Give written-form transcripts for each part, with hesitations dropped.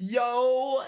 Yo,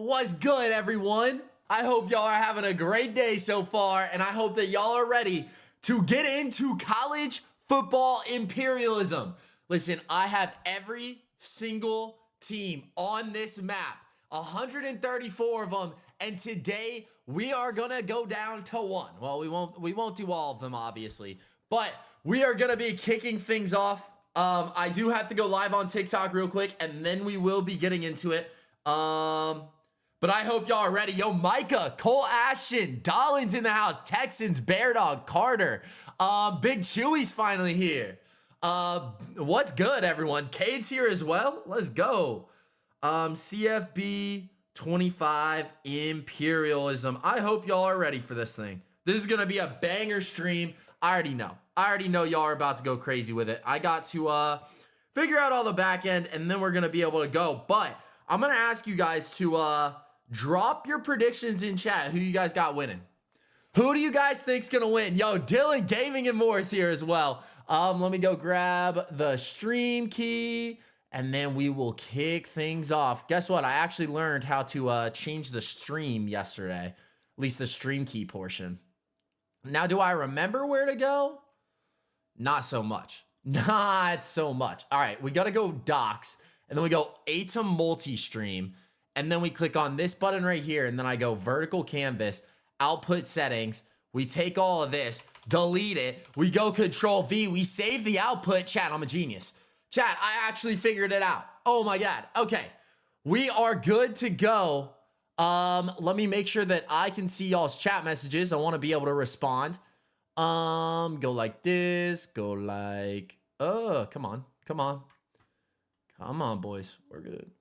what's good, everyone? I hope y'all are having a great day so far, and I hope that y'all are ready to get into college football imperialism. Listen, I have every single team on this map, 134 of them, and today we are gonna go down to one. Well, we won't do all of them, obviously, but we are gonna be kicking things off. I do have to go live on TikTok real quick, and then we will be getting into it. But I hope y'all are ready. Yo, Micah, Cole Ashton, Dollins in the house, Texans, Bear Dog, Carter, Big Chewy's finally here. What's good, everyone? Cade's here as well. Let's go. CFB 25 Imperialism. I hope y'all are ready for this thing. This is gonna be a banger stream. I already know y'all are about to go crazy with it. I got to figure out all the back end, and then we're gonna be able to go. But I'm gonna ask you guys to drop your predictions in chat. Who you guys got winning? Who do you guys think's gonna win? Yo, Dylan Gaming and More is here as well. Let me go grab the stream key, and then we will kick things off. Guess what? I actually learned how to change the stream yesterday, at least the stream key portion. Now, do I remember where to go? Not so much. Not so much. All right, we got to go docs, and then we go to multi-stream, and then we click on this button right here, and then I go vertical canvas, output settings. We take all of this, delete it. We go Control V. We save the output. Chat, I'm a genius. Chat, I actually figured it out. Oh my God. Okay, we are good to go. Let me make sure that I can see y'all's chat messages. I want to be able to respond. Go like this, go like, come on, boys. We're good.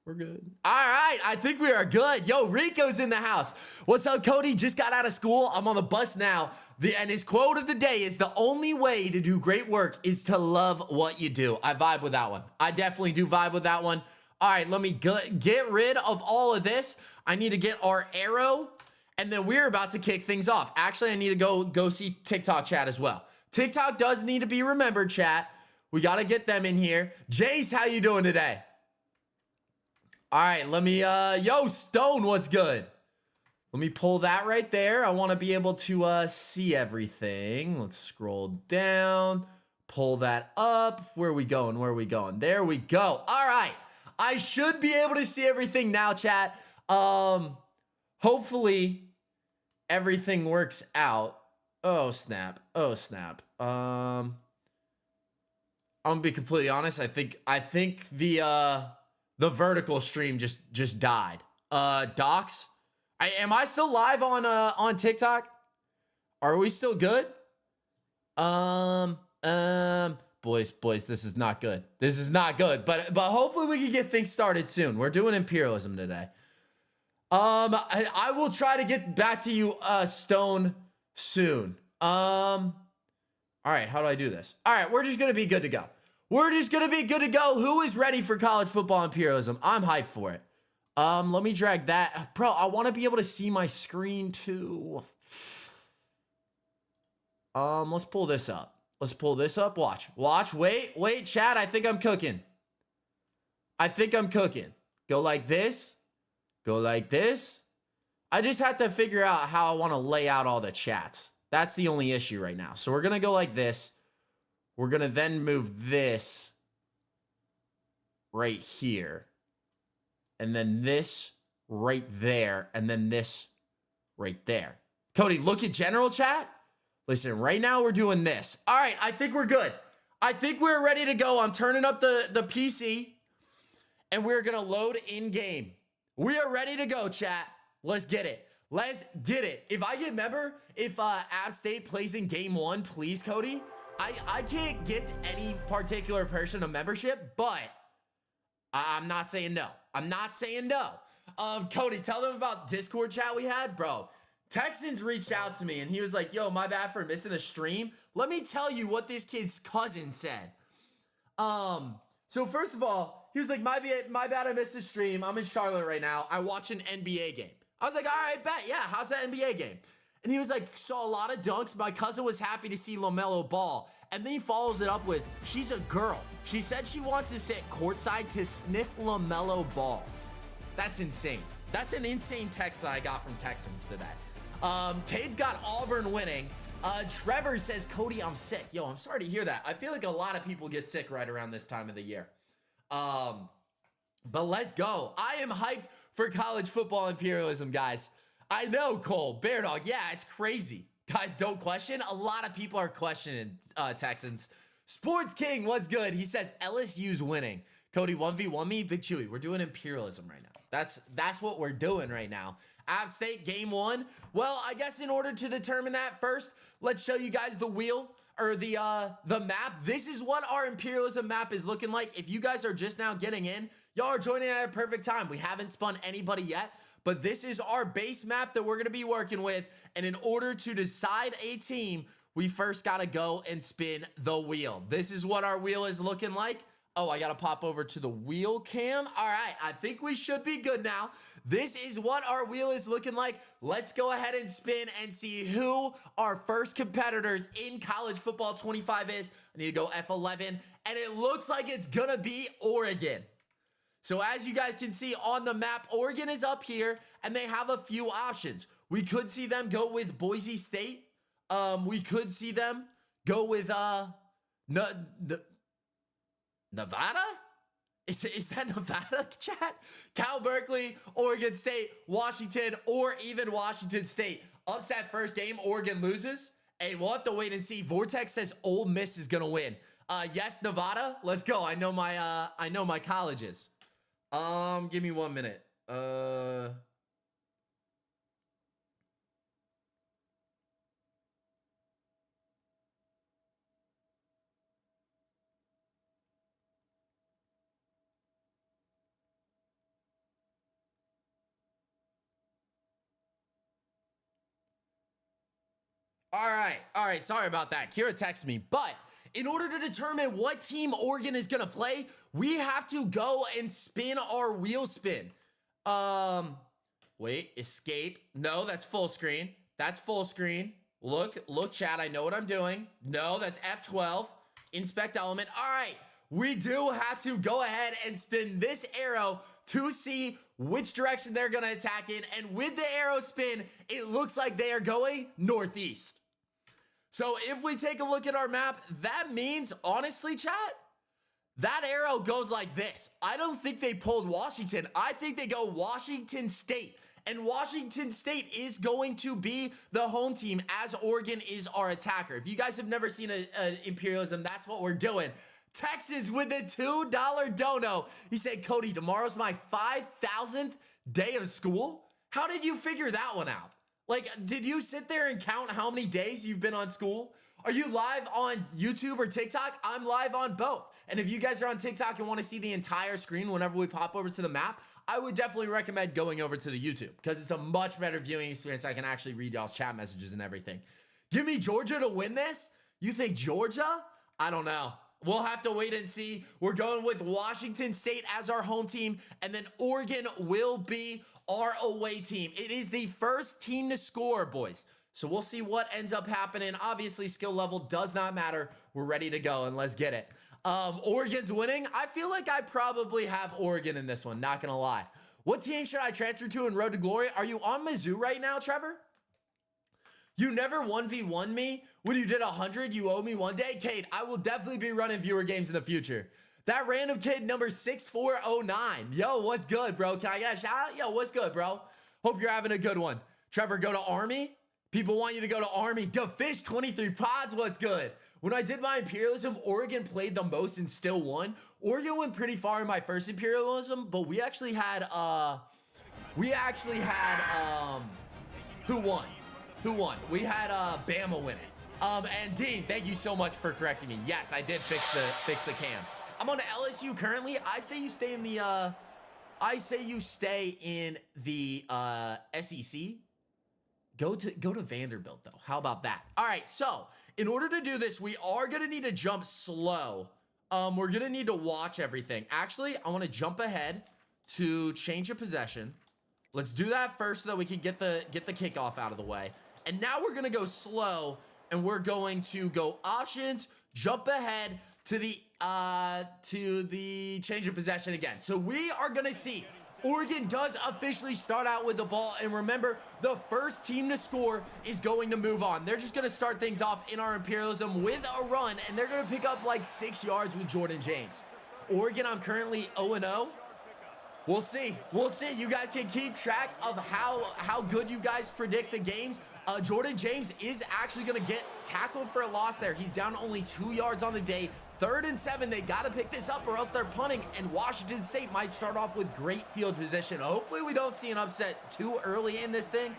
All right, I think we are good. Yo, Rico's in the house. What's up, Cody? Just got out of school. I'm on the bus now. And his quote of the day is, the only way to do great work is to love what you do. I vibe with that one. I definitely do vibe with that one. All right, let me get rid of all of this. I need to get our arrow, and then we're about to kick things off. Actually, I need to go see TikTok chat as well. TikTok does need to be remembered, chat. We got to get them in here. Jace, how you doing today? All right, let me, yo, Stone, what's good? Let me pull that right there. I want to be able to see everything. Let's scroll down, pull that up. Where are we going? There we go. All right. I should be able to see everything now, chat. Hopefully everything works out. Oh, snap. I'm gonna be completely honest. I think the vertical stream just died. Docs, am I still live on TikTok? Are we still good? Boys, this is not good. But hopefully we can get things started soon. We're doing imperialism today. I will try to get back to you, Stone, soon. All right, how do I do this? All right, we're just gonna be good to go. Who is ready for college football imperialism? I'm hyped for it. Let me drag that. Bro, I want to be able to see my screen too. Let's pull this up. Watch. Wait, chat. I think I'm cooking. Go like this. I just have to figure out how I want to lay out all the chats. That's the only issue right now. So we're going to go like this. We're going to then move this right here. And then this right there. And then this right there. Cody, look at general chat. Listen, right now we're doing this. All right, I think we're good. I think we're ready to go. I'm turning up the PC. And we're going to load in-game. We are ready to go, chat. Let's get it. If App State plays in game 1, please, Cody. I can't get any particular person a membership, but I'm not saying no. Cody, tell them about Discord chat we had, bro. Texans reached out to me and he was like, yo, my bad for missing the stream. Let me tell you what this kid's cousin said. So first of all, he was like, my bad, I missed the stream. I'm in Charlotte right now. I watch an NBA game. I was like, all right, bet. Yeah, how's that NBA game? And he was like, saw a lot of dunks. My cousin was happy to see LaMelo Ball. And then he follows it up with, she's a girl. She said she wants to sit courtside to sniff LaMelo Ball. That's insane. That's an insane text that I got from Texans today. Cade's got Auburn winning. Trevor says, Cody, I'm sick. Yo, I'm sorry to hear that. I feel like a lot of people get sick right around this time of the year. But let's go. I am hyped for college football imperialism, guys. I know, Cole, Bear Dog. Yeah, it's crazy. Guys, don't question. A lot of people are questioning Texans. Sports King, what's good? He says LSU's winning. Cody, 1v1 me, Big Chewy. We're doing imperialism right now. That's what we're doing right now. App State game 1. Well, I guess in order to determine that, first, let's show you guys the wheel or the map. This is what our imperialism map is looking like. If you guys are just now getting in, y'all are joining at a perfect time. We haven't spun anybody yet, but this is our base map that we're going to be working with. And in order to decide a team, we first got to go and spin the wheel. This is what our wheel is looking like. Oh, I got to pop over to the wheel cam. All right, I think we should be good now. This is what our wheel is looking like. Let's go ahead and spin and see who our first competitors in college football 25 is. I need to go F11, and it looks like it's going to be Oregon. So as you guys can see on the map, Oregon is up here, and they have a few options. We could see them go with Boise State. We could see them go with Nevada? Is that Nevada, chat? Cal, Berkeley, Oregon State, Washington, or even Washington State. Upset first game, Oregon loses. Hey, we'll have to wait and see. Vortex says Ole Miss is gonna win. Yes, Nevada. Let's go. I know my colleges. Give me 1 minute. All right. Sorry about that. Kira texted me. But in order to determine what team Oregon is going to play, we have to go and spin our wheel spin. Wait, escape. No, that's full screen. That's full screen. Look, chat. I know what I'm doing. No, that's F12. Inspect element. All right. We do have to go ahead and spin this arrow to see which direction they're going to attack in. And with the arrow spin, it looks like they are going northeast. So if we take a look at our map, that means, honestly, chat, that arrow goes like this. I don't think they pulled Washington. I think they go Washington State. And Washington State is going to be the home team as Oregon is our attacker. If you guys have never seen an imperialism, that's what we're doing. Texans with a $2 dono. He said, Cody, tomorrow's my 5,000th day of school. How did you figure that one out? Like, did you sit there and count how many days you've been on school? Are you live on YouTube or TikTok? I'm live on both. And if you guys are on TikTok and want to see the entire screen whenever we pop over to the map, I would definitely recommend going over to the YouTube because it's a much better viewing experience. I can actually read y'all's chat messages and everything. Give me Georgia to win this? You think Georgia? I don't know. We'll have to wait and see. We're going with Washington State as our home team, and then Oregon will be our away team. It is the first team to score, boys. So we'll see what ends up happening. Obviously, skill level does not matter. We're ready to go, and let's get it. Oregon's winning. I feel like I probably have Oregon in this one, not gonna lie. What team should I transfer to in Road to Glory? Are you on Mizzou right now, Trevor? You never 1v1 me? When you did 100, you owe me one day? Kate, I will definitely be running viewer games in the future. That random kid number 6409. Yo, what's good, bro? Can I get a shout out? Yo, what's good, bro? Hope you're having a good one. Trevor, go to Army? People want you to go to Army. Fish 23 pods, what's good? When I did my imperialism, Oregon played the most and still won. Oregon went pretty far in my first imperialism, but we actually had, who won? Who won? We had Bama winning. And Dean, thank you so much for correcting me. Yes, I did fix the cam. I'm on LSU currently. I say you stay in the SEC. Go to Vanderbilt though. How about that? All right, so in order to do this, we are gonna need to jump slow. We're gonna need to watch everything. Actually, I want to jump ahead to change of possession. Let's do that first so that we can get the kickoff out of the way. And now we're gonna go slow, and we're going to go options, jump ahead to the change of possession again. So we are gonna see Oregon does officially start out with the ball, and remember, the first team to score is going to move on. They're just gonna start things off in our Imperialism with a run, and they're gonna pick up like 6 yards with Jordan James. Oregon, I'm currently 0-0. We'll see. We'll see. You guys can keep track of how good you guys predict the games. Jordan James is actually going to get tackled for a loss there. He's down only 2 yards on the day. 3rd and 7. They got to pick this up or else they're punting, and Washington State might start off with great field position. Hopefully we don't see an upset too early in this thing.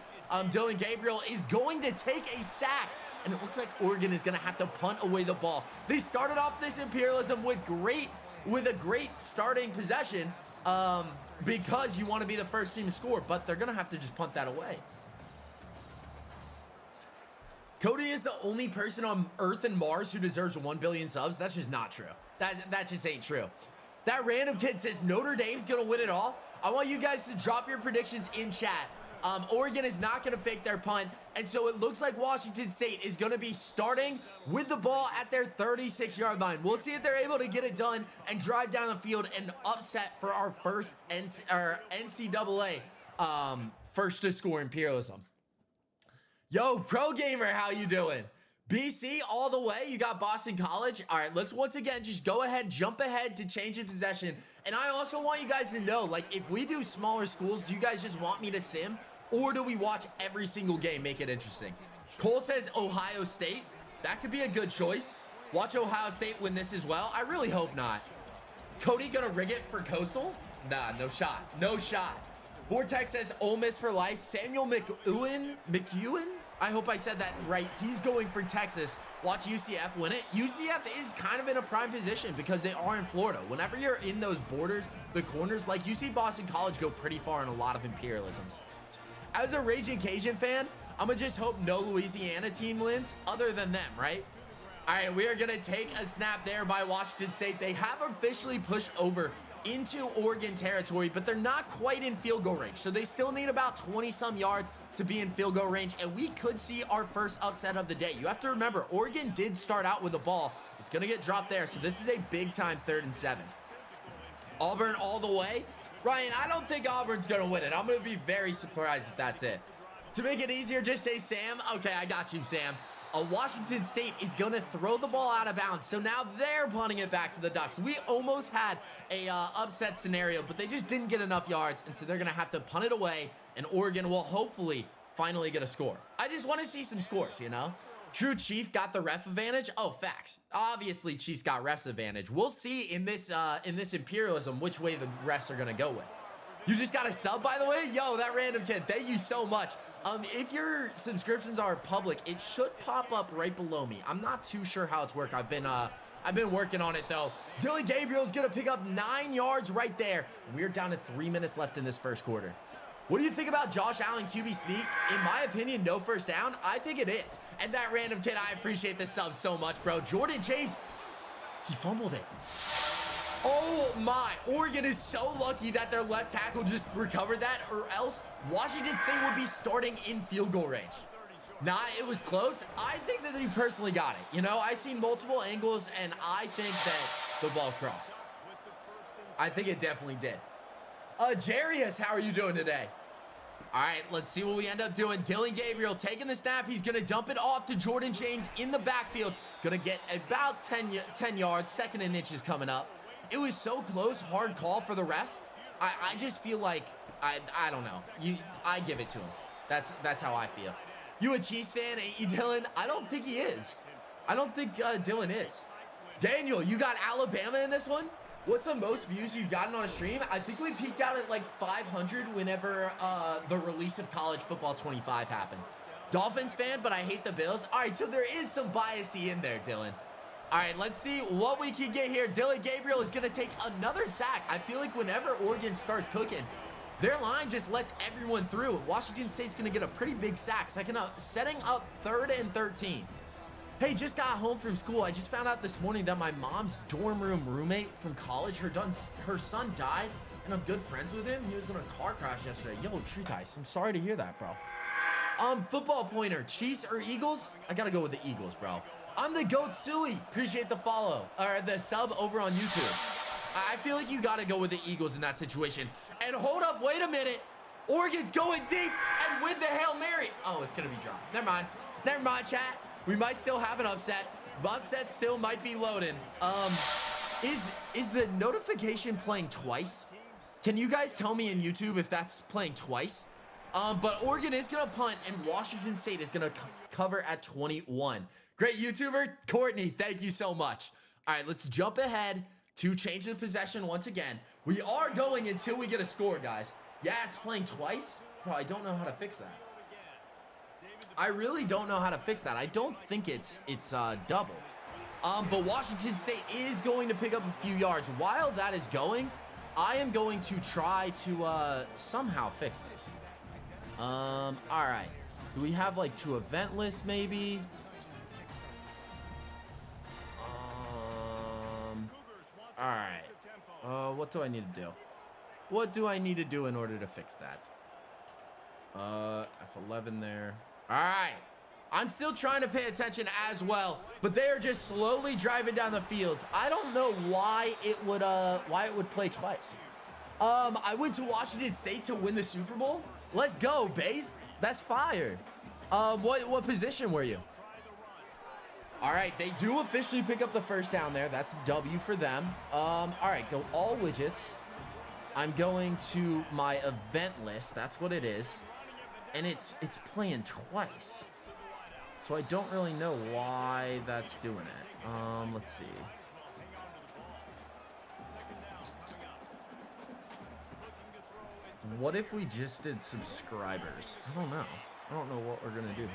Dillon Gabriel is going to take a sack, and it looks like Oregon is going to have to punt away the ball. They started off this Imperialism with a great starting possession because you want to be the first team to score, but they're going to have to just punt that away. Cody is the only person on Earth and Mars who deserves 1 billion subs. That's just not true. That just ain't true. That random kid says Notre Dame's gonna win it all. I want you guys to drop your predictions in chat. Oregon is not gonna fake their punt, and so it looks like Washington State is gonna be starting with the ball at their 36-yard line. We'll see if they're able to get it done and drive down the field and upset for our first NCAA first to score Imperialism. Yo, Pro Gamer, how you doing? BC all the way. You got Boston College. All right, let's once again just go ahead, jump ahead to change in possession. And I also want you guys to know, like, if we do smaller schools, do you guys just want me to sim, or do we watch every single game, make it interesting? Cole says Ohio State. That could be a good choice. Watch Ohio State win this as well. I really hope not. Cody gonna rig it for Coastal? Nah, no shot. No shot. Vortex says Ole Miss for life. Samuel McEwen? I hope I said that right. He's going for Texas. Watch UCF win it. UCF is kind of in a prime position because they are in Florida. Whenever you're in those borders, the corners, like you see Boston College go pretty far in a lot of Imperialisms. As a Raging Cajun fan, I'm going to just hope no Louisiana team wins other than them, right? All right, we are going to take a snap there by Washington State. They have officially pushed over into Oregon territory, but they're not quite in field goal range. So they still need about 20-some yards to be in field goal range, and we could see our first upset of the day. You have to remember, Oregon did start out with the ball. It's going to get dropped there, so this is a big-time 3rd and 7. Auburn all the way. Ryan, I don't think Auburn's going to win it. I'm going to be very surprised if that's it. To make it easier, just say Sam. Okay, I got you, Sam. Washington State is going to throw the ball out of bounds, so now they're punting it back to the Ducks. We almost had a upset scenario, but they just didn't get enough yards, and so they're going to have to punt it away, and Oregon will hopefully finally get a score. I just want to see some scores, you know? True Chief got the ref advantage. Oh, facts. Obviously, Chiefs got refs advantage. We'll see in this Imperialism which way the refs are going to go with. You just got a sub, by the way? Yo, that random kid, thank you so much. If your subscriptions are public, it should pop up right below me. I'm not too sure how it's working. I've been working on it, though. Dillon Gabriel's going to pick up 9 yards right there. We're down to 3 minutes left in this first quarter. What do you think about Josh Allen QB sneak? In my opinion, no first down. I think it is. And that random kid, I appreciate the sub so much, bro. Jordan James, he fumbled it. Oh my, Oregon is so lucky that their left tackle just recovered that, or else Washington State would be starting in field goal range. Nah, it was close. I think that he personally got it. You know, I see multiple angles, and I think that the ball crossed. I think it definitely did. Jarius, how are you doing today? All right, let's see what we end up doing. Dillon Gabriel taking the snap. He's going to dump it off to Jordan James in the backfield. Going to get about 10 yards. 2nd and inches coming up. It was so close, hard call for the refs. I just feel like, I don't know. I give it to him. That's how I feel. You a Chiefs fan, ain't you, Dylan? I don't think he is. I don't think Dylan is. Daniel, you got Alabama in this one? What's the most views you've gotten on a stream? I think we peaked out at like 500 whenever the release of College Football 25 happened. Dolphins fan, but I hate the Bills. All right, so there is some bias-y in there, Dylan. All right, let's see what we can get here. Dillon Gabriel is going to take another sack. I feel like whenever Oregon starts cooking, their line just lets everyone through. Washington State's going to get a pretty big sack, setting up 3rd and 13. Hey, just got home from school. I just found out this morning that my mom's dorm room roommate from college, her son died, and I'm good friends with him. He was in a car crash yesterday. Yo, Treat Ice, I'm sorry to hear that, bro. Football pointer, Chiefs or Eagles? I gotta go with the Eagles, bro. I'm the Goat Suey. Appreciate the follow, or the sub over on YouTube. I feel like you gotta go with the Eagles in that situation. And hold up, wait a minute. Oregon's going deep, and with the Hail Mary. Oh, it's gonna be dropped. Never mind. Never mind, chat. We might still have an upset. Upset still might be loading. Is the notification playing twice? Can you guys tell me in YouTube if that's playing twice? But Oregon is gonna punt, and Washington State is gonna cover at 21. Great YouTuber, Courtney, thank you so much. All right, let's jump ahead to change the possession once again. We are going until we get a score, guys. Yeah, it's playing twice. Bro, I don't know how to fix that. I really don't know how to fix that. I don't think it's double. But Washington State is going to pick up a few yards. While that is going, I am going to try to somehow fix this. All right. Do we have like 2 event lists maybe? All right. What do I need to do? What do I need to do in order to fix that? F11 there. All right. I'm still trying to pay attention as well, but they are just slowly driving down the fields. I don't know why it would play twice. I went to Washington State to win the Super Bowl. Let's go, base. That's fire. What position were you? All right, they do officially pick up the first down there. That's a W for them. All right, go all widgets. I'm going to my event list. That's what it is. And it's playing twice. So I don't really know why that's doing it. Let's see. What if we just did subscribers? I don't know. I don't know what we're gonna do here.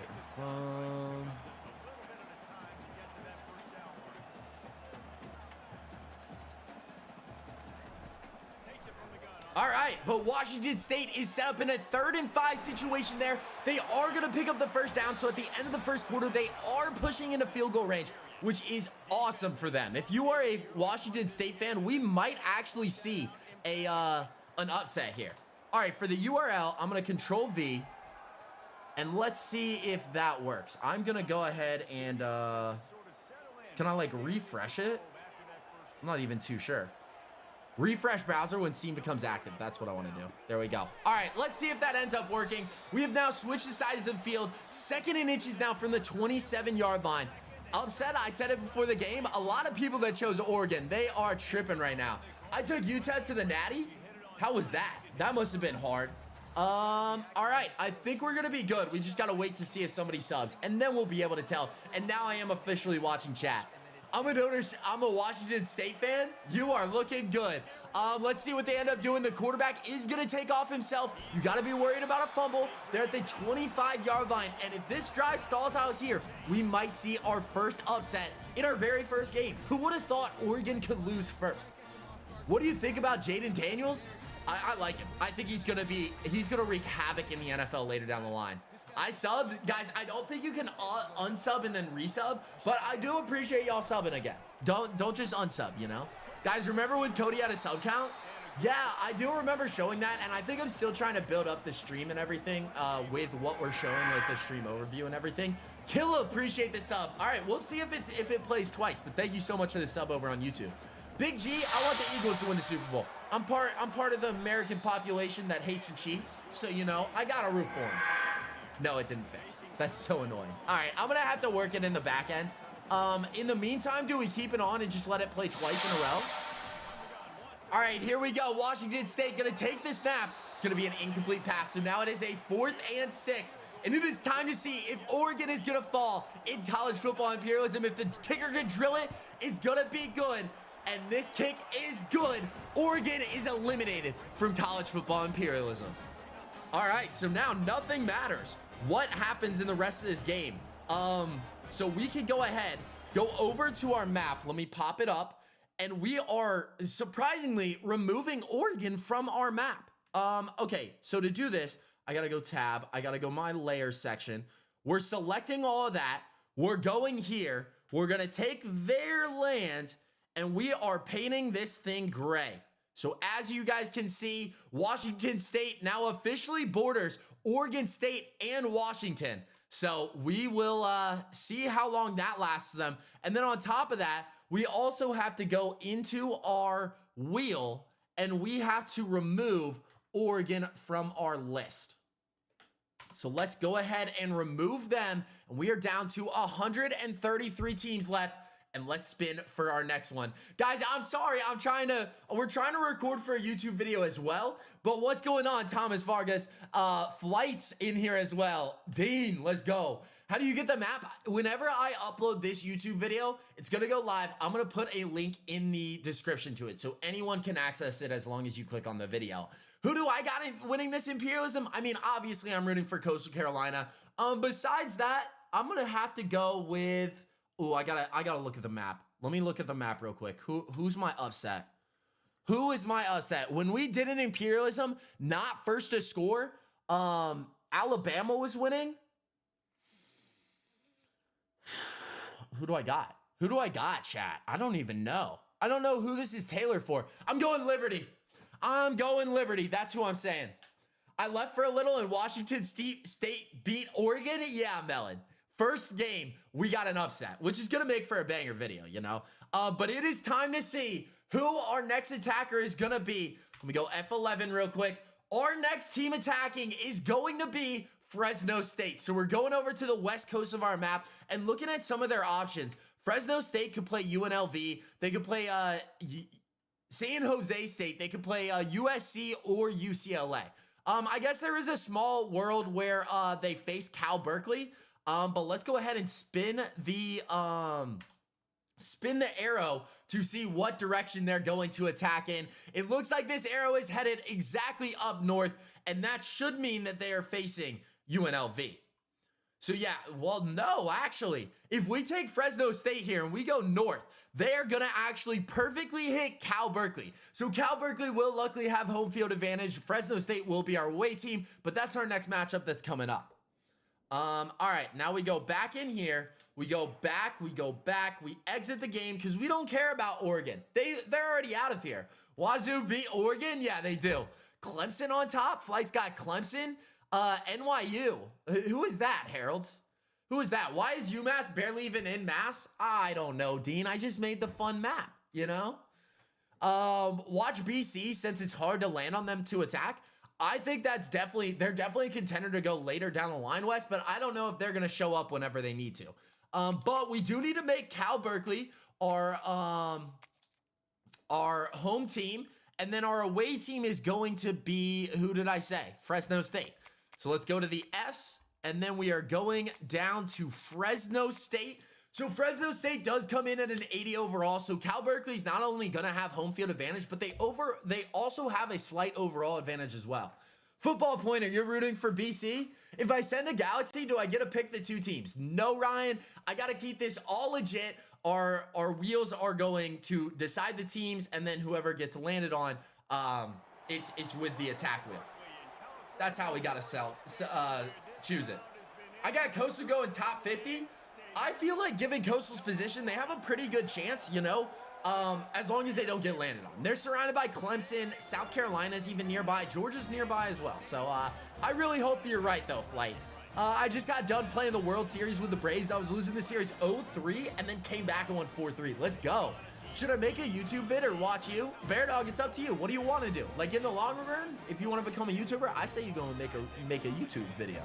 All right, but Washington State is set up in a 3rd and 5 situation there. They are going to pick up the first down, so at the end of the first quarter, they are pushing into field goal range, which is awesome for them. If you are a Washington State fan, we might actually see an upset here. All right, for the URL, I'm going to Control V, and let's see if that works. I'm going to go ahead and, can I, like, refresh it? I'm not even too sure. Refresh browser when scene becomes active. That's what I want to do. There we go. All right, let's see if that ends up working. We have now switched the sides of the field. 2nd and inches now from the 27-yard line. Upset, I said it before the game. A lot of people that chose Oregon, they are tripping right now. I took UTEP to the Natty. How was that? That must have been hard. All right, I think we're gonna be good. We just gotta wait to see if somebody subs, and then we'll be able to tell. And now I am officially watching chat. I'm a Washington State fan. You are looking good. Let's see what they end up doing. The quarterback is going to take off himself. You got to be worried about a fumble. They're at the 25-yard line. And if this drive stalls out here, we might see our first upset in our very first game. Who would have thought Oregon could lose first? What do you think about Jaden Daniels? I like him. I think he's going to wreak havoc in the NFL later down the line. I subbed. Guys, I don't think you can unsub and then resub, but I do appreciate y'all subbing again. Don't just unsub, you know? Guys, remember when Cody had a sub count? Yeah, I do remember showing that, and I think I'm still trying to build up the stream and everything with what we're showing, like the stream overview and everything. Killa, appreciate the sub. All right, we'll see if it plays twice, but thank you so much for the sub over on YouTube. Big G, I want the Eagles to win the Super Bowl. I'm part of the American population that hates the Chiefs, so, you know, I got to root for them. No, it didn't fix. That's so annoying. All right, I'm going to have to work it in the back end. In the meantime, do we keep it on and just let it play twice in a row? All right, here we go. Washington State going to take the snap. It's going to be an incomplete pass. So now it is a 4th and 6. And it is time to see if Oregon is going to fall in college football imperialism. If the kicker can drill it, it's going to be good. And this kick is good. Oregon is eliminated from college football imperialism. All right, so now nothing matters. What happens in the rest of this game? So we can go ahead, go over to our map. Let me pop it up. And we are surprisingly removing Oregon from our map. Okay, so to do this, I gotta go tab. I gotta go my layer section. We're selecting all of that. We're going here. We're gonna take their land and we are painting this thing gray. So as you guys can see, Washington State now officially borders Oregon State and Washington. So we will see how long that lasts them. And then on top of that, we also have to go into our wheel and we have to remove Oregon from our list. So let's go ahead and remove them. And we are down to 133 teams left. And let's spin for our next one. Guys, I'm sorry. We're trying to record for a YouTube video as well. But what's going on, Thomas Vargas? Flights in here as well. Dean, let's go. How do you get the map? Whenever I upload this YouTube video, it's going to go live. I'm going to put a link in the description to it so anyone can access it as long as you click on the video. Who do I got in winning this imperialism? I mean, obviously, I'm rooting for Coastal Carolina. Besides that, I'm going to have to go with... Oh, I gotta look at the map. Let me look at the map real quick. Who's my upset? Who is my upset? When we did an imperialism, not first to score, Alabama was winning. Who do I got? Who do I got, chat? I don't even know. I don't know who this is tailored for. I'm going Liberty. I'm going Liberty. That's who I'm saying. I left for a little and Washington State beat Oregon. Yeah, Melon. First game, we got an upset, which is going to make for a banger video, you know? But it is time to see who our next attacker is going to be. Let me go F11 real quick. Our next team attacking is going to be Fresno State. So we're going over to the west coast of our map and looking at some of their options. Fresno State could play UNLV. They could play San Jose State. They could play USC or UCLA. I guess there is a small world where they face Cal Berkeley. But let's go ahead and spin the arrow to see what direction they're going to attack in. It looks like this arrow is headed exactly up north, and that should mean that they are facing UNLV. So yeah, well, no, actually, if we take Fresno State here and we go north, they're going to actually perfectly hit Cal Berkeley. So Cal Berkeley will luckily have home field advantage. Fresno State will be our away team, but that's our next matchup that's coming up. All right, now we go back in here. We go back, we exit the game because we don't care about Oregon. They're already out of here. Wazoo beat Oregon? Yeah, they do. Clemson on top. Flight's got Clemson. NYU. Who is that, Harold's? Who is that? Why is UMass barely even in Mass? I don't know, Dean. I just made the fun map, you know? Watch BC since it's hard to land on them to attack. I think they're definitely a contender to go later down the line, West, but I don't know if they're going to show up whenever they need to. But we do need to make Cal Berkeley our home team, and then our away team is going to be, who did I say? Fresno State. So let's go to the Fs, and then we are going down to Fresno State. So Fresno State does come in at an 80 overall. So Cal Berkeley's not only going to have home field advantage, but they also have a slight overall advantage as well. Football Pointer, you're rooting for BC? If I send a Galaxy, do I get to pick the two teams? No, Ryan. I got to keep this all legit. Our wheels are going to decide the teams, and then whoever gets landed on, it's with the attack wheel. That's how we got to choose it. I got Coastal going top 50. I feel like given Coastal's position, they have a pretty good chance, you know, as long as they don't get landed on. They're surrounded by Clemson. South Carolina's even nearby. Georgia's nearby as well. So I really hope that you're right, though, Flight. I just got done playing the World Series with the Braves. I was losing the series 0-3 and then came back and won 4-3. Let's go. Should I make a YouTube vid or watch you? Bear Dog, it's up to you. What do you want to do? Like in the long run, if you want to become a YouTuber, I say you go and make a YouTube video.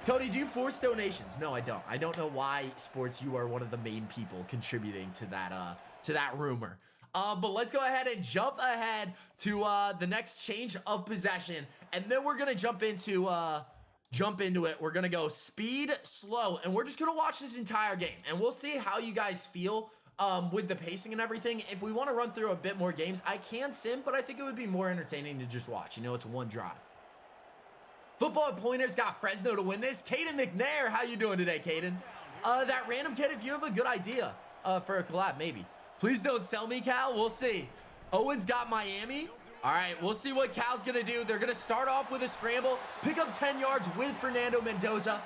Cody, do you force donations? No, I don't. I don't know why, Sports, you are one of the main people contributing to that rumor. But let's go ahead and jump ahead to the next change of possession, and then we're gonna jump into it. We're gonna go speed, slow, and we're just gonna watch this entire game, and we'll see how you guys feel with the pacing and everything. If we want to run through a bit more games, I can sim, but I think it would be more entertaining to just watch. You know, it's one drive. Football Pointers got Fresno to win this. Caden McNair, how you doing today, Caden? That random kid, if you have a good idea for a collab, maybe. Please don't sell me, Cal. We'll see. Owen's got Miami. All right, we'll see what Cal's going to do. They're going to start off with a scramble, pick up 10 yards with Fernando Mendoza.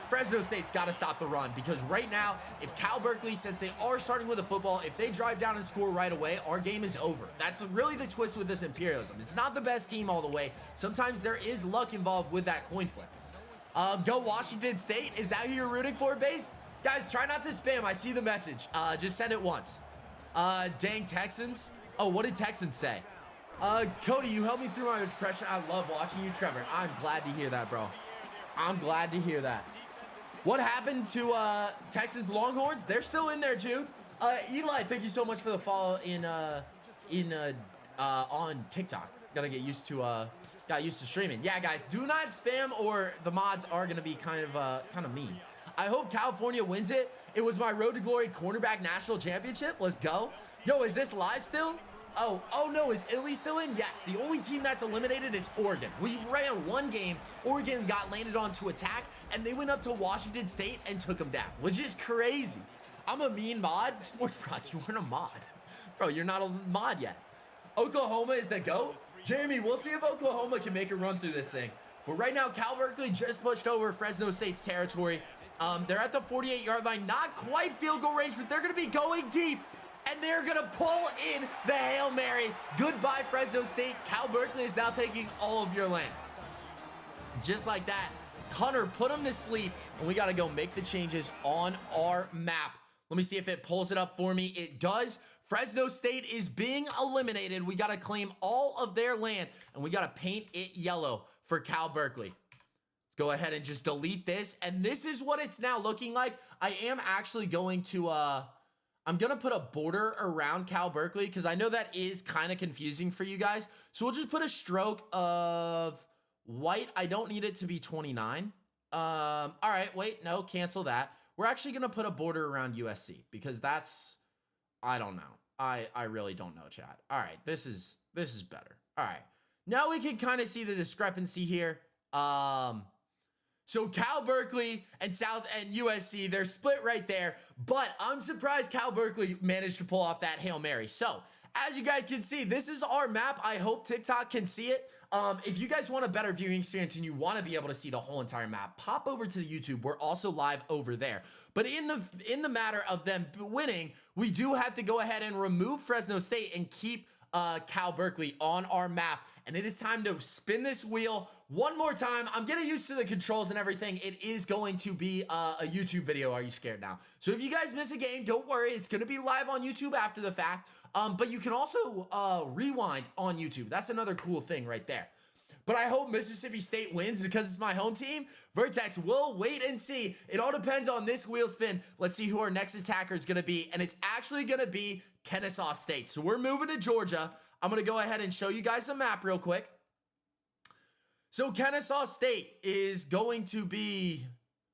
Fresno State's got to stop the run, because right now, if Cal Berkeley, since they are starting with a football, if they drive down and score right away, our game is over. That's really the twist with this Imperialism. It's not the best team all the way. Sometimes there is luck involved with that coin flip. Go Washington State. Is that who you're rooting for, base? Guys, try not to spam. I see the message. Just send it once. Dang Texans. Oh, what did Texans say? Cody, you helped me through my depression. I love watching you, Trevor. I'm glad to hear that, bro. I'm glad to hear that. What happened to Texas Longhorns? They're still in there, too. Eli, thank you so much for the follow on TikTok. Gotta get used to got used to streaming. Yeah, guys, do not spam, or the mods are gonna be kind of mean. I hope California wins it. It was my Road to Glory cornerback national championship. Let's go. Yo, is this live still? Oh no, is Italy still in? Yes, the only team that's eliminated is Oregon. We ran one game, Oregon got landed on to attack, and they went up to Washington State and took them down, which is crazy. I'm a mean mod. Sports Prods, you weren't a mod. Bro, you're not a mod yet. Oklahoma is the GOAT. Jeremy, we'll see if Oklahoma can make a run through this thing. But right now, Cal Berkeley just pushed over Fresno State's territory. They're at the 48-yard line, not quite field goal range, but they're gonna be going deep. And they're going to pull in the Hail Mary. Goodbye, Fresno State. Cal Berkeley is now taking all of your land. Just like that, Hunter, put him to sleep. And we got to go make the changes on our map. Let me see if it pulls it up for me. It does. Fresno State is being eliminated. We got to claim all of their land. And we got to paint it yellow for Cal Berkeley. Let's go ahead and just delete this. And this is what it's now looking like. I am actually going to... I'm going to put a border around Cal Berkeley, because I know that is kind of confusing for you guys. So we'll just put a stroke of white. I don't need it to be 29. All right, wait, no, cancel that. We're actually going to put a border around USC, because that's, I don't know. I really don't know, chat. All right, this is better. All right, now we can kind of see the discrepancy here. So Cal Berkeley and USC, they're split right there, but I'm surprised Cal Berkeley managed to pull off that Hail Mary. So as you guys can see, this is our map. I hope TikTok can see it. If you guys want a better viewing experience and you want to be able to see the whole entire map, pop over to the YouTube. We're also live over there. But in the matter of them winning, we do have to go ahead and remove Fresno State and keep Cal Berkeley on our map. And it is time to spin this wheel one more time. I'm getting used to the controls and everything. It is going to be a YouTube video. Are you scared now? So if you guys miss a game, don't worry. It's going to be live on YouTube after the fact. But you can also rewind on YouTube. That's another cool thing right there. But I hope Mississippi State wins, because it's my home team. Vertex, will wait and see. It all depends on this wheel spin. Let's see who our next attacker is going to be. And it's actually going to be Kennesaw State. So we're moving to Georgia. I'm going to go ahead and show you guys the map real quick. So Kennesaw State is going to be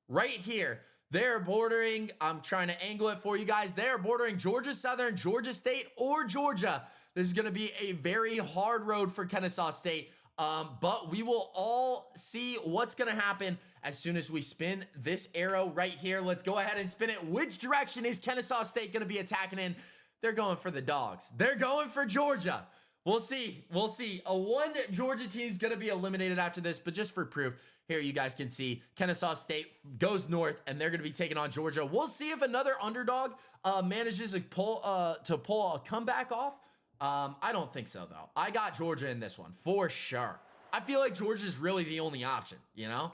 right here. They're bordering, I'm trying to angle it for you guys. They're bordering Georgia Southern, Georgia State, or Georgia. This is going to be a very hard road for Kennesaw State. But we will all see what's going to happen as soon as we spin this arrow right here. Let's go ahead and spin it. Which direction is Kennesaw State going to be attacking in? They're going for the dogs. They're going for Georgia. We'll see. We'll see. One Georgia team is going to be eliminated after this, but just for proof, here you guys can see Kennesaw State goes north, and they're going to be taking on Georgia. We'll see if another underdog manages to pull a comeback off. I don't think so, though. I got Georgia in this one for sure. I feel like Georgia's really the only option, you know?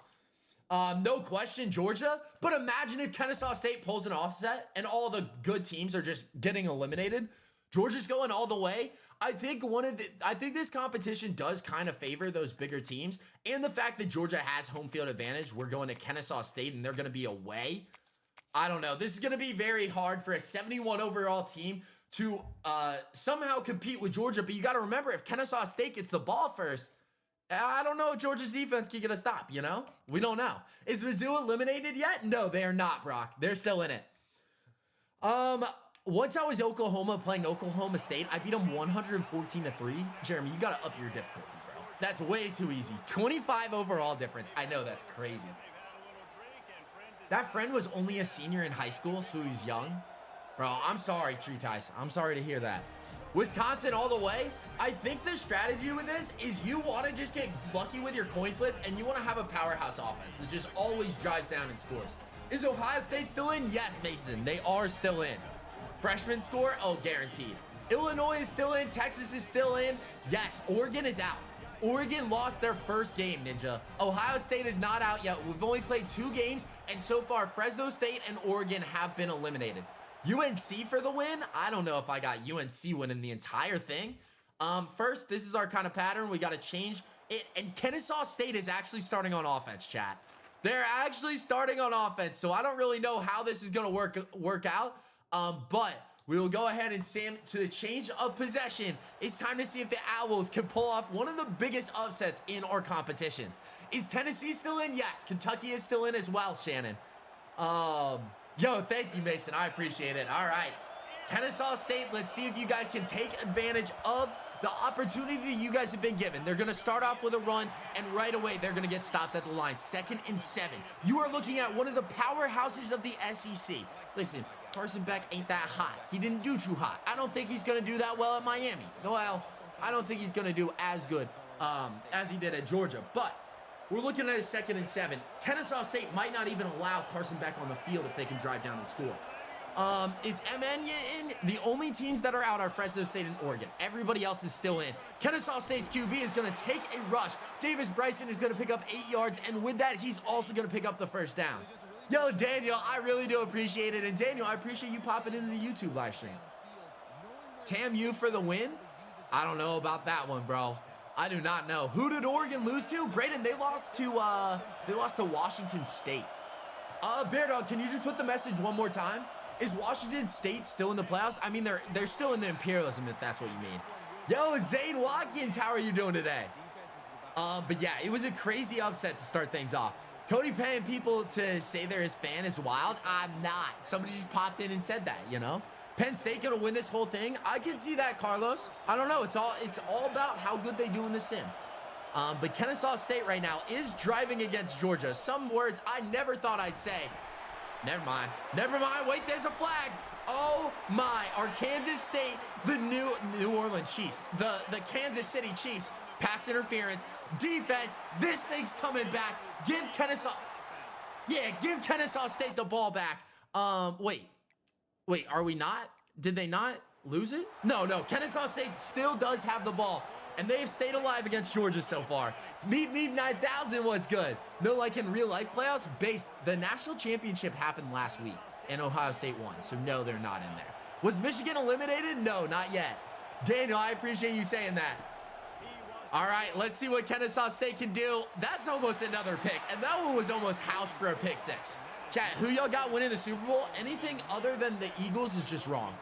No question, Georgia. But imagine if Kennesaw State pulls an offset and all the good teams are just getting eliminated. Georgia's going all the way. I think this competition does kind of favor those bigger teams, and the fact that Georgia has home field advantage. We're going to Kennesaw State, and they're going to be away. I don't know. This is going to be very hard for a 71 overall team to somehow compete with Georgia. But you got to remember, if Kennesaw State gets the ball first, I don't know if Georgia's defense can get a stop, you know? We don't know. Is Mizzou eliminated yet? No, they are not, Brock. They're still in it. Once I was Oklahoma playing Oklahoma State, I beat them 114-3. Jeremy, you got to up your difficulty, bro. That's way too easy. 25 overall difference. I know, that's crazy. That friend was only a senior in high school, so he's young. Bro, I'm sorry, Tree Ties. I'm sorry to hear that. Wisconsin all the way. I think the strategy with this is you want to just get lucky with your coin flip, and you want to have a powerhouse offense that just always drives down and scores. Is Ohio State still in? Yes, Mason. They are still in. Freshman score? Oh, guaranteed. Illinois is still in. Texas is still in. Yes, Oregon is out. Oregon lost their first game, Ninja. Ohio State is not out yet. We've only played 2 games, and so far, Fresno State and Oregon have been eliminated. UNC for the win? I don't know if I got UNC winning the entire thing. First, this is our kind of pattern. We got to change it, and Kennesaw State is actually starting on offense, chat. They're actually starting on offense, so I don't really know how this is going to work out, but we will go ahead and to the change of possession. It's time to see if the Owls can pull off one of the biggest upsets in our competition. Is Tennessee still in? Yes. Kentucky is still in as well, Shannon. Yo, thank you, Mason. I appreciate it. All right. Kennesaw State, let's see if you guys can take advantage of the opportunity you guys have been given. They're going to start off with a run, and right away, they're going to get stopped at the line. 2nd and 7. You are looking at one of the powerhouses of the SEC. Listen, Carson Beck ain't that hot. He didn't do too hot. I don't think he's going to do that well at Miami. Well, I don't think he's going to do as good as he did at Georgia. But we're looking at a 2nd and 7. Kennesaw State might not even allow Carson Beck on the field if they can drive down and score. Is MN in? The only teams that are out are Fresno State and Oregon. Everybody else is still in. Kennesaw State's QB is going to take a rush. Davis Bryson is going to pick up 8 yards, and with that, he's also going to pick up the first down. Yo, Daniel, I really do appreciate it. And Daniel, I appreciate you popping into the YouTube live stream. TAMU for the win? I don't know about that one, bro. I do not know. Who did Oregon lose to? Braden, they lost to Washington State. Bear Dog, can you just put the message one more time? Is Washington State still in the playoffs? I mean, they're still in the Imperialism, if that's what you mean. Yo, Zane Watkins, how are you doing today? But yeah, it was a crazy upset to start things off. Cody paying people to say they're his fan is wild. I'm not. Somebody just popped in and said that, you know? Penn State gonna win this whole thing? I can see that, Carlos. I don't know. It's all about how good they do in the sim. But Kennesaw State right now is driving against Georgia. Some words I never thought I'd say. Never mind. Never mind. Wait, there's a flag. Oh my. Our Kansas State, the New Orleans Chiefs, the Kansas City Chiefs, pass interference, defense. This thing's coming back. Give Kennesaw State the ball back. Wait, are we not? Did they not lose it? No. Kennesaw State still does have the ball, and they've stayed alive against Georgia so far. Meep 9000 was good. No, like in real life playoffs, the national championship happened last week, and Ohio State won, so no, they're not in there. Was Michigan eliminated? No, not yet. Daniel, I appreciate you saying that. All right, let's see what Kennesaw State can do. That's almost another pick, and that one was almost house for a pick 6. Chat, who y'all got winning the Super Bowl? Anything other than the Eagles is just wrong.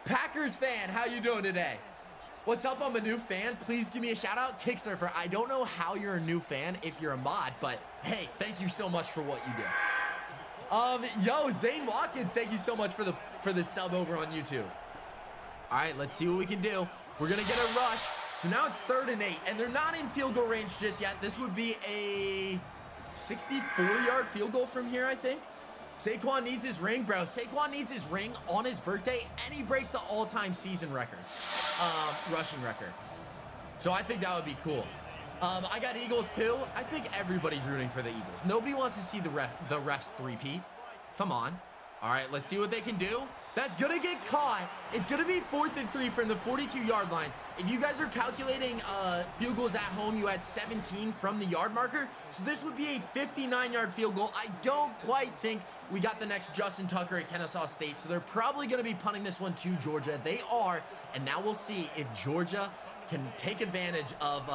Packers fan, how you doing today? What's up? I'm a new fan. Please give me a shout out. Kicksurfer, I don't know how you're a new fan if you're a mod, but hey, thank you so much for what you do. Yo, Zane Watkins, thank you so much for the sub over on YouTube. All right, let's see what we can do. We're gonna get a rush. So now it's 3rd and 8, and they're not in field goal range just yet. This would be a 64-yard field goal from here, I think. Saquon needs his ring, bro. Saquon needs his ring on his birthday, and he breaks the all-time season record, rushing record. So I think that would be cool. I got Eagles too. I think everybody's rooting for the Eagles. Nobody wants to see the refs three-peat. Come on. All right, let's see what they can do. That's gonna get caught. It's gonna be 4th and 3 from the 42-yard line. If you guys are calculating field goals at home, you had 17 from the yard marker. So this would be a 59-yard field goal. I don't quite think we got the next Justin Tucker at Kennesaw State. So they're probably gonna be punting this one to Georgia. They are, and now we'll see if Georgia can take advantage of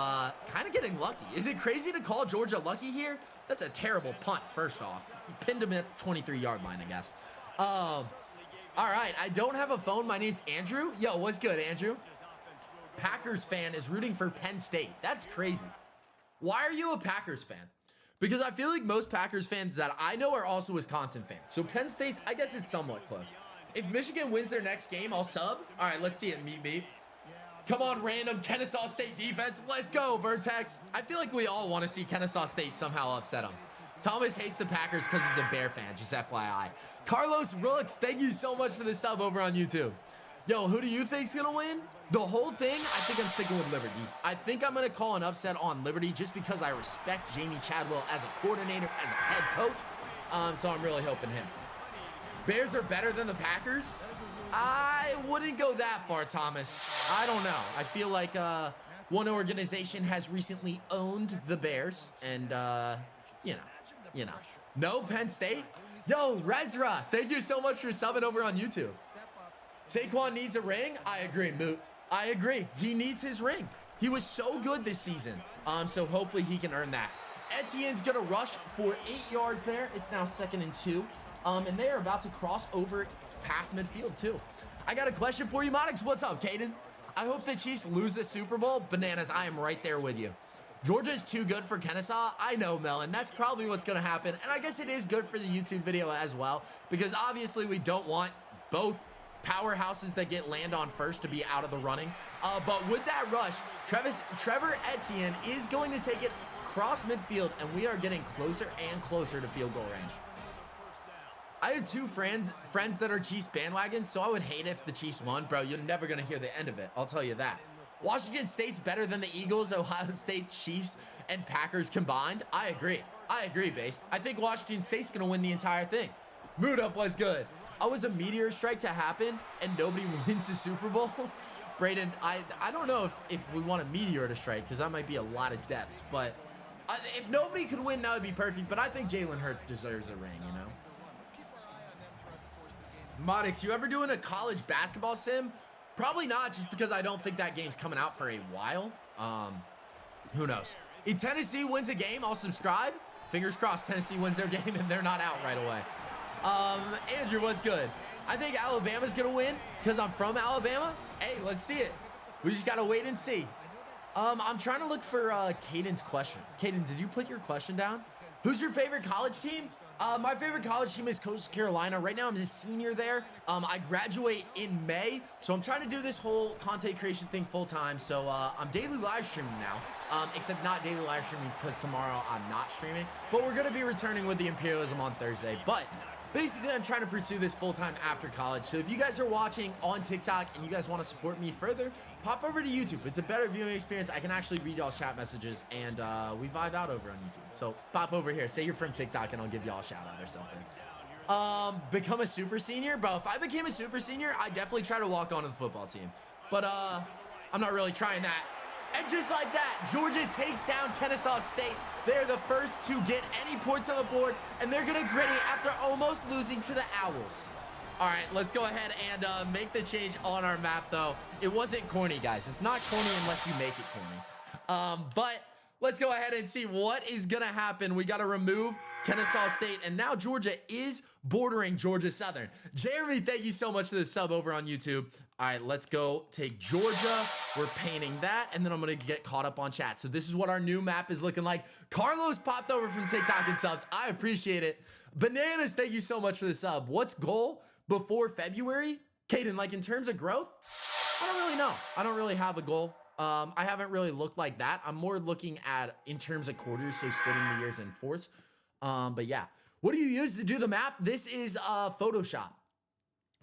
kind of getting lucky. Is it crazy to call Georgia lucky here? That's a terrible punt, first off. Pinned him at the 23-yard line, I guess. All right, I don't have a phone. My name's Andrew. Yo, what's good, Andrew? Packers fan is rooting for Penn State. That's crazy. Why are you a Packers fan? Because I feel like most Packers fans that I know are also Wisconsin fans. So Penn State's, I guess it's somewhat close. If Michigan wins their next game, I'll sub. All right, let's see it, meep. Come on, random Kennesaw State defense. Let's go, Vertex. I feel like we all want to see Kennesaw State somehow upset them. Thomas hates the Packers because he's a Bear fan, just FYI. Carlos Rooks, thank you so much for the sub over on YouTube. Yo, who do you think's gonna win? The whole thing, I think I'm sticking with Liberty. I think I'm going to call an upset on Liberty just because I respect Jamie Chadwell as a coordinator, as a head coach. So I'm really hoping him. Bears are better than the Packers? I wouldn't go that far, Thomas. I don't know. I feel like one organization has recently owned the Bears, and you know. No, Penn State? Yo, Rezra, thank you so much for subbing over on YouTube. Saquon needs a ring? I agree, Moot. I agree. He needs his ring. He was so good this season. So hopefully he can earn that. Etienne's going to rush for 8 yards there. It's now 2nd and 2. And they are about to cross over past midfield too. I got a question for you, Modix. What's up, Caden? I hope the Chiefs lose the Super Bowl. Bananas, I am right there with you. Georgia's too good for Kennesaw. I know, Melon. That's probably what's going to happen. And I guess it is good for the YouTube video as well, because obviously we don't want both powerhouses that get land on first to be out of the running. But with that rush, Trevor Etienne is going to take it across midfield, and we are getting closer and closer to field goal range. I have 2 friends that are Chiefs bandwagons, so I would hate if the Chiefs won. Bro, you're never going to hear the end of it. I'll tell you that. Washington State's better than the Eagles, Ohio State, Chiefs, and Packers combined. I agree. I agree, Based. I think Washington State's going to win the entire thing. Mood up was good. I was a meteor strike to happen, and nobody wins the Super Bowl. Braden, I don't know if we want a meteor to strike, because that might be a lot of deaths. But if nobody could win, that would be perfect. But I think Jalen Hurts deserves a ring, you know? Modix, you ever doing a college basketball sim? Probably not, just because I don't think that game's coming out for a while. Who knows? If Tennessee wins a game, I'll subscribe. Fingers crossed Tennessee wins their game and they're not out right away. Andrew, what's good? I think Alabama's gonna win because I'm from Alabama. Hey, let's see it. We just gotta wait and see. I'm trying to look for Caden's question. Caden, did you put your question down? Who's your favorite college team? My favorite college team is Coastal Carolina. Right now, I'm a senior there. I graduate in May, so I'm trying to do this whole content creation thing full time. So I'm daily live streaming now, except not daily live streaming because tomorrow I'm not streaming. But we're going to be returning with the Imperialism on Thursday. But basically, I'm trying to pursue this full time after college. So if you guys are watching on TikTok and you guys want to support me further, pop over to YouTube. It's a better viewing experience. I can actually read y'all's chat messages, and we vibe out over on YouTube. So pop over here. Say you're from TikTok, and I'll give y'all a shout out or something. Become a super senior? Bro, if I became a super senior, I'd definitely try to walk onto the football team. But I'm not really trying that. And just like that, Georgia takes down Kennesaw State. They're the first to get any points on the board, and they're going to gritty after almost losing to the Owls. All right, let's go ahead and make the change on our map, though. It wasn't corny, guys. It's not corny unless you make it corny. But let's go ahead and see what is going to happen. We got to remove Kennesaw State, and now Georgia is bordering Georgia Southern. Jeremy, thank you so much for the sub over on YouTube. All right, let's go take Georgia. We're painting that, and then I'm going to get caught up on chat. So this is what our new map is looking like. Carlos popped over from TikTok and subs. I appreciate it. Bananas, thank you so much for the sub. What's goal before February? Caden, like in terms of growth? I don't really know. I don't really have a goal. I haven't really looked like that. I'm more looking at in terms of quarters, so splitting the years in fourths. But yeah. What do you use to do the map? This is Photoshop.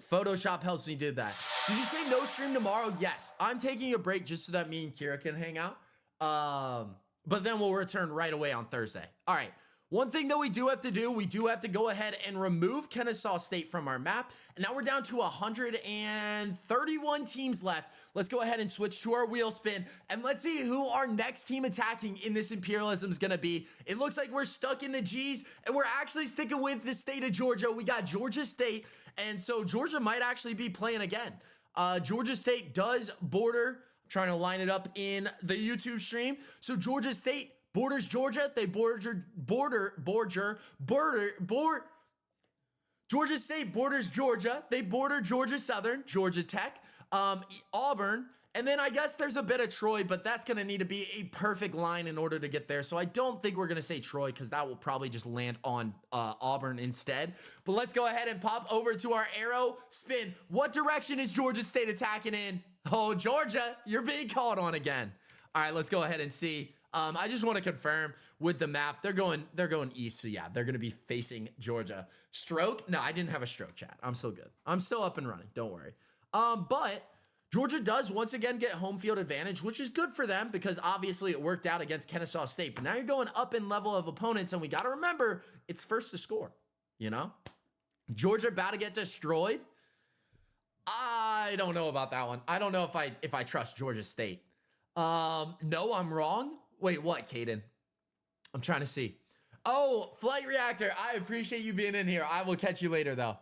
Photoshop helps me do that. Did you say no stream tomorrow? Yes. I'm taking a break just so that me and Kira can hang out. But then we'll return right away on Thursday. All right. One thing that we do have to do, we do have to go ahead and remove Kennesaw State from our map. And now we're down to 131 teams left. Let's go ahead and switch to our wheel spin. And let's see who our next team attacking in this Imperialism is going to be. It looks like we're stuck in the G's, and we're actually sticking with the state of Georgia. We got Georgia State, and so Georgia might actually be playing again. Georgia State does border. I'm trying to line it up in the YouTube stream. So Georgia State borders Georgia. They Georgia State borders Georgia. They border Georgia Southern, Georgia Tech, Auburn, and then I guess there's a bit of Troy, but that's going to need to be a perfect line in order to get there. So I don't think we're going to say Troy because that will probably just land on Auburn instead. But let's go ahead and pop over to our arrow spin. What direction is Georgia State attacking in? Oh, Georgia, you're being called on again. All right, let's go ahead and see. I just want to confirm with the map. They're going east, so yeah, they're going to be facing Georgia. Stroke? No, I didn't have a stroke, chat. I'm still good. I'm still up and running. Don't worry. But Georgia does once again get home field advantage, which is good for them because obviously it worked out against Kennesaw State. But now you're going up in level of opponents, and we got to remember it's first to score, you know? Georgia about to get destroyed. I don't know about that one. I don't know if I trust Georgia State. No, I'm wrong. Wait, what, Caden? I'm trying to see. Oh, Flight Reactor, I appreciate you being in here. I will catch you later, though.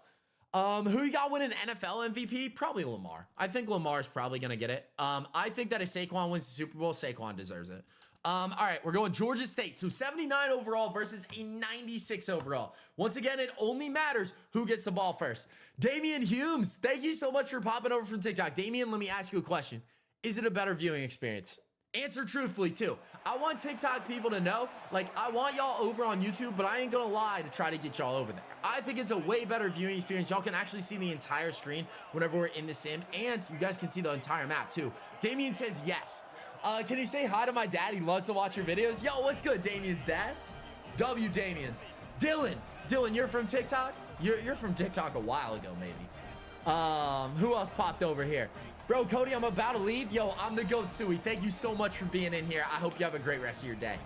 Who you got winning NFL MVP? Probably Lamar. I think Lamar's probably going to get it. I think that if Saquon wins the Super Bowl, Saquon deserves it. All right, we're going Georgia State. So 79 overall versus a 96 overall. Once again, it only matters who gets the ball first. Damian Humes, thank you so much for popping over from TikTok. Damian, let me ask you a question. Is it a better viewing experience? Answer truthfully, too. I want TikTok people to know, like, I want y'all over on YouTube, but I ain't gonna lie to try to get y'all over there. I think it's a way better viewing experience. Y'all can actually see the entire screen whenever we're in the sim, and you guys can see the entire map, too. Damien says yes. Can you say hi to my dad? He loves to watch your videos. Yo, what's good, Damien's dad? W, Damien. Dylan, you're from TikTok? You're from TikTok a while ago, maybe. Who else popped over here? Bro, Cody, I'm about to leave. Yo, I'm the GOAT Suey. Thank you so much for being in here. I hope you have a great rest of your day.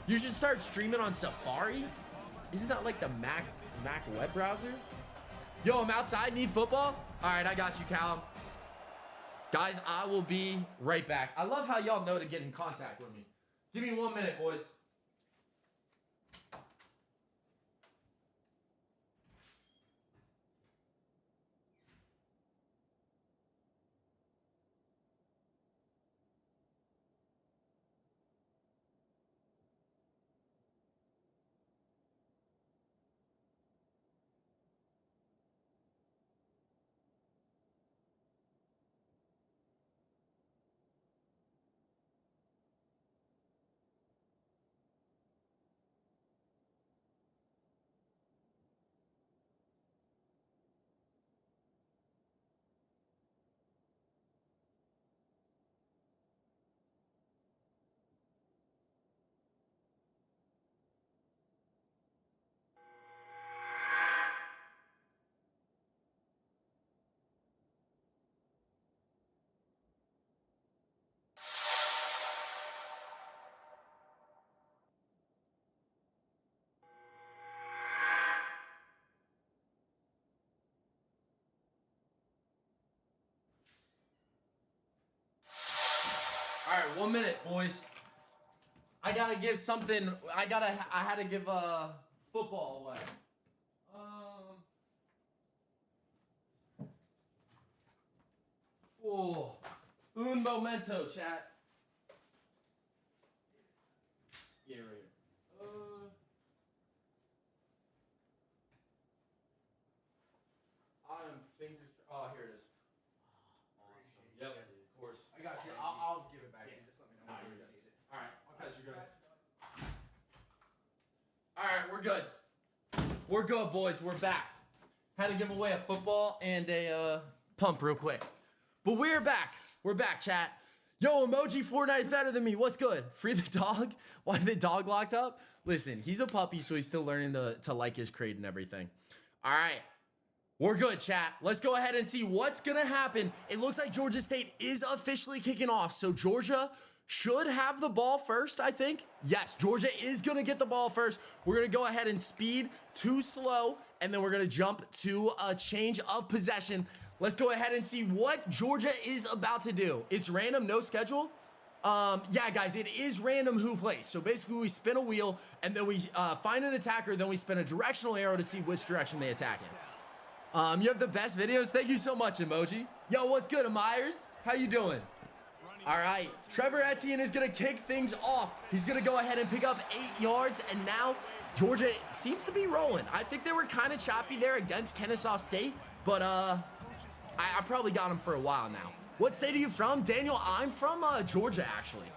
You should start streaming on Safari. Isn't that like the Mac web browser? Yo, I'm outside. Need football? All right, I got you, Callum. Guys, I will be right back. I love how y'all know to get in contact with me. Give me 1 minute, boys. All right, 1 minute, boys. I gotta give something. I had to give football away. Oh, un momento, chat. Yeah, right here. I am fingers. Oh, here it is. Awesome. Yep, of course. I got you. I'll give it back to you. Just let me know. All right, I'll catch you guys. All right, we're good. We're good, boys. We're back. Had to give away a football and a pump real quick. But we're back. We're back, chat. Yo, emoji Fortnite better than me. What's good? Free the dog? Why the dog locked up? Listen, he's a puppy, so he's still learning to like his crate and everything. All right. We're good, chat. Let's go ahead and see what's going to happen. It looks like Georgia State is officially kicking off. So Georgia should have the ball first, I think. Yes, Georgia is going to get the ball first. We're going to go ahead and speed to slow, and then we're going to jump to a change of possession. Let's go ahead and see what Georgia is about to do. It's random, no schedule. Yeah, guys, it is random who plays. So basically, we spin a wheel, and then we find an attacker, then we spin a directional arrow to see which direction they attack in. You have the best videos. Thank you so much, emoji. Yo, what's good, Myers? How you doing? All right, Trevor Etienne is going to kick things off. He's going to go ahead and pick up 8 yards, and now Georgia seems to be rolling. I think they were kind of choppy there against Kennesaw State, but I probably got him for a while now. What state are you from? Daniel, I'm from Georgia, actually.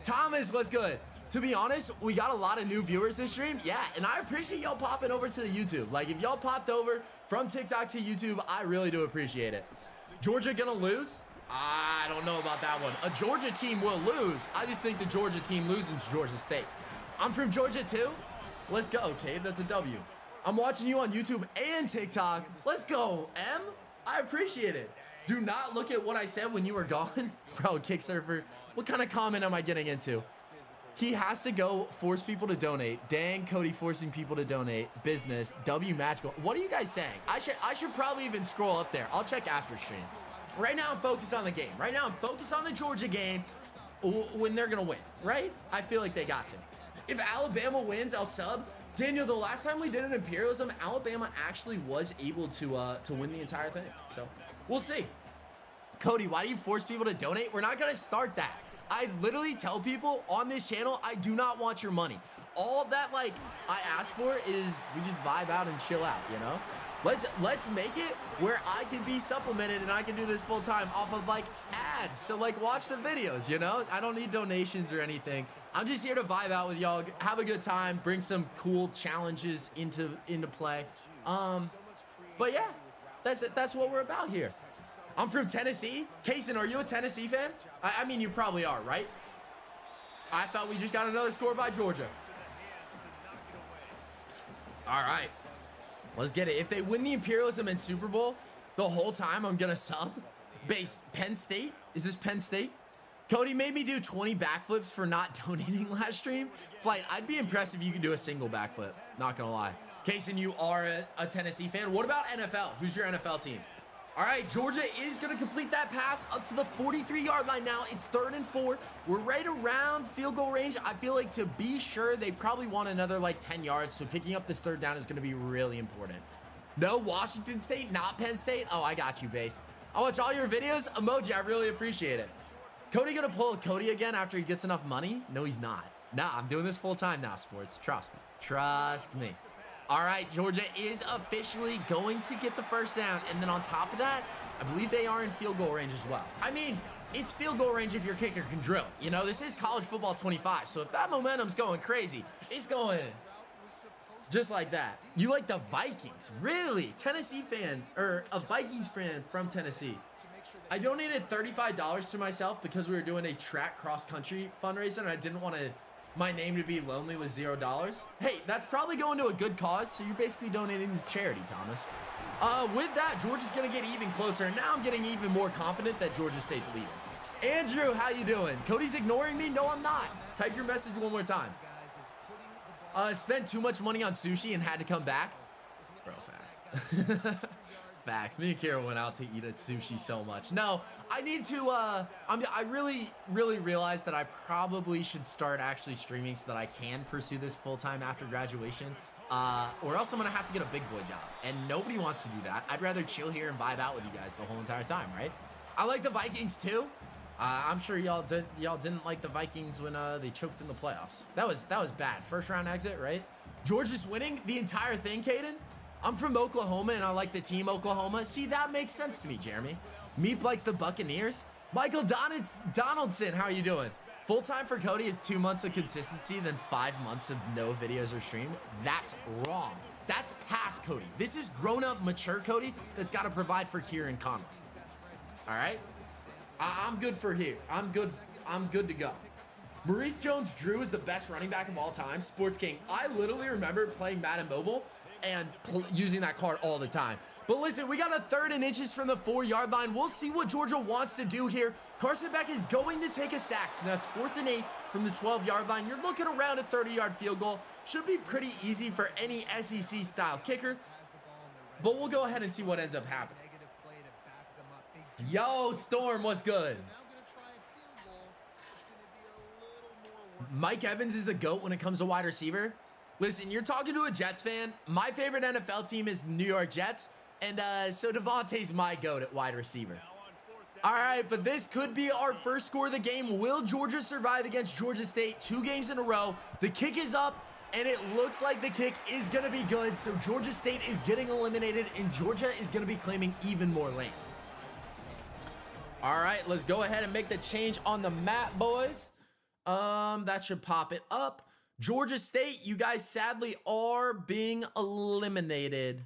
Thomas, what's good? To be honest, we got a lot of new viewers this stream. Yeah, and I appreciate y'all popping over to the YouTube. Like, if y'all popped over from TikTok to YouTube, I really do appreciate it. Georgia gonna lose? I don't know about that one. A Georgia team will lose. I just think the Georgia team loses to Georgia State. I'm from Georgia too. Let's go, okay? That's a W. I'm watching you on YouTube and TikTok. Let's go, M. I appreciate it. Do not look at what I said when you were gone. Bro, Kick Surfer, what kind of comment am I getting into? He has to go force people to donate. Dang, Cody forcing people to donate. Business. W magical. What are you guys saying? I should probably even scroll up there. I'll check after stream. Right now, I'm focused on the game. Right now, I'm focused on the Georgia game when they're going to win, right? I feel like they got to. If Alabama wins, I'll sub. Daniel, the last time we did an Imperialism, Alabama actually was able to win the entire thing. So, we'll see. Cody, why do you force people to donate? We're not going to start that. I literally tell people on this channel, I do not want your money. All that, like, I ask for is we just vibe out and chill out, you know? Let's make it where I can be supplemented and I can do this full time off of like ads. So like watch the videos, you know? I don't need donations or anything. I'm just here to vibe out with y'all, have a good time, bring some cool challenges into play. But yeah, that's what we're about here. I'm from Tennessee. Kaysen, are you a Tennessee fan? I mean, you probably are, right? I thought we just got another score by Georgia. All right. Let's get it. If they win the Imperialism and Super Bowl, the whole time I'm going to sub. Base Penn State. Is this Penn State? Cody made me do 20 backflips for not donating last stream. Flight, I'd be impressed if you could do a single backflip. Not going to lie. Kaysen, you are a Tennessee fan. What about NFL? Who's your NFL team? All right, Georgia is going to complete that pass up to the 43-yard line now. It's 3rd and 4. We're right around field goal range. I feel like to be sure, they probably want another like 10 yards. So picking up this 3rd down is going to be really important. No, Washington State, not Penn State. Oh, I got you, Based. I watch all your videos. Emoji, I really appreciate it. Cody going to pull Cody again after he gets enough money? No, he's not. Nah, I'm doing this full time now, sports. Trust me. Trust me. All right, Georgia is officially going to get the 1st down. And then on top of that, I believe they are in field goal range as well. I mean, it's field goal range if your kicker can drill. You know, this is college football 25. So if that momentum's going crazy, it's going just like that. You like the Vikings? Really? Tennessee fan, or a Vikings fan from Tennessee. I donated $35 to myself because we were doing a track cross-country fundraiser and I didn't want my name to be lonely with $0. Hey, that's probably going to a good cause, so you're basically donating to charity, Thomas. With that, Georgia's going to get even closer, and now I'm getting even more confident that Georgia State's leading. Andrew, how you doing? Cody's ignoring me? No, I'm not. Type your message one more time. Spent too much money on sushi and had to come back? Bro, facts. Facts. Me and Kira went out to eat at sushi so much. No, I need to, I really realized that I probably should start actually streaming so that I can pursue this full-time after graduation. Or else I'm going to have to get a big boy job. And nobody wants to do that. I'd rather chill here and vibe out with you guys the whole entire time, right? I like the Vikings too. I'm sure y'all didn't like the Vikings when they choked in the playoffs. That was bad. 1st round exit, right? Georgia's winning the entire thing, Caden. I'm from Oklahoma, and I like the team Oklahoma. See, that makes sense to me, Jeremy. Meep likes the Buccaneers. Michael Donaldson, how are you doing? Full-time for Cody is 2 months of consistency, then 5 months of no videos or stream. That's wrong. That's past Cody. This is grown-up, mature Cody that's got to provide for Kieran Conley. All right? I'm good for here. I'm good to go. Maurice Jones-Drew is the best running back of all time. Sports King. I literally remember playing Madden Mobile and using that card all the time. But listen, we got a 3rd and inches from the 4-yard line. We'll see what Georgia wants to do here. Carson Beck is going to take a sack, so that's 4th and 8 from the 12-yard line. You're looking around a 30-yard field goal. Should be pretty easy for any SEC-style kicker. But we'll go ahead and see what ends up happening. Yo, Storm, what's good? Mike Evans is the GOAT when it comes to wide receiver. Listen, you're talking to a Jets fan. My favorite NFL team is New York Jets. And so Devontae's my GOAT at wide receiver. All right, but this could be our first score of the game. Will Georgia survive against Georgia State? 2 games in a row. The kick is up, and it looks like the kick is going to be good. So Georgia State is getting eliminated, and Georgia is going to be claiming even more land. All right, let's go ahead and make the change on the map, boys. That should pop it up. Georgia State, you guys sadly are being eliminated.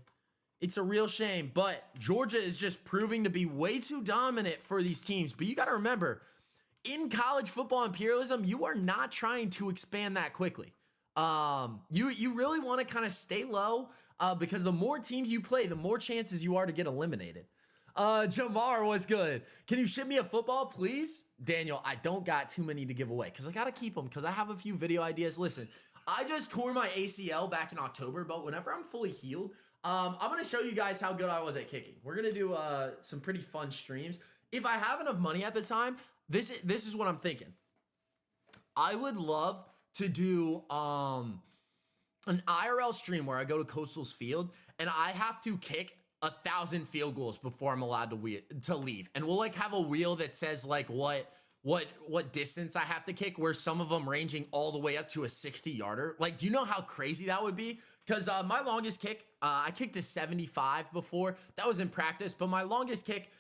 It's a real shame, but Georgia is just proving to be way too dominant for these teams. But you got to remember, in college football imperialism, you are not trying to expand that quickly. You really want to kind of stay low because the more teams you play, the more chances you are to get eliminated. Jamar, what's good? Can you ship me a football, please? Daniel, I don't got too many to give away because I got to keep them because I have a few video ideas. Listen, I just tore my ACL back in October, but whenever I'm fully healed, I'm going to show you guys how good I was at kicking. We're going to do some pretty fun streams. If I have enough money at the time, this is what I'm thinking. I would love to do an IRL stream where I go to Coastal's field and I have to kick 1,000 field goals before I'm allowed to leave. And we'll like have a wheel that says like what distance I have to kick, where some of them ranging all the way up to a 60-yarder. Like, do you know how crazy that would be? Because my longest kick, I kicked a 75 before. That was in practice, but my longest kick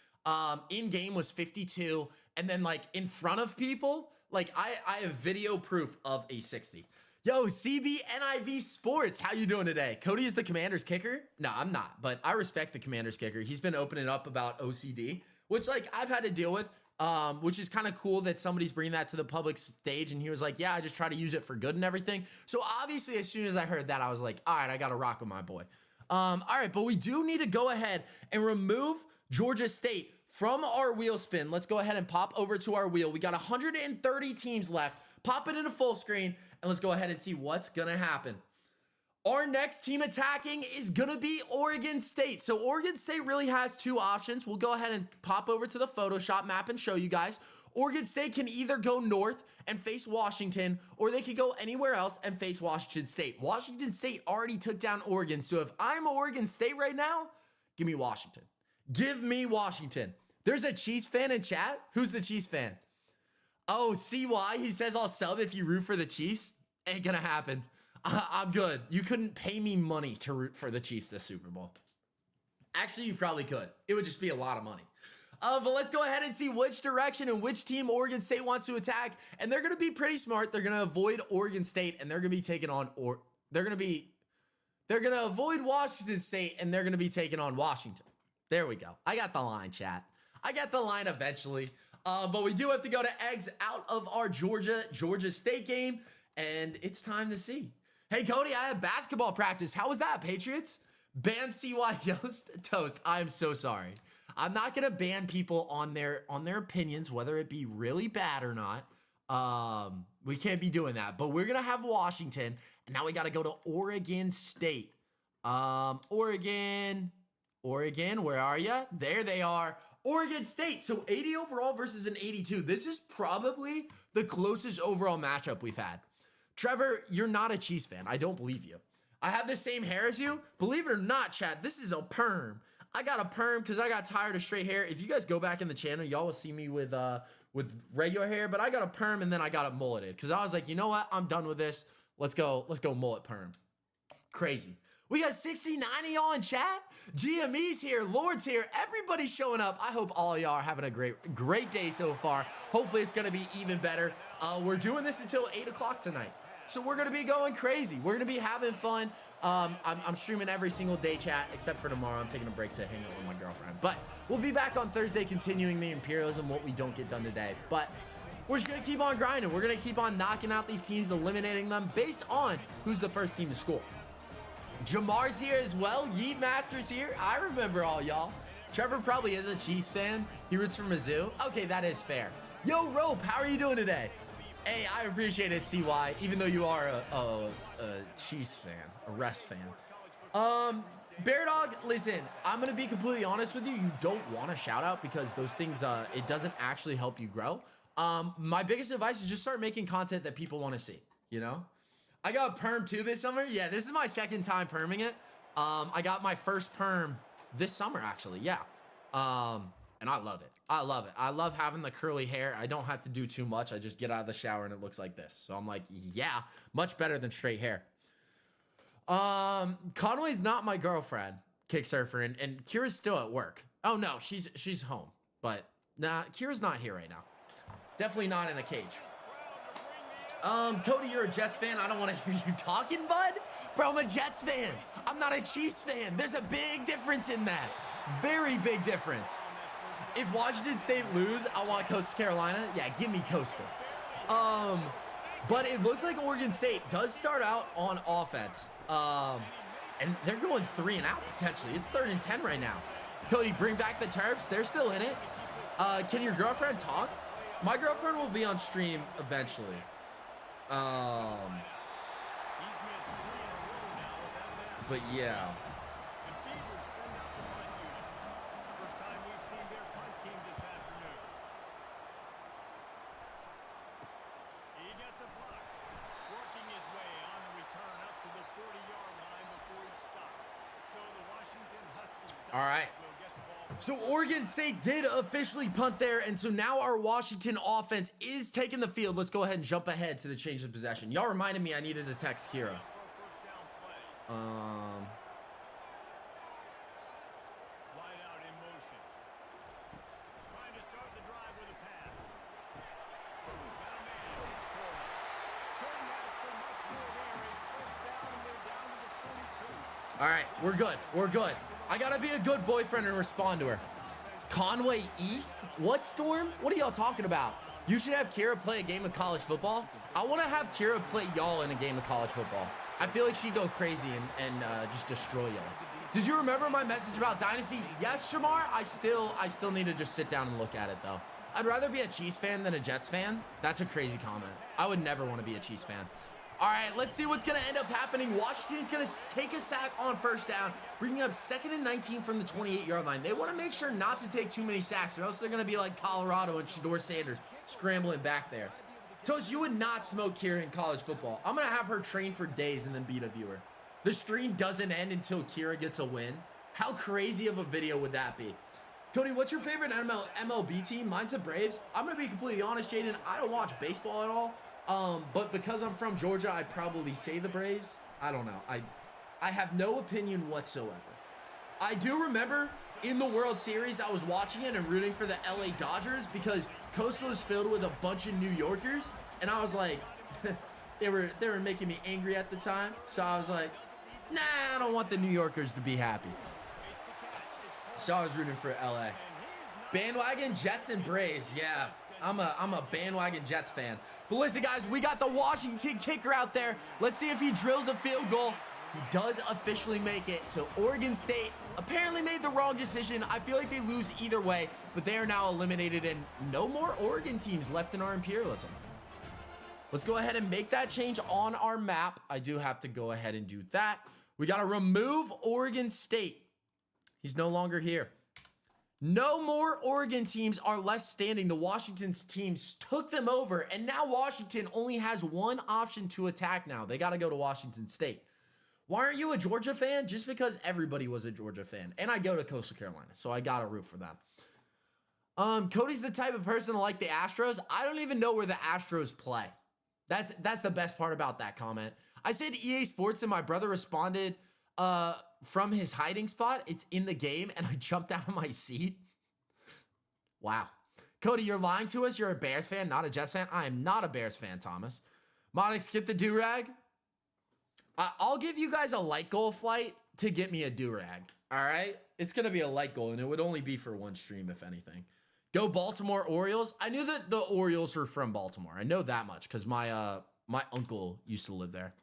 in game was 52. And then like in front of people, like I have video proof of a 60. Yo, CBNIV Sports, how you doing today? Cody is the Commander's kicker? No, I'm not, but I respect the Commander's kicker. He's been opening up about OCD, which like I've had to deal with, which is kind of cool that somebody's bringing that to the public stage. And he was like, yeah, I just try to use it for good and everything. So obviously, as soon as I heard that, I was like, all right, I got to rock with my boy. All right, but we do need to go ahead and remove Georgia State from our wheel spin. Let's go ahead and pop over to our wheel. We got 130 teams left. Pop it into full screen, and let's go ahead and see what's going to happen. Our next team attacking is going to be Oregon State. So Oregon State really has two options. We'll go ahead and pop over to the Photoshop map and show you guys. Oregon State can either go north and face Washington, or they could go anywhere else and face Washington State. Washington State already took down Oregon. So if I'm Oregon State right now, give me Washington. Give me Washington. There's a Chiefs fan in chat. Who's the Chiefs fan? Oh, CY, he says I'll sub if you root for the Chiefs. Ain't gonna happen. I'm good. You couldn't pay me money to root for the Chiefs this Super Bowl. Actually, you probably could. It would just be a lot of money. But let's go ahead and see which direction and which team Oregon State wants to attack. And they're gonna be pretty smart. They're gonna avoid Oregon State, and they're gonna be taking on they're gonna avoid Washington State, and they're gonna be taking on Washington. There we go. I got the line, chat. I got the line eventually. But we do have to go to eggs out of our Georgia State game, and it's time to see. Hey, Cody, I have basketball practice. How was that, Patriots? Ban CY Yost Toast. I'm so sorry. I'm not gonna ban people on their opinions, whether it be really bad or not. We can't be doing that. But we're gonna have Washington, and now we gotta go to Oregon State. Oregon, where are you? There they are. Oregon State, so 80 overall versus an 82. This is probably the closest overall matchup we've had. Trevor, you're not a Chiefs fan. I don't believe you. I have the same hair as you. Believe it or not, chat, this is a perm. I got a perm because I got tired of straight hair. If you guys go back in the channel, y'all will see me with regular hair, but I got a perm and then I got it mulleted because I was like, you know what? I'm done with this. Let's go mullet perm. Crazy. We got 60-90 y'all in chat. GME's here, Lord's here, everybody's showing up. I hope all y'all are having a great day so far. Hopefully it's gonna be even better. We're doing this until 8 o'clock tonight. So we're gonna be going crazy. We're gonna be having fun. I'm streaming every single day, chat, except for tomorrow. I'm taking a break to hang out with my girlfriend. But we'll be back on Thursday continuing the Imperialism, what we don't get done today. But we're just gonna keep on grinding. We're gonna keep on knocking out these teams, eliminating them based on who's the first team to score. Jamar's here as well. Yeet Master's here. I remember all y'all. Trevor probably is a Chiefs fan. He roots for Mizzou. Okay, that is fair. Yo, Rope, how are you doing today? Hey, I appreciate it, CY, even though you are a Chiefs fan, a Rest fan. Bear Dog, listen, I'm going to be completely honest with you. You don't want a shout out because those things, it doesn't actually help you grow. My biggest advice is just start making content that people want to see, you know? I got perm too this summer. Yeah, this is my second time perming it. I got my first perm this summer, actually. Yeah. And I love it. I love it. I love having the curly hair. I don't have to do too much. I just get out of the shower and it looks like this. So I'm like, yeah, much better than straight hair. Conway's not my girlfriend, Kicksurfer, and Kira's still at work. Oh no, she's home. But nah, Kira's not here right now. Definitely not in a cage. Cody, you're a Jets fan. I don't want to hear you talking, bud. Bro, I'm a Jets fan. I'm not a Chiefs fan. There's a big difference in that. Very big difference. If Washington State lose, I want Coastal Carolina. Yeah, give me Coastal. But it looks like Oregon State does start out on offense. And they're going 3 and out potentially. It's 3rd and 10 right now. Cody, bring back the Terps. They're still in it. Can your girlfriend talk? My girlfriend will be on stream eventually. But yeah. All right. So Oregon State did officially punt there, and so now our Washington offense is taking the field. Let's go ahead and jump ahead to the change of possession. Y'all reminded me I needed to text Kira. All right, we're good. We're good. I gotta be a good boyfriend and respond to her. Conway East? What, Storm? What are y'all talking about? You should have Kira play a game of college football. I want to have Kira play y'all in a game of college football. I feel like she'd go crazy and just destroy y'all. Did you remember my message about Dynasty? Yes, Shamar. I still need to just sit down and look at it though. I'd rather be a Chiefs fan than a Jets fan. That's a crazy comment. I would never want to be a Chiefs fan. All right, let's see what's going to end up happening. Washington is going to take a sack on first down, bringing up 2nd and 19 from the 28-yard line. They want to make sure not to take too many sacks, or else they're going to be like Colorado and Shedeur Sanders scrambling back there. Toast, you would not smoke Kira in college football. I'm going to have her train for days and then beat a viewer. The stream doesn't end until Kira gets a win. How crazy of a video would that be? Cody, what's your favorite MLB team? Mine's the Braves. I'm going to be completely honest, Jaden. I don't watch baseball at all. But because I'm from Georgia, I'd probably say the Braves. I don't know. I have no opinion whatsoever. I do remember in the World Series, I was watching it and rooting for the LA Dodgers because Coastal is filled with a bunch of New Yorkers. And I was like, they were making me angry at the time. So I was like, nah, I don't want the New Yorkers to be happy. So I was rooting for LA. Bandwagon, Jets, and Braves. Yeah, I'm a bandwagon Jets fan. But listen, guys, we got the Washington kicker out there. Let's see if he drills a field goal. He does officially make it. So Oregon State apparently made the wrong decision. I feel like they lose either way, but they are now eliminated and no more Oregon teams left in our imperialism. Let's go ahead and make that change on our map. I do have to go ahead and do that. We got to remove Oregon State. He's no longer here. No more Oregon teams are left standing. The Washington's teams took them over, and now Washington only has one option to attack now. They got to go to Washington State. Why aren't you a Georgia fan? Just because everybody was a Georgia fan. And I go to Coastal Carolina, so I got to root for them. Cody's the type of person to like the Astros. I don't even know where the Astros play. That's the best part about that comment. I said EA Sports, and my brother responded, from his hiding spot, it's in the game, and I jumped out of my seat. Wow. Cody, you're lying to us. You're a Bears fan, not a Jets fan. I am not a Bears fan, Thomas. Modix, get the do-rag. I'll give you guys a light goal flight to get me a do-rag, all right? It's going to be a light goal, and it would only be for one stream, if anything. Go Baltimore Orioles. I knew that the Orioles were from Baltimore. I know that much because my uncle used to live there.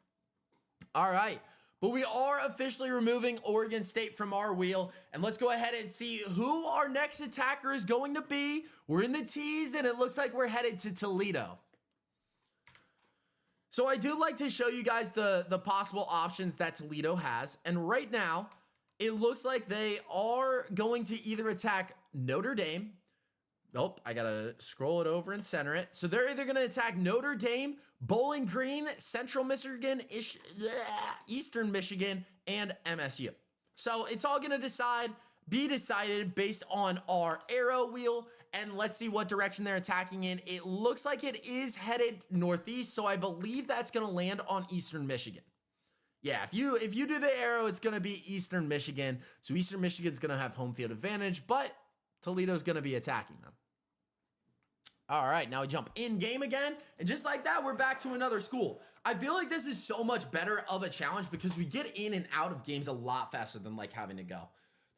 All right. But we are officially removing Oregon State from our wheel. And let's go ahead and see who our next attacker is going to be. We're in the T's, and it looks like we're headed to Toledo. So I do like to show you guys the possible options that Toledo has. And right now, it looks like they are going to either attack Notre Dame. Nope, I got to scroll it over and center it. So they're either going to attack Notre Dame, Bowling Green, Central Michigan, Eastern Michigan, and MSU. So it's all going to be decided based on our arrow wheel. And let's see what direction they're attacking in. It looks like it is headed northeast. So I believe that's going to land on Eastern Michigan. Yeah, if you do the arrow, it's going to be Eastern Michigan. So Eastern Michigan's going to have home field advantage, but Toledo's going to be attacking them. All right, now we jump in game again. And just like that, we're back to another school. I feel like this is so much better of a challenge because we get in and out of games a lot faster than like having to go.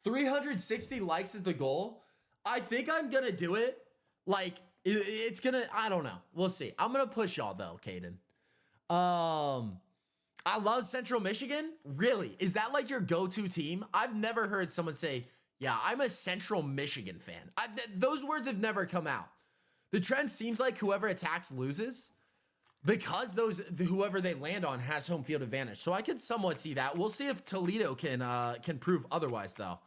360 likes is the goal. I think I'm going to do it. Like, it's going to, I don't know. We'll see. I'm going to push y'all though, Caden. I love Central Michigan. Really? Is that like your go-to team? I've never heard someone say, Yeah, I'm a Central Michigan fan. Those words have never come out. The trend seems like whoever attacks loses because whoever they land on has home field advantage. So I could somewhat see that. We'll see if Toledo can prove otherwise, though.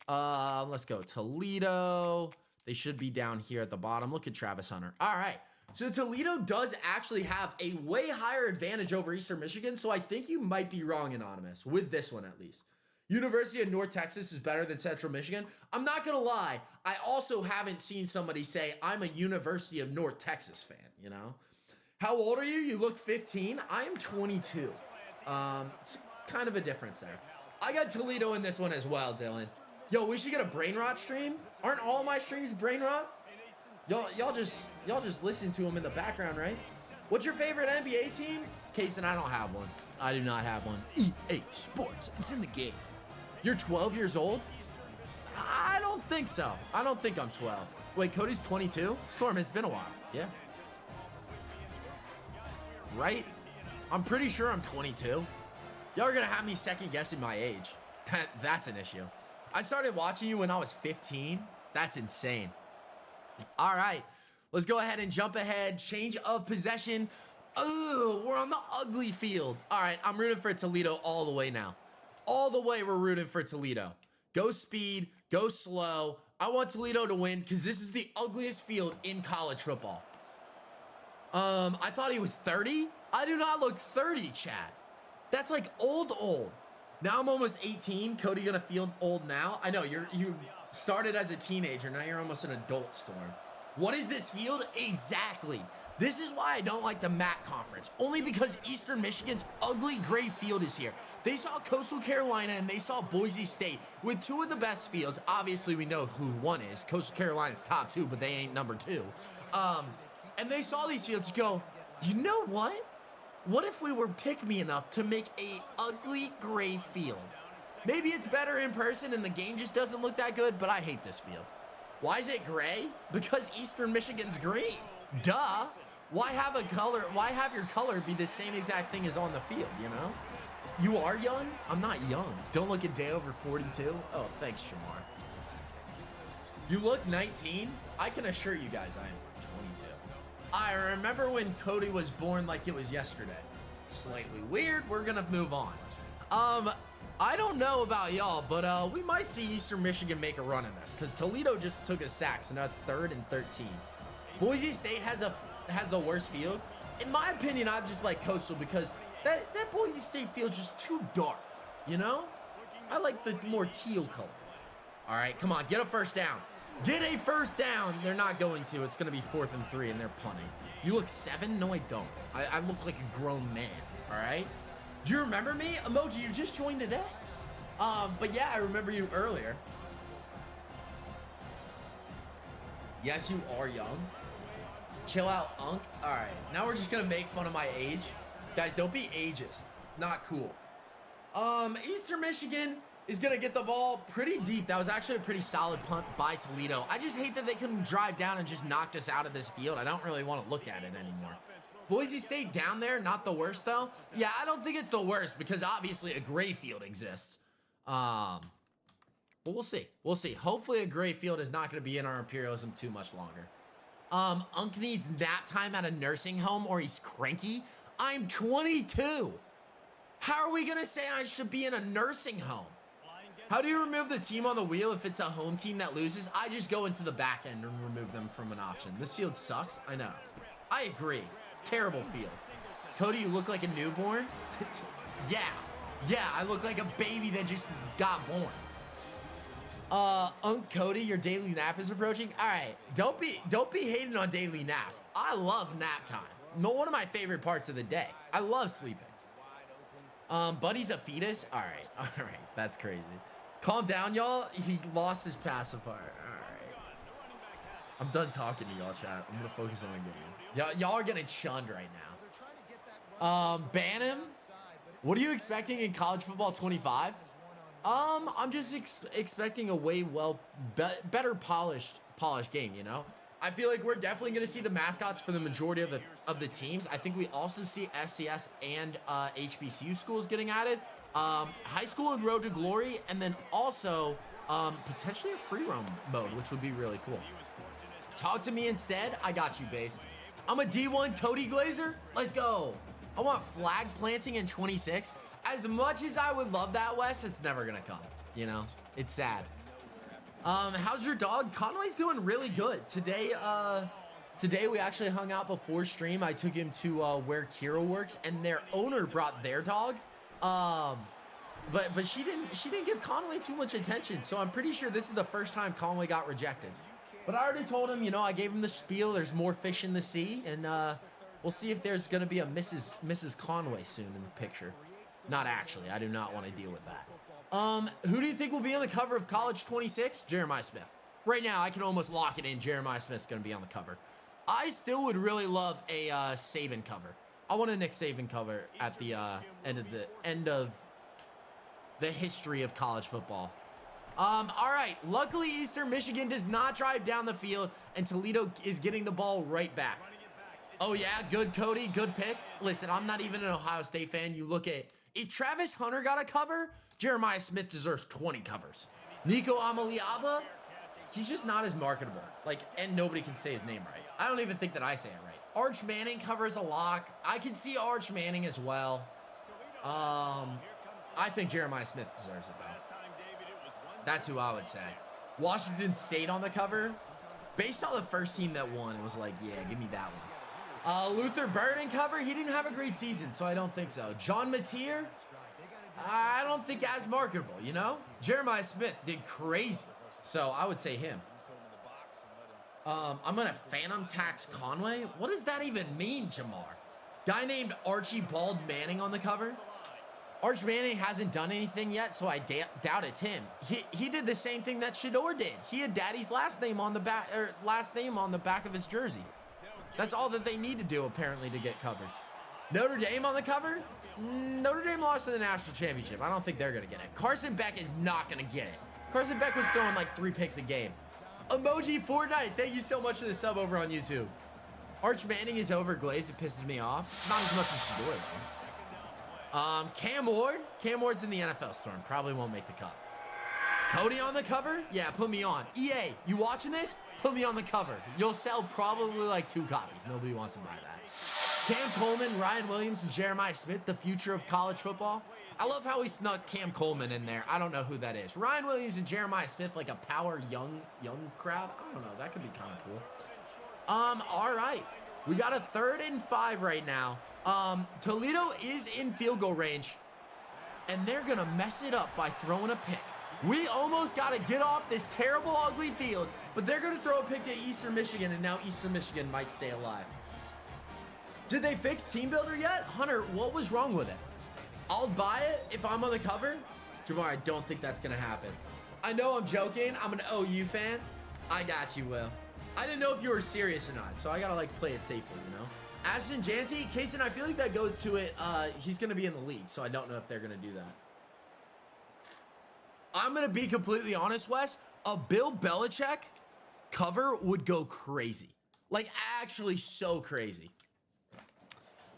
Let's go. Toledo. They should be down here at the bottom. Look at Travis Hunter. All right. So Toledo does actually have a way higher advantage over Eastern Michigan. So I think you might be wrong, Anonymous, with this one at least. University of North Texas is better than Central Michigan. I'm not going to lie. I also haven't seen somebody say I'm a University of North Texas fan, you know? How old are you? You look 15. I am 22. It's kind of a difference there. I got Toledo in this one as well, Dylan. Yo, we should get a brain rot stream. Aren't all my streams brain rot? Y'all just listen to them in the background, right? What's your favorite NBA team? Case, and I don't have one. I do not have one. EA Sports. It's in the game. You're 12 years old? I don't think so. I don't think I'm 12. Wait, Cody's 22? Storm, it's been a while. Yeah. Right? I'm pretty sure I'm 22. Y'all are gonna have me second guessing my age. That's an issue. I started watching you when I was 15. That's insane. All right, let's go ahead and jump ahead. Change of possession. Oh, we're on the ugly field. All right, I'm rooting for Toledo all the way now. All the way we're rooting for Toledo. Go speed, go slow. I want Toledo to win because this is the ugliest field in college football. I thought he was 30. I do not look 30, Chad. That's like old. Now I'm almost 18. Cody gonna feel old now. I know you started as a teenager. Now you're almost an adult, Storm. What is this field? Exactly. This is why I don't like the MAC conference. Only because Eastern Michigan's ugly gray field is here. They saw Coastal Carolina and they saw Boise State with two of the best fields. Obviously, we know who one is. Coastal Carolina's top two, but they ain't number two. And they saw these fields and go, you know what? What if we were pick-me enough to make a ugly gray field? Maybe it's better in person and the game just doesn't look that good, but I hate this field. Why is it gray? Because Eastern Michigan's green. Duh. Why have your color be the same exact thing as on the field, you know? You are young? I'm not young. Don't look a day over 42. Oh, thanks, Shamar. You look 19? I can assure you guys I am 22. I remember when Cody was born like it was yesterday. Slightly weird. We're gonna move on. I don't know about y'all, but we might see Eastern Michigan make a run in this because Toledo just took a sack, so now it's 3rd and 13. Boise State has the worst field. In my opinion, I just like Coastal because that Boise State field's just too dark, you know? I like the more teal color. All right, come on, get a first down. Get a first down. They're not going to. It's going to be 4th and 3, and they're punting. You look 7? No, I don't. I look like a grown man, all right? Do you remember me? Emoji, you just joined today. But yeah, I remember you earlier. Yes, you are young. Chill out, Unk. All right, now we're just going to make fun of my age. Guys, don't be ageist. Not cool. Eastern Michigan is going to get the ball pretty deep. That was actually a pretty solid punt by Toledo. I just hate that they couldn't drive down and just knocked us out of this field. I don't really want to look at it anymore. Boise State down there, not the worst though. Yeah, I don't think it's the worst because obviously a gray field exists. But we'll see. We'll see. Hopefully a gray field is not going to be in our imperialism too much longer. Unk needs nap time at a nursing home or he's cranky. I'm 22. How are we going to say I should be in a nursing home? How do you remove the team on the wheel if it's a home team that loses? I just go into the back end and remove them from an option. This field sucks. I know. I agree. Terrible field. Cody, you look like a newborn? Yeah, I look like a baby that just got born. Cody, your daily nap is approaching. All right, don't be hating on daily naps. I love nap time. One of my favorite parts of the day. I love sleeping. Buddy's a fetus. All right, that's crazy. Calm down, y'all. He lost his pacifier. All right. I'm done talking to y'all, chat. I'm gonna focus on the game. Y'all are getting shunned right now. Ban him. What are you expecting in College Football 25? I'm just expecting a way better polished game, you know? I feel like we're definitely going to see the mascots for the majority of the teams. I think we also see FCS and HBCU schools getting added. High school and Road to Glory, and then also Potentially a free roam mode, which would be really cool. Talk to me instead. I got you, based. I'm a D1 Cody Glazer. Let's go. I want flag planting in 26. As much as I would love that, Wes, it's never gonna come. You know, it's sad. How's your dog? Conway's doing really good. Today we actually hung out before stream. I took him to where Kira works, and their owner brought their dog. But she didn't give Conway too much attention, so I'm pretty sure this is the first time Conway got rejected. But I already told him, you know, I gave him the spiel. There's more fish in the sea, and we'll see if there's gonna be a Mrs. Conway soon in the picture. Not actually. I do not want to deal with that. Who do you think will be on the cover of College 26? Jeremiah Smith. Right now, I can almost lock it in. Jeremiah Smith's gonna be on the cover. I still would really love a Saban cover. I want a Nick Saban cover at the end of the history of college football. All right. Luckily, Eastern Michigan does not drive down the field, and Toledo is getting the ball right back. Oh, yeah. Good, Cody. Good pick. Listen, I'm not even an Ohio State fan. You look at, if Travis Hunter got a cover, Jeremiah Smith deserves 20 covers. Nico Amaliava, he's just not as marketable. Like, and nobody can say his name right. I don't even think that I say it right. Arch Manning covers a lock. I can see Arch Manning as well. I think Jeremiah Smith deserves it, though. That's who I would say. Washington State on the cover. Based on the first team that won, it was like, yeah, give me that one. Luther Burden cover. He didn't have a great season, so I don't think so. John Mateer. I don't think as marketable, you know? Jeremiah Smith did crazy, so I would say him. I'm going to Phantom Tax Conway. What does that even mean, Jamar? Guy named Archie Bald Manning on the cover. Arch Manning hasn't done anything yet, so I doubt it's him. He did the same thing that Shador did. He had Daddy's last name on the back of his jersey. That's all that they need to do, apparently, to get covers. Notre Dame on the cover? Notre Dame lost in the national championship. I don't think they're going to get it. Carson Beck is not going to get it. Carson Beck was throwing like 3 picks a game. Emoji Fortnite, thank you so much for the sub over on YouTube. Arch Manning is overglazed. It pisses me off. Not as much as Shador, though. Cam Ward. Cam Ward's in the NFL Storm. Probably won't make the cut. Cody on the cover? Yeah, put me on. EA, you watching this? Put me on the cover. You'll sell probably like 2 copies. Nobody wants to buy that. Cam Coleman, Ryan Williams, and Jeremiah Smith, the future of college football. I love how he snuck Cam Coleman in there. I don't know who that is. Ryan Williams and Jeremiah Smith, like a power young crowd. I don't know. That could be kind of cool. All right. We got a 3rd and 5 right now. Toledo is in field goal range, and they're going to mess it up by throwing a pick. We almost got to get off this terrible, ugly field, but they're going to throw a pick to Eastern Michigan, and now Eastern Michigan might stay alive. Did they fix Team Builder yet? Hunter, what was wrong with it? I'll buy it if I'm on the cover. Jamar, I don't think that's going to happen. I know I'm joking. I'm an OU fan. I got you, Will. I didn't know if you were serious or not, so I got to, like, play it safely, you know? Ashton Janty, Kaysen, I feel like that goes to it. He's going to be in the league, so I don't know if they're going to do that. I'm going to be completely honest, Wes. A Bill Belichick cover would go crazy. Like, actually so crazy.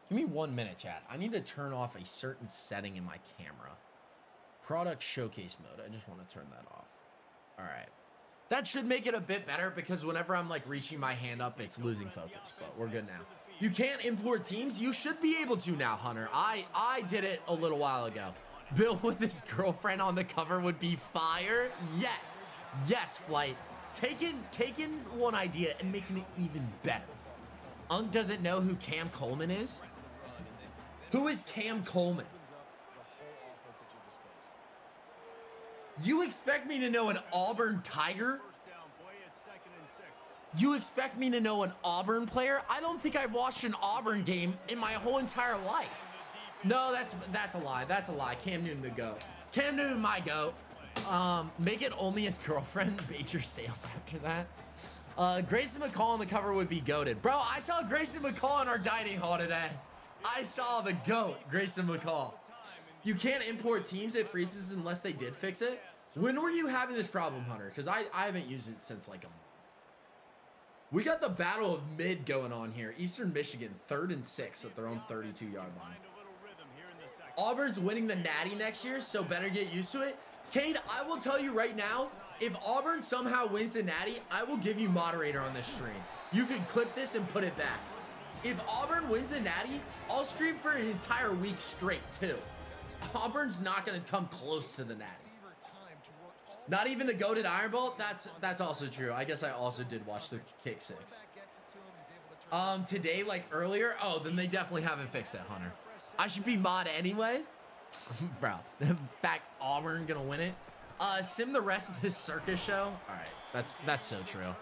Give me 1 minute, chat. I need to turn off a certain setting in my camera. Product showcase mode. I just want to turn that off. All right. That should make it a bit better because whenever I'm like reaching my hand up, it's losing focus, but we're good now. You can't import teams. You should be able to now, Hunter. I did it a little while ago. Bill with his girlfriend on the cover would be fire. Yes. Yes, Flight. Taking one idea and making it even better. Unk doesn't know who Cam Coleman is. Who is Cam Coleman? You expect me to know an Auburn Tiger? You expect me to know an Auburn player? I don't think I've watched an Auburn game in my whole entire life. No, that's a lie. That's a lie. Cam Newton the GOAT. Cam Newton, my GOAT. Make it only his girlfriend. Bait your sales after that. Grayson McCall on the cover would be goated. Bro, I saw Grayson McCall in our dining hall today. I saw the GOAT, Grayson McCall. You can't import teams, it freezes unless they did fix it. When were you having this problem, Hunter? Because I haven't used it since like a month. We got the battle of mid going on here. Eastern Michigan, 3rd and 6 at their own 32-yard line. Auburn's winning the Natty next year, so better get used to it. Cade, I will tell you right now, If Auburn somehow wins the Natty, I will give you moderator on this stream. You can clip this and put it back. If Auburn wins the Natty, I'll stream for an entire week straight too. Auburn's not going to come close to the Natty. Not even the goated Iron Bowl. That's also true. I guess I also did watch the kick six. Today, like earlier. Oh, then they definitely haven't fixed it, Hunter. I should be mod anyway. Bro, the fact Auburn gonna win it. Sim the rest of this circus show. All right, that's so true.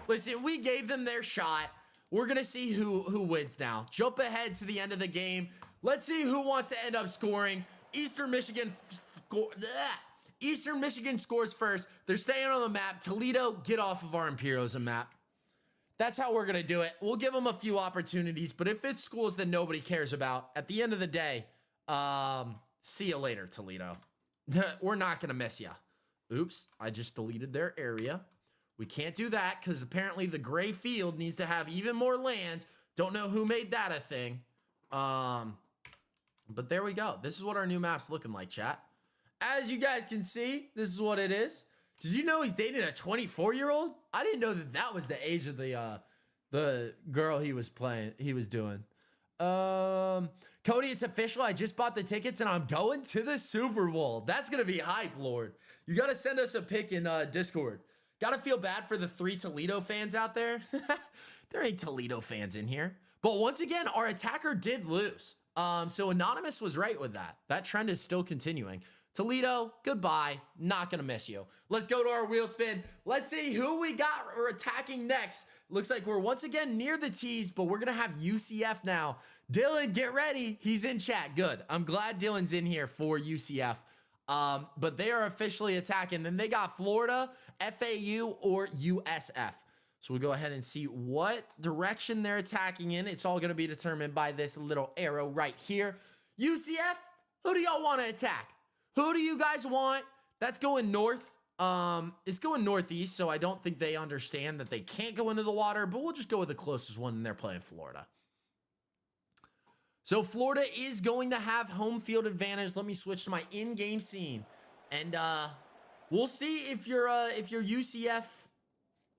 Listen, we gave them their shot. We're gonna see who wins now. Jump ahead to the end of the game. Let's see who wants to end up scoring. Eastern Michigan scores first. They're staying on the map. Toledo, get off of our imperialism map. That's how we're gonna do it. We'll give them a few opportunities, but if it's schools that nobody cares about, at the end of the day, see you later, Toledo. We're not gonna miss you. Oops, I just deleted their area. We can't do that because apparently the gray field needs to have even more land. Don't know who made that a thing. But there we go. This is what our new map's looking like, chat. As you guys can see, this is what it is. Did you know he's dating a 24-year-old? I didn't know that was the age of the girl he was doing. Cody, it's official. I just bought the tickets and I'm going to the Super Bowl. That's gonna be hype, Lord. You gotta send us a pic in Discord. Gotta feel bad for the 3 Toledo fans out there. There ain't Toledo fans in here. But once again, our attacker did lose. So Anonymous was right with that. That trend is still continuing. Toledo, goodbye. Not gonna miss you. Let's go to our wheel spin. Let's see who we got or attacking next. Looks like we're once again near the T's, but we're gonna have UCF now. Dylan, get ready. He's in chat. Good. I'm glad Dylan's in here for UCF. But they are officially attacking. Then they got Florida, FAU, or USF. So we'll go ahead and see what direction they're attacking in. It's all gonna be determined by this little arrow right here. UCF, who do y'all want to attack? Who do you guys want? That's going north. It's going northeast, so I don't think they understand that they can't go into the water, but we'll just go with the closest one, and they're playing Florida. So Florida is going to have home field advantage. Let me switch to my in-game scene, and we'll see if you're UCF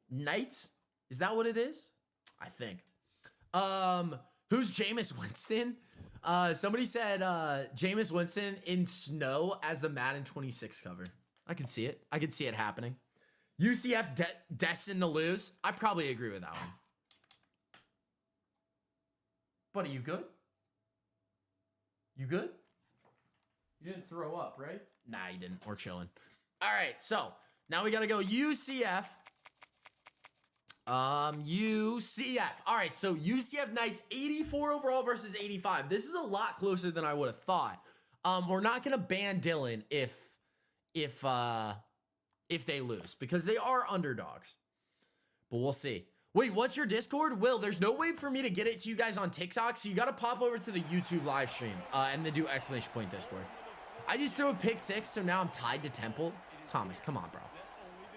Knights. Is that what it is? I think. Who's Jameis Winston? Somebody said Jameis Winston in snow as the Madden 26 cover. I can see it. I can see it happening. UCF destined to lose. I probably agree with that one. Buddy, you good? You good? You didn't throw up, right? Nah, you didn't. We're chilling. All right, so now we got to go UCF. UCF. All right, so UCF Knights 84 overall versus 85. This is a lot closer than I would have thought. We're not gonna ban Dylan if they lose because they are underdogs. But we'll see. Wait, what's your Discord? Will, there's no way for me to get it to you guys on TikTok, so you got to pop over to the YouTube live stream and then do exclamation point Discord. I just threw a pick 6, so now I'm tied to Temple. Thomas, come on, bro.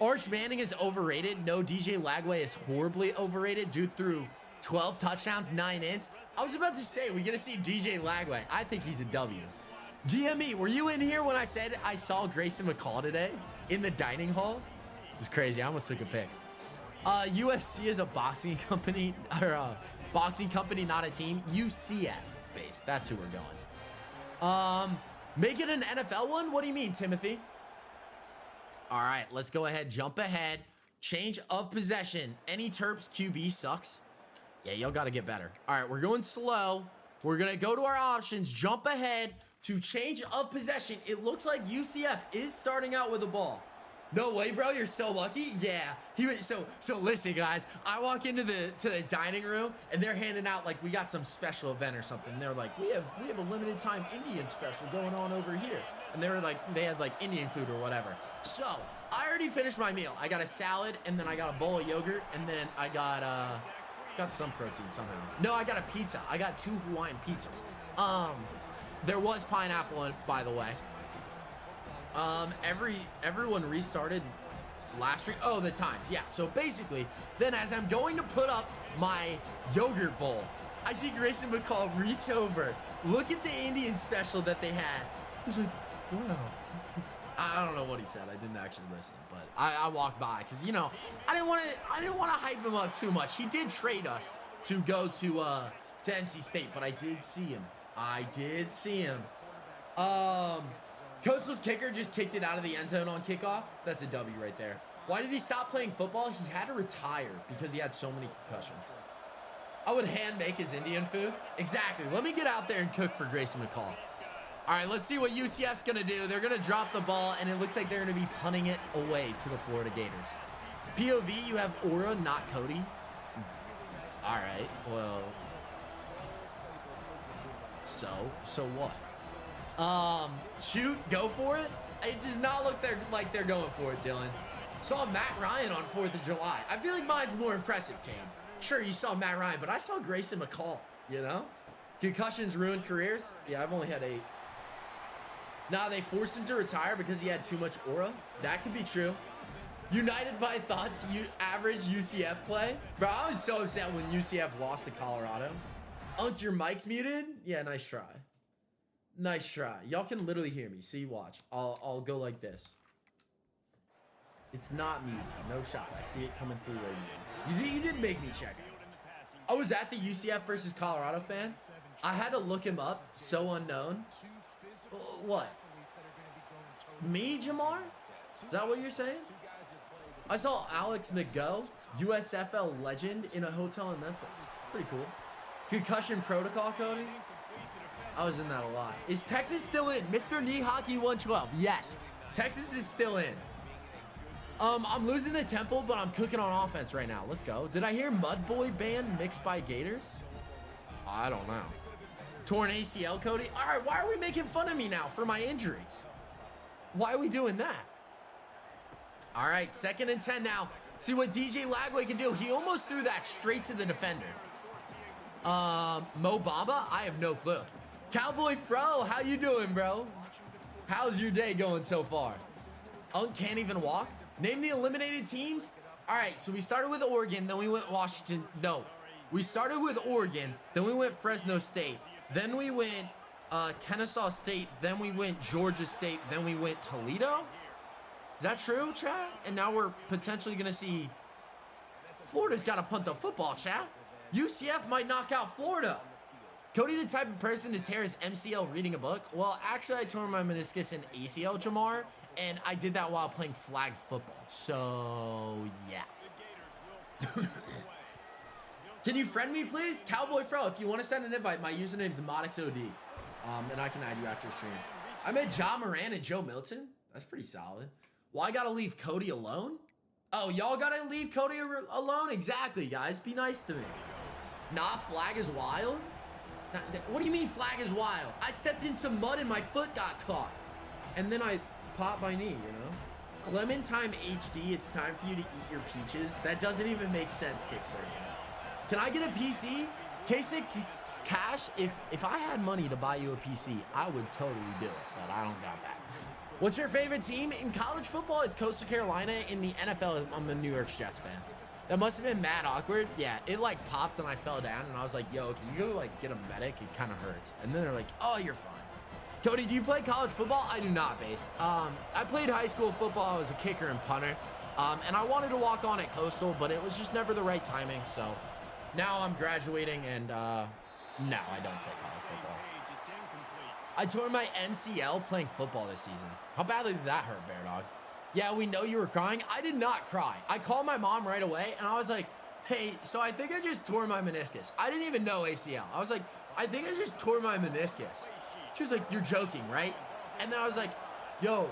Arch Manning is overrated. No, DJ Lagway is horribly overrated. Dude threw 12 touchdowns, 9 ints. I was about to say, we're going to see DJ Lagway. I think he's a W. GME, were you in here when I said I saw Grayson McCall today in the dining hall? It was crazy. I almost took a pic. UFC is a boxing company, or a boxing company, not a team. UCF based. That's who we're going. Make it an NFL one? What do you mean, Timothy? All right, let's go ahead. Jump ahead. Change of possession. Any Terps QB sucks. Yeah, y'all got to get better. All right, we're going slow. We're going to go to our options. Jump ahead to change of possession. It looks like UCF is starting out with a ball. No way, bro. You're so lucky. Yeah. So listen, guys. I walk into the dining room and they're handing out like we got some special event or something. They're like, we have a limited time Indian special going on over here. And they had like Indian food or whatever. So I already finished my meal. I got a salad and then I got a bowl of yogurt and then I got some protein somehow. No, I got a pizza. I got 2 Hawaiian pizzas. There was pineapple, by the way. Everyone restarted last week. Oh, the times. Yeah. So basically, then as I'm going to put up my yogurt bowl, I see Grayson McCall reach over, look at the Indian special that they had. He's like, wow. I don't know what he said. I didn't actually listen, but I walked by because, you know, I didn't want to hype him up too much. He did trade us to go to NC State, but I did see him. Coastal's kicker just kicked it out of the end zone on kickoff. That's a W right there. Why did he stop playing football? He had to retire because he had so many concussions. I would hand make his Indian food. Exactly. Let me get out there and cook for Grayson McCall. All right, let's see what UCF's going to do. They're going to drop the ball, and it looks like they're going to be punting it away to the Florida Gators. POV, you have Aura, not Cody. All right, well, so what? Shoot, go for it. It does not look like they're going for it, Dylan. Saw Matt Ryan on 4th of July. I feel like mine's more impressive, Kane. Sure, you saw Matt Ryan, but I saw Grayson McCall, you know? Concussions ruin careers? Yeah, I've only had 8. Nah, they forced him to retire because he had too much aura. That could be true. United by thoughts, average UCF play. Bro, I was so upset when UCF lost to Colorado. Unk, your mic's muted? Yeah, nice try. Nice try. Y'all can literally hear me. See, watch. I'll go like this. It's not muted. No shot. I see it coming through right now. You did make me check it. I was at the UCF versus Colorado fan. I had to look him up. So unknown. What? Me, Jamar? Is that what you're saying? I saw Alex McGo, USFL legend, in a hotel in Memphis. Pretty cool. Concussion protocol, Cody? I was in that a lot. Is Texas still in? Mr. Knee Hockey 112. Yes. Texas is still in. I'm losing to Temple, but I'm cooking on offense right now. Let's go. Did I hear Mud Boy band mixed by Gators? I don't know. Torn ACL, Cody? All right, why are we making fun of me now for my injuries? Why are we doing that? All right, 2nd and 10 now. See what DJ Lagway can do. He almost threw that straight to the defender. Mo Bamba? I have no clue. Cowboy Fro, how you doing, bro? How's your day going so far? Unk can't even walk. Name the eliminated teams. All right, so we started with Oregon, then we went Washington. No, we started with Oregon, then we went Fresno State, then we went Kennesaw State, then we went Georgia State, then we went Toledo. Is that true, chat? And now we're potentially going to see Florida's got to punt the football, chat. UCF might knock out Florida. Cody the type of person to tear his MCL reading a book? Well, actually, I tore my meniscus in ACL, Jamar, and I did that while playing flag football. So, yeah. Can you friend me, please? Cowboy Fro, if you want to send an invite, my username is ModixHD, and I can add you after stream. I met John Moran and Joe Milton. That's pretty solid. Well, I got to leave Cody alone? Oh, y'all got to leave Cody alone? Exactly, guys. Be nice to me. Not flag is wild? What do you mean flag is wild? I stepped in some mud and my foot got caught. And then I popped my knee, you know? Clementine HD, it's time for you to eat your peaches. That doesn't even make sense, Kickstarter. Can I get a PC? Kasich Cash, if I had money to buy you a PC, I would totally do it, but I don't got that. What's your favorite team? In college football, it's Coastal Carolina. In the NFL, I'm a New York Jets fan. That must have been mad awkward. Yeah, it like popped and I fell down and I was like, yo, can you go like get a medic? It kind of hurts. And then they're like, oh, you're fine. Cody, do you play college football? I do not, Base. I played high school football. I was a kicker and punter. And I wanted to walk on at Coastal, but it was just never the right timing. So now I'm graduating and no, I don't play college football. I tore my MCL playing football this season. How badly did that hurt, Bear Dog? Yeah, we know you were crying. I did not cry. I called my mom right away, and I was like, hey, so I think I just tore my meniscus. I didn't even know ACL. I was like, I think I just tore my meniscus. She was like, you're joking, right? And then I was like, yo,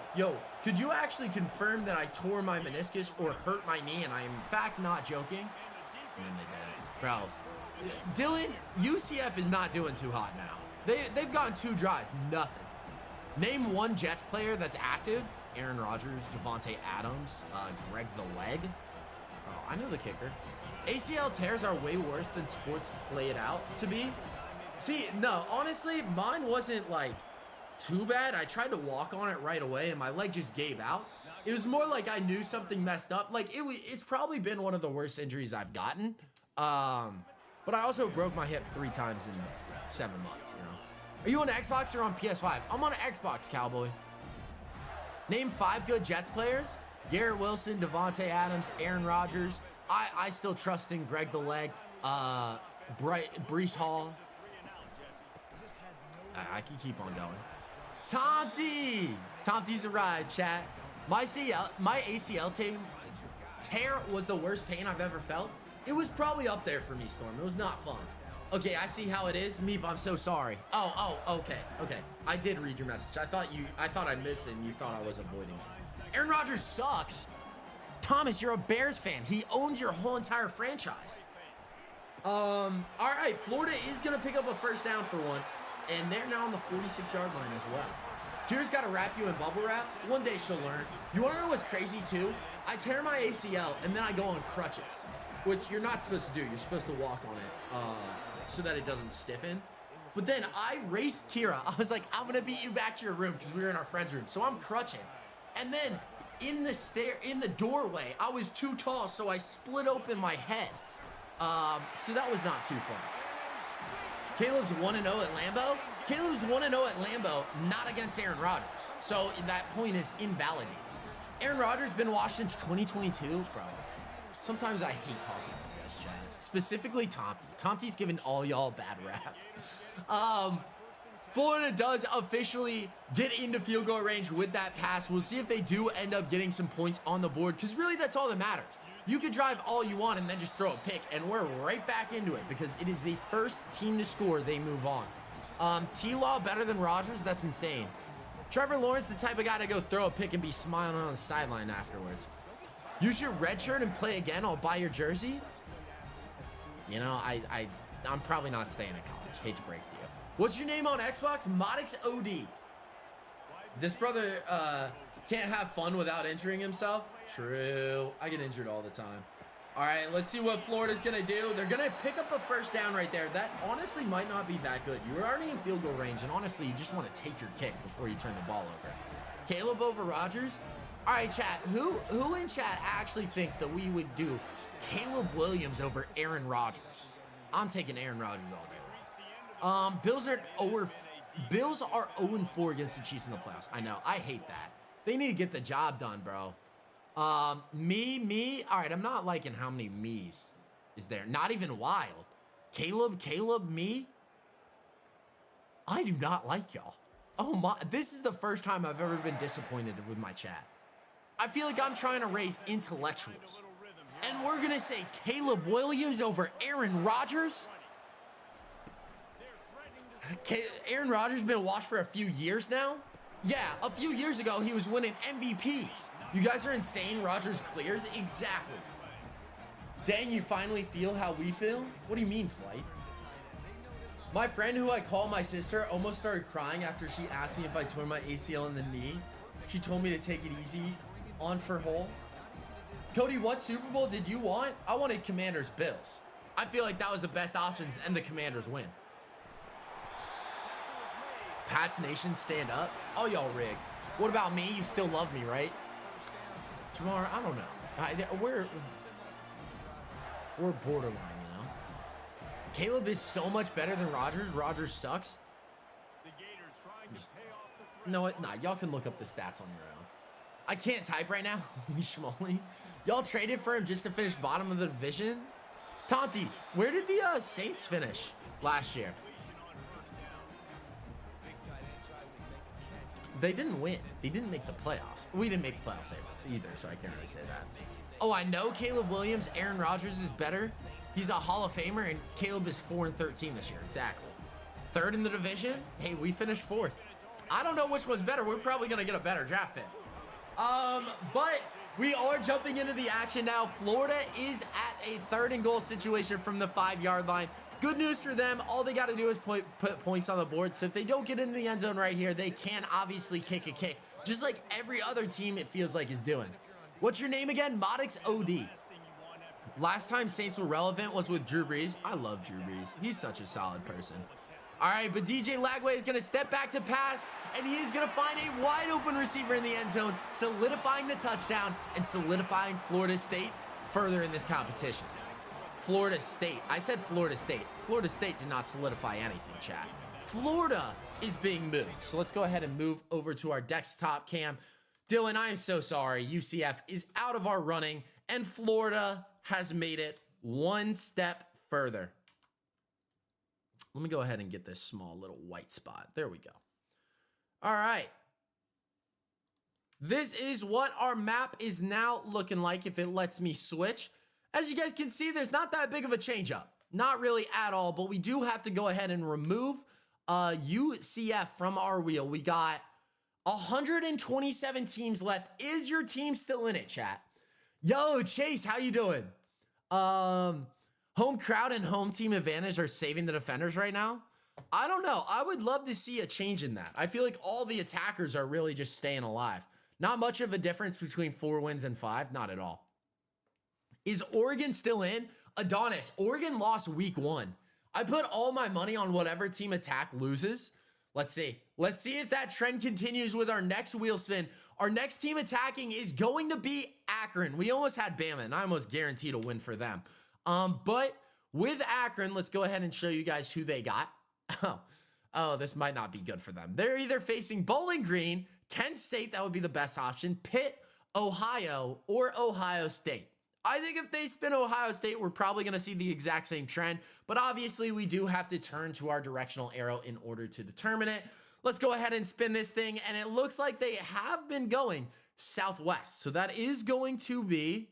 could you actually confirm that I tore my meniscus or hurt my knee, and I am in fact not joking? And then they did it. Bro, Dylan, UCF is not doing too hot now. They've gotten 2 drives, nothing. Name one Jets player that's active. Aaron Rodgers, Devontae Adams, Greg the Leg. Oh, I know the kicker. ACL tears are way worse than sports play it out to be. See, no, honestly, mine wasn't like too bad. I tried to walk on it right away and my leg just gave out. It was more like I knew something messed up. Like it's probably been one of the worst injuries I've gotten. But I also broke my hip 3 times in 7 months, you know. Are you on Xbox or on PS5? I'm on Xbox, Cowboy. Name 5 good Jets players. Garrett Wilson, Devontae Adams, Aaron Rodgers. I still trust in Greg the Leg. Breece Hall. I can keep on going. Tomty's a ride, chat. My ACL tear was the worst pain I've ever felt. It was probably up there for me, Storm. It was not fun. Okay, I see how it is. Meep, I'm so sorry. Okay. I did read your message. I thought I missed it and you thought I was avoiding it. Aaron Rodgers sucks. Thomas, you're a Bears fan. He owns your whole entire franchise. All right, Florida is gonna pick up a first down for once, and they're now on the 46-yard line as well. Kira's got to wrap you in bubble wrap. One day she'll learn. You want to know what's crazy too? I tear my ACL and then I go on crutches, which you're not supposed to do. You're supposed to walk on it so that it doesn't stiffen. But then I raced Kira. I was like, I'm gonna beat you back to your room because we were in our friend's room. So I'm crutching, and then in the doorway, I was too tall, so I split open my head. So that was not too fun. Caleb's 1-0 at Lambeau. Caleb's 1-0 at Lambeau, not against Aaron Rodgers. So that point is invalidated. Aaron Rodgers been washed since 2022, bro. Sometimes I hate talking about this, chat. Specifically Tomty. Tomty's giving all y'all bad rap. Florida does officially get into field goal range with that pass. We'll see if they do end up getting some points on the board, because really that's all that matters. You could drive all you want and then just throw a pick, and we're right back into it because it is the first team to score. They move on. T-Law better than Rodgers? That's insane. Trevor Lawrence, the type of guy to go throw a pick and be smiling on the sideline afterwards. Use your red shirt and play again. I'll buy your jersey. You know, I'm probably not staying in college. Hate to break to you. What's your name on Xbox? ModixHD. This brother can't have fun without injuring himself. True. I get injured all the time. All right, let's see what Florida's going to do. They're going to pick up a first down right there. That honestly might not be that good. You were already in field goal range, and honestly, you just want to take your kick before you turn the ball over. Caleb over Rodgers. All right, chat. Who in chat actually thinks that we would do Caleb Williams over Aaron Rodgers? I'm taking Aaron Rodgers all day. Bills are 0-4 against the Chiefs in the playoffs. I know. I hate that. They need to get the job done, bro. Me. All right, I'm not liking how many me's is there. Not even Wild. Caleb, me. I do not like y'all. Oh my, this is the first time I've ever been disappointed with my chat. I feel like I'm trying to raise intellectuals. And we're going to say Caleb Williams over Aaron Rodgers? Aaron Rodgers been washed for a few years now? Yeah, a few years ago, he was winning MVPs. You guys are insane. Rodgers clears? Exactly. Dang, you finally feel how we feel? What do you mean, Flight? My friend who I call my sister almost started crying after she asked me if I tore my ACL in the knee. She told me to take it easy on for Hole. Cody, what Super Bowl did you want? I wanted Commanders Bills. I feel like that was the best option, and the Commanders win. Pats Nation, stand up. All y'all rigged. What about me? You still love me, right? Jamar, I don't know. We're borderline, you know? Caleb is so much better than Rodgers. Rodgers sucks. You know what? Nah, y'all can look up the stats on your own. I can't type right now. Holy schmoly. Y'all traded for him just to finish bottom of the division? Tomty, where did the Saints finish last year? They didn't win. They didn't make the playoffs. We didn't make the playoffs either, so I can't really say that. Oh, I know Caleb Williams. Aaron Rodgers is better. He's a Hall of Famer, and Caleb is 4-13 this year. Exactly. Third in the division. Hey, we finished fourth. I don't know which one's better. We're probably going to get a better draft pick. But we are jumping into the action now. Florida is at a 3rd and goal situation from the 5-yard line. Good news for them. All they got to do is put points on the board. So if they don't get into the end zone right here, they can obviously kick a kick, just like every other team it feels like is doing. What's your name again? ModixOD. Last time Saints were relevant was with Drew Brees. I love Drew Brees. He's such a solid person. All right, but DJ Lagway is going to step back to pass, and he is going to find a wide open receiver in the end zone, solidifying the touchdown and solidifying Florida State further in this competition. Florida State. I said Florida State. Florida State did not solidify anything, chat. Florida is being moved. So let's go ahead and move over to our desktop cam. Dylan, I am so sorry. UCF is out of our running, and Florida has made it one step further. Let me go ahead and get this small little white spot. There we go. All right. This is what our map is now looking like if it lets me switch. As you guys can see, there's not that big of a change up. Not really at all, but we do have to go ahead and remove UCF from our wheel. We got 127 teams left. Is your team still in it, chat? Yo, Chase, how you doing? Home crowd and home team advantage are saving the defenders right now. I don't know. I would love to see a change in that. I feel like all the attackers are really just staying alive. Not much of a difference between 4 wins and 5. Not at all. Is Oregon still in? Adonis, Oregon lost week 1. I put all my money on whatever team attack loses. Let's see. Let's see if that trend continues with our next wheel spin. Our next team attacking is going to be Akron. We almost had Bama, and I almost guaranteed a win for them. But with Akron, let's go ahead and show you guys who they got. Oh, this might not be good for them. They're either facing Bowling Green, Kent State, that would be the best option, Pitt, Ohio, or Ohio State. I think if they spin Ohio State, we're probably going to see the exact same trend, but obviously we do have to turn to our directional arrow in order to determine it. Let's go ahead and spin this thing, and it looks like they have been going southwest. So that is going to be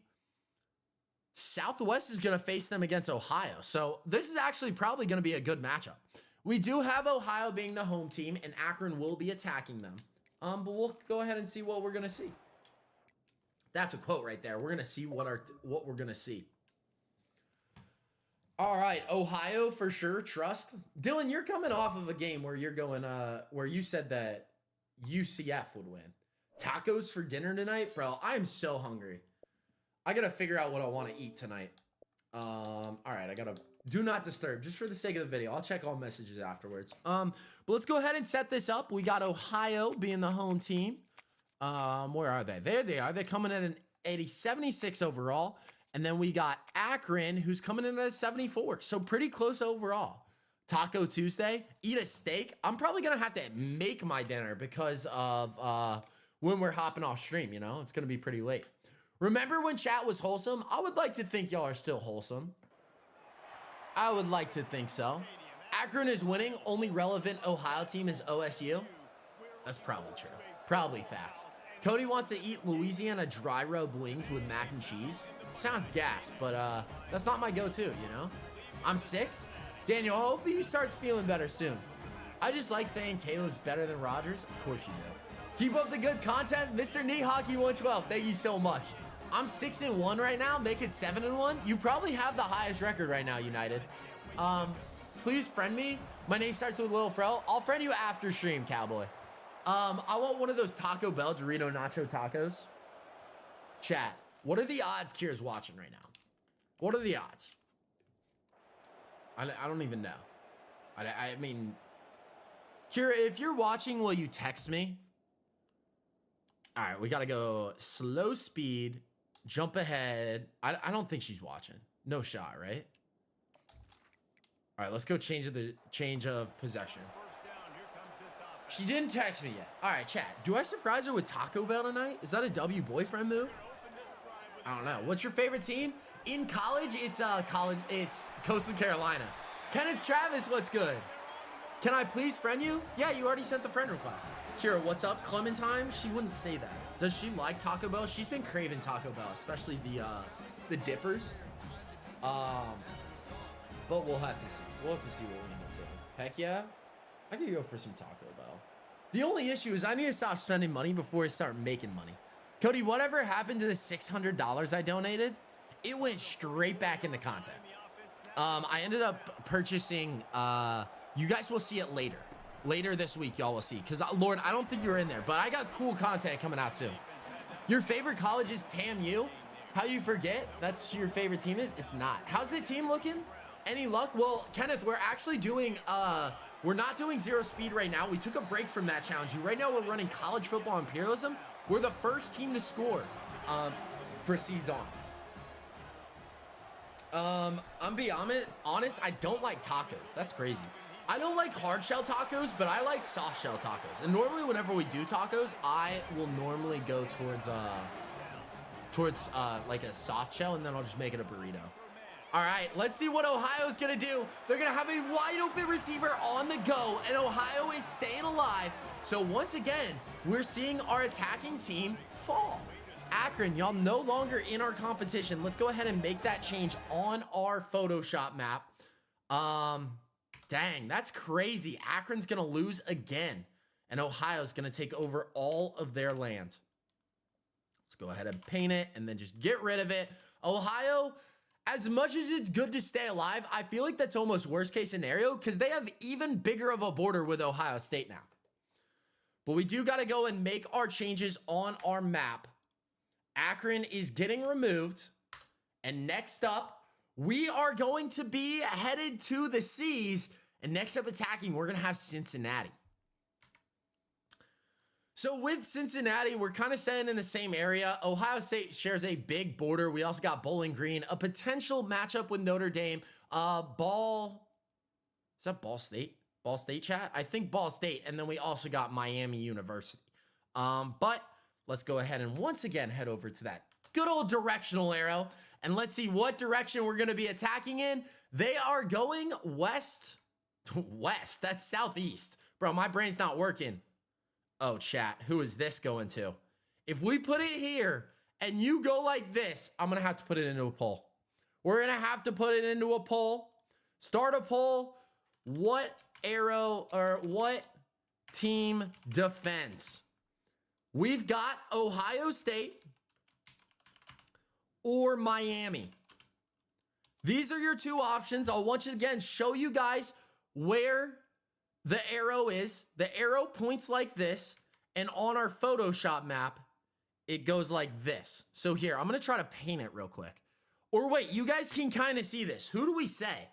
Southwest is going to face them against Ohio. So this is actually probably going to be a good matchup. We do have Ohio being the home team, and Akron will be attacking them. But we'll go ahead and see what we're going to see. That's a quote right there. We're going to see what we're going to see. All right, Ohio for sure, trust. Dylan, you're coming off of a game where you're going where you said that UCF would win. Tacos for dinner tonight? Bro, I'm so hungry. I got to figure out what I want to eat tonight. All right, I got to do not disturb just for the sake of the video. I'll check all messages afterwards. But let's go ahead and set this up. We got Ohio being the home team. Where are they? There they are. They're coming in at a 76 overall. And then we got Akron, who's coming in at a 74. So pretty close overall. Taco Tuesday. Eat a steak. I'm probably going to have to make my dinner because of when we're hopping off stream, you know? It's going to be pretty late. Remember when chat was wholesome? I would like to think y'all are still wholesome. I would like to think so. Akron is winning. Only relevant Ohio team is OSU. That's probably true. Probably facts. Cody wants to eat Louisiana dry rub wings with mac and cheese. Sounds gas, but that's not my go-to, you know? I'm sick. Daniel, hopefully you start feeling better soon. I just like saying Caleb's better than Rodgers. Of course you do. Keep up the good content. Mr. Knee Hockey 112, thank you so much. I'm 6-1 right now, make it 7-1. You probably have the highest record right now, United. Please friend me. My name starts with Lil Fro. I'll friend you after stream, Cowboy. I want one of those Taco Bell Dorito Nacho Tacos. Chat, what are the odds Kira's watching right now? What are the odds? I don't even know. I mean, Kira, if you're watching, will you text me? All right, we got to go slow speed, jump ahead. I don't think she's watching. No shot, right? All right, let's go change of possession. She didn't text me yet. All right, chat. Do I surprise her with Taco Bell tonight? Is that a W boyfriend move? I don't know. What's your favorite team? In college, it's Coastal Carolina. Kenneth Travis, what's good? Can I please friend you? Yeah, you already sent the friend request. Kira, what's up? Clementine? She wouldn't say that. Does she like Taco Bell? She's been craving Taco Bell, especially the dippers. But we'll have to see. We'll have to see what we end up doing. Heck yeah. I could go for some Taco Bell. The only issue is I need to stop spending money before I start making money. Cody, whatever happened to the $600 I donated? It went straight back into content. I ended up purchasing, you guys will see it later. Later this week, y'all will see. Because, Lord, I don't think you're in there, but I got cool content coming out soon. Your favorite college is TAMU? How you forget that's who your favorite team is? It's not. How's the team looking? Any luck? Well, Kenneth, we're actually doing, we're not doing zero speed right now. We took a break from that challenge. Right now, we're running College Football Imperialism. We're the first team to score. Proceeds on. I'm being honest, I don't like tacos. That's crazy. I don't like hard shell tacos, but I like soft shell tacos. And normally whenever we do tacos, I will normally go towards like a soft shell, and then I'll just make it a burrito. All right, let's see what Ohio's gonna do. They're gonna have a wide open receiver on the go, and Ohio is staying alive. So once again, we're seeing our attacking team fall. Akron, y'all no longer in our competition. Let's go ahead and make that change on our Photoshop map. Dang, that's crazy. Akron's gonna lose again, and Ohio's gonna take over all of their land. Let's go ahead and paint it and then just get rid of it. Ohio, as much as it's good to stay alive, I feel like that's almost worst case scenario because they have even bigger of a border with Ohio State now. But we do got to go and make our changes on our map. Akron is getting removed. And next up, we are going to be headed to the C's. And next up attacking, we're going to have Cincinnati. So with Cincinnati, we're kind of staying in the same area. Ohio State shares a big border. We also got Bowling Green, a potential matchup with Notre Dame. Is that Ball State? Ball State, chat? I think Ball State. And then we also got Miami University. But let's go ahead and once again head over to that good old directional arrow. And let's see what direction we're going to be attacking in. They are going west. West, that's southeast. Bro, my brain's not working. Oh, chat, who is this going to? If we put it here and you go like this, I'm going to have to put it into a poll. We're going to have to put it into a poll. Start a poll. What arrow or what team defends? We've got Ohio State or Miami. These are your two options. I'll once again show you guys where the arrow is. The arrow points like this, and on our Photoshop map, it goes like this. So here, I'm going to try to paint it real quick. Or wait, you guys can kind of see this. Who do we say?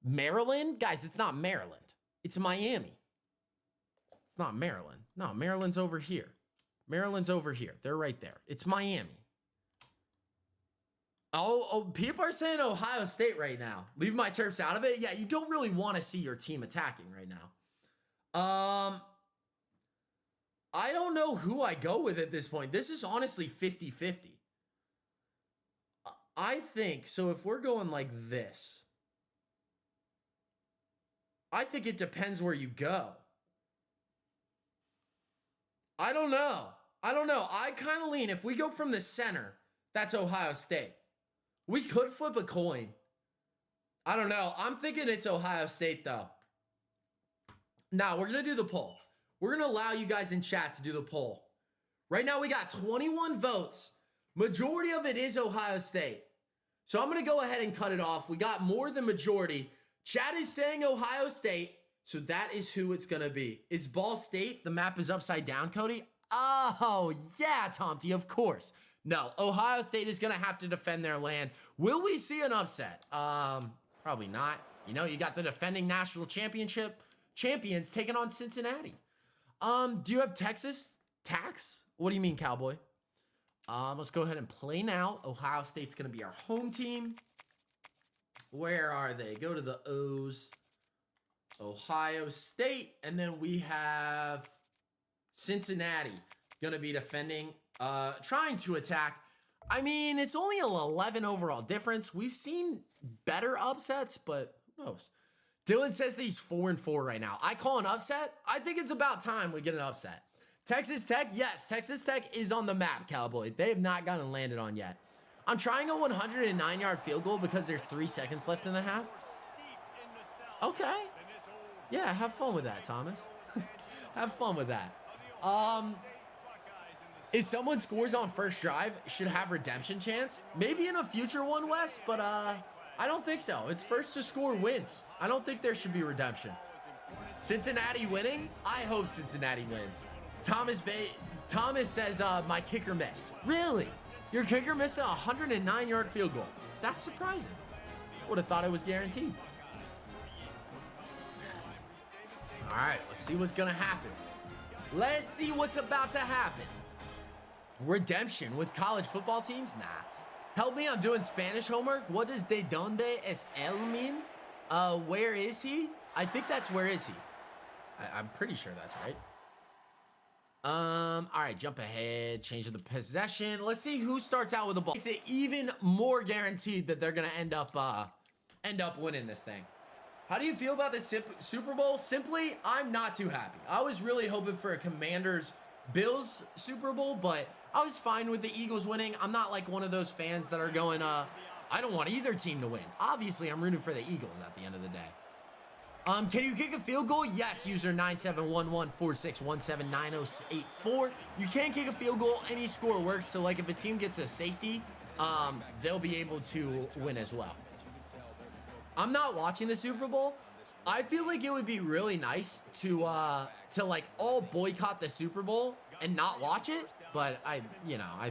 Maryland? Guys, it's not Maryland. It's Miami. It's not Maryland. No, Maryland's over here. Maryland's over here. They're right there. It's Miami. Oh, people are saying Ohio State right now. Leave my Terps out of it. Yeah, you don't really want to see your team attacking right now. I don't know who I go with at this point. This is honestly 50-50. I think, so if we're going like this, I think it depends where you go. I don't know. I kind of lean, if we go from the center, that's Ohio State. We could flip a coin. I don't know. I'm thinking it's Ohio State, though. Now, we're going to do the poll. We're going to allow you guys in chat to do the poll. Right now, we got 21 votes. Majority of it is Ohio State. So I'm going to go ahead and cut it off. We got more than majority. Chat is saying Ohio State, so that is who it's going to be. It's Ball State. The map is upside down, Cody. Oh, yeah, Tomty, of course. No, Ohio State is going to have to defend their land. Will we see an upset? Probably not. You know, you got the defending national championship champions taking on Cincinnati. Do you have Texas tax? What do you mean, Cowboy? Let's go ahead and play now. Ohio State's going to be our home team. Where are they? Go to the O's. Ohio State. And then we have Cincinnati going to be defending, trying to attack. I mean, it's only an 11 overall difference. We've seen better upsets, but who knows? Dylan says that he's 4-4 right now. I call an upset. I think it's about time we get an upset. Texas Tech, yes, Texas Tech is on the map, Cowboy. They have not gotten landed on yet. I'm trying a 109-yard field goal because there's 3 seconds left in the half. Okay. Yeah, have fun with that, Thomas. Have fun with that. If someone scores on first drive, should have redemption chance. Maybe in a future one, Wes, but I don't think so. It's first to score wins. I don't think there should be redemption. Cincinnati winning? I hope Cincinnati wins. Thomas says my kicker missed. Really? Your kicker missed a 109-yard field goal. That's surprising. Would have thought it was guaranteed. All right, let's see what's going to happen. Let's see what's about to happen. Redemption with college football teams? Nah. Help me, I'm doing Spanish homework. What does de donde es el mean? Where is he? I think that's where is he. I'm pretty sure that's right. All right, jump ahead, change of the possession. Let's see who starts out with the ball. Makes it even more guaranteed that they're gonna end up winning this thing. How do you feel about the Super Bowl? Simply, I'm not too happy. I was really hoping for a Commanders-Bills Super Bowl, but I was fine with the Eagles winning. I'm not like one of those fans that are going, I don't want either team to win. Obviously, I'm rooting for the Eagles at the end of the day. Can you kick a field goal? Yes, user 971146179084. You can kick a field goal, any score works. So like if a team gets a safety, they'll be able to win as well. I'm not watching the Super Bowl. I feel like it would be really nice to like all boycott the Super Bowl and not watch it, but I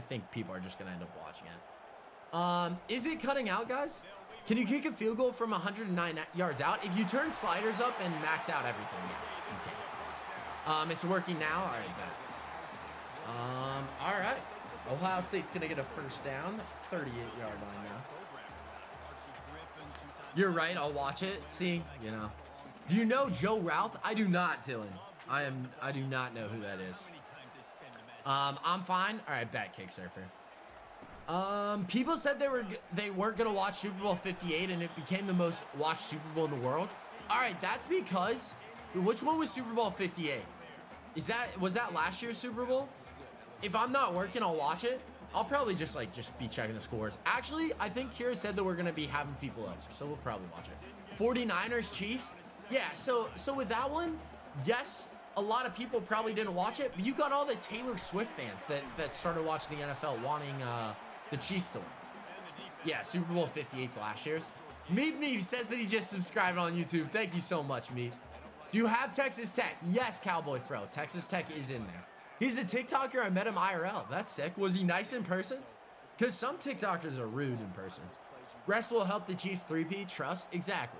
think people are just gonna end up watching it. Is it cutting out, guys? Can you kick a field goal from 109 yards out? If you turn sliders up and max out everything, yeah, you can. It's working now. All right, bet. All right. Ohio State's gonna get a first down, 38-yard line now. You're right. I'll watch it. See, Do you know Joe Routh? I do not, Dylan. I do not know who that is. I'm fine. All right, bet, kick surfer. People said they weren't gonna watch Super Bowl 58, and it became the most watched Super Bowl in the world. All right, that's because which one was Super Bowl 58? Was that last year's Super Bowl? If I'm not working, I'll watch it. I'll probably just be checking the scores. Actually, I think Kira said that we're gonna be having people over, so we'll probably watch it. 49ers Chiefs. Yeah. So with that one, yes. A lot of people probably didn't watch it, but you got all the Taylor Swift fans that started watching the NFL wanting the Chiefs to win. Yeah, Super Bowl 58's last year's. Meep says that he just subscribed on YouTube. Thank you so much, Meep. Do you have Texas Tech? Yes, Cowboy Fro. Texas Tech is in there. He's a TikToker. I met him IRL. That's sick. Was he nice in person? Because some TikTokers are rude in person. Rest will help the Chiefs 3P. Trust? Exactly.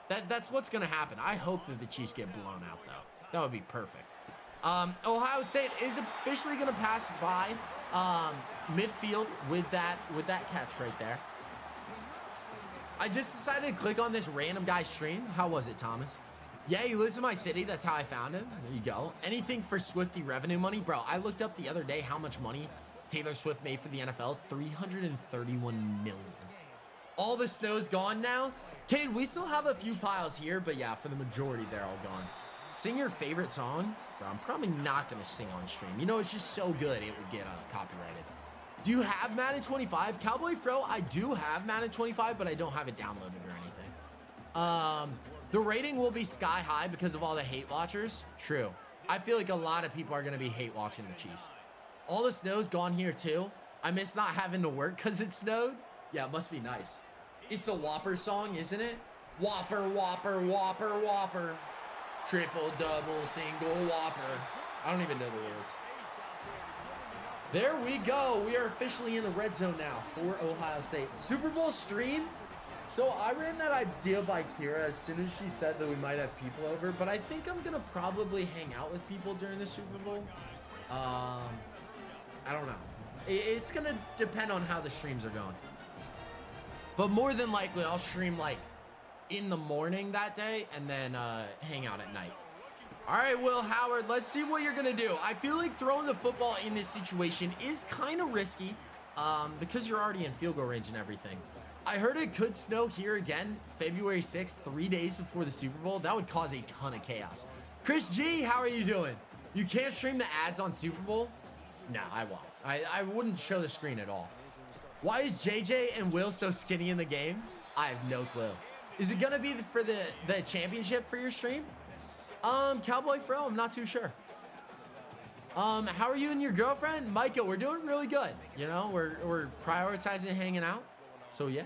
That's what's going to happen. I hope that the Chiefs get blown out, though. That would be perfect. Ohio State is officially going to pass by midfield with that catch right there. I just decided to click on this random guy's stream. How was it, Thomas? Yeah, he lives in my city. That's how I found him. There you go. Anything for Swiftie revenue money? Bro, I looked up the other day how much money Taylor Swift made for the NFL. $331 million. All the snow's gone now. Cade, we still have a few piles here, but yeah, for the majority, they're all gone. Sing your favorite song? Bro, I'm probably not going to sing on stream. It's just so good it would get copyrighted. Do you have Madden 25? Cowboy Fro, I do have Madden 25, but I don't have it downloaded or anything. The rating will be sky high because of all the hate watchers. True. I feel like a lot of people are going to be hate watching the Chiefs. All the snow's gone here too. I miss not having to work because it snowed. Yeah, it must be nice. It's the Whopper song, isn't it? Whopper, Whopper, Whopper, Whopper. Triple, double, single, Whopper. I don't even know the words. There we go. We are officially in the red zone now for Ohio State. Super Bowl stream. So I ran that idea by Kira as soon as she said that we might have people over, but I think I'm going to probably hang out with people during the Super Bowl. I don't know. It's going to depend on how the streams are going. But more than likely, I'll stream in the morning that day and then hang out at night. All right, Will Howard, let's see what you're gonna do. I feel like throwing the football in this situation is kind of risky because you're already in field goal range and everything. I heard it could snow here again February 6th, 3 days before the Super Bowl. That would cause a ton of chaos. Chris G, how are you doing? You can't stream the ads on Super Bowl? No, I won't. I wouldn't show the screen at all. Why is JJ and Will so skinny in the game? I have no clue. Is it gonna be for the championship for your stream? Cowboy Fro, I'm not too sure. How are you and your girlfriend? Micah, we're doing really good. We're prioritizing hanging out. So yeah.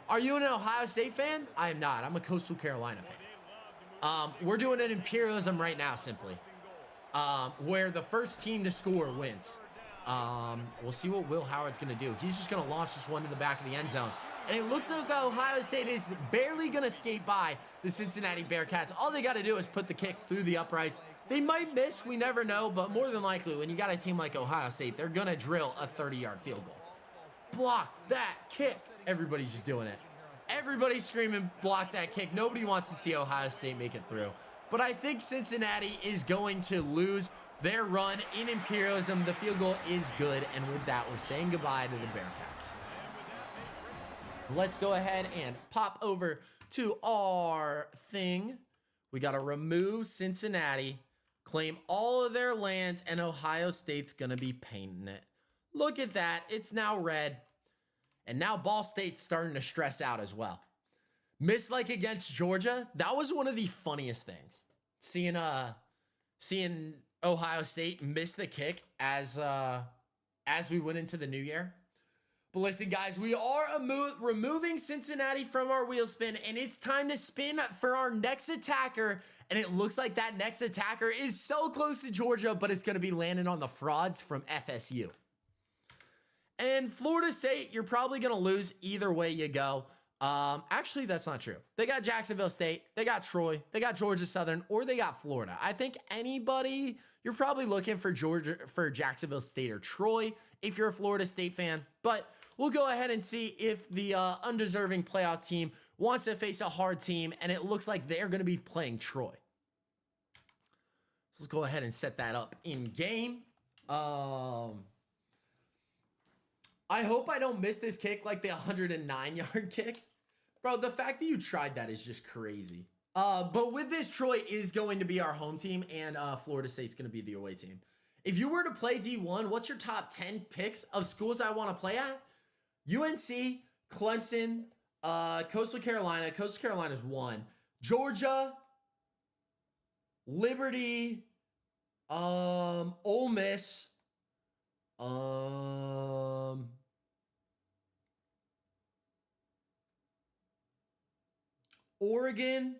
Are you an Ohio State fan? I am not. I'm a Coastal Carolina fan. We're doing an Imperialism right now, simply. Where the first team to score wins. We'll see what Will Howard's gonna do. He's just gonna launch this one to the back of the end zone. And it looks like Ohio State is barely going to skate by the Cincinnati Bearcats. All they got to do is put the kick through the uprights. They might miss, we never know, but more than likely, when you got a team like Ohio State, they're going to drill a 30-yard field goal. Block that kick. Everybody's just doing it. Everybody's screaming, block that kick. Nobody wants to see Ohio State make it through. But I think Cincinnati is going to lose their run in Imperialism. The field goal is good. And with that, we're saying goodbye to the Bearcats. Let's go ahead and pop over to our thing. We got to remove Cincinnati, claim all of their land, and Ohio State's going to be painting it. Look at that. It's now red. And now Ball State's starting to stress out as well. Missed like against Georgia. That was one of the funniest things. Seeing Ohio State miss the kick as we went into the new year. But listen, guys, we are removing Cincinnati from our wheel spin, and it's time to spin for our next attacker. And it looks like that next attacker is so close to Georgia, but it's going to be landing on the frauds from FSU. And Florida State, you're probably going to lose either way you go. Actually, that's not true. They got Jacksonville State, they got Troy, they got Georgia Southern, or they got Florida. I think anybody, you're probably looking for Jacksonville State or Troy if you're a Florida State fan. But we'll go ahead and see if the undeserving playoff team wants to face a hard team, and it looks like they're going to be playing Troy. So let's go ahead and set that up in game. I hope I don't miss this kick like the 109-yard kick. Bro, the fact that you tried that is just crazy. But with this, Troy is going to be our home team, and Florida State's going to be the away team. If you were to play D1, what's your top 10 picks of schools I want to play at? UNC, Clemson, Coastal Carolina. Coastal Carolina's 1. Georgia, Liberty, Ole Miss, Oregon,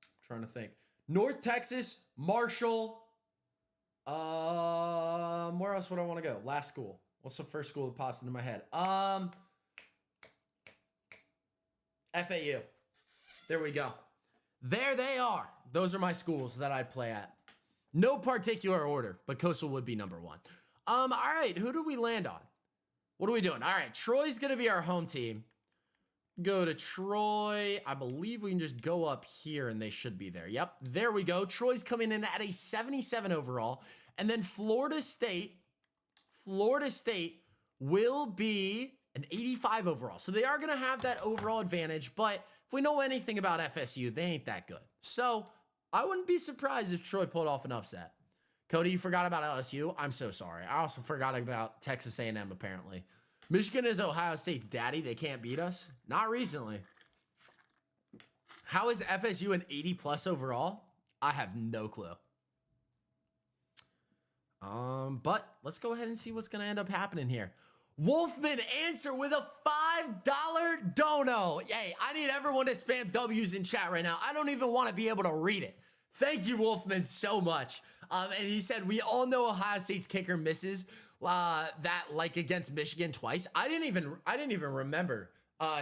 I'm trying to think. North Texas, Marshall. Where else would I want to go? Last school. What's the first school that pops into my head? FAU. There we go. There they are. Those are my schools that I'd play at. No particular order, but Coastal would be number 1. All right, who do we land on? What are we doing? All right, Troy's going to be our home team. Go to Troy. I believe we can just go up here and they should be there. Yep, there we go. Troy's coming in at a 77 overall. And then Florida State will be an 85 overall. So they are going to have that overall advantage. But if we know anything about FSU, they ain't that good. So I wouldn't be surprised if Troy pulled off an upset. Cody, you forgot about LSU? I'm so sorry. I also forgot about Texas A&M, apparently. Michigan is Ohio State's daddy. They can't beat us. Not recently. How is FSU an 80-plus overall? I have no clue. But let's go ahead and see what's going to end up happening here. Wolfman answer with a $5 dono. Hey, I need everyone to spam W's in chat right now. I don't even want to be able to read it. Thank you, Wolfman, so much. And he said, we all know Ohio State's kicker misses that like against Michigan twice. I didn't even remember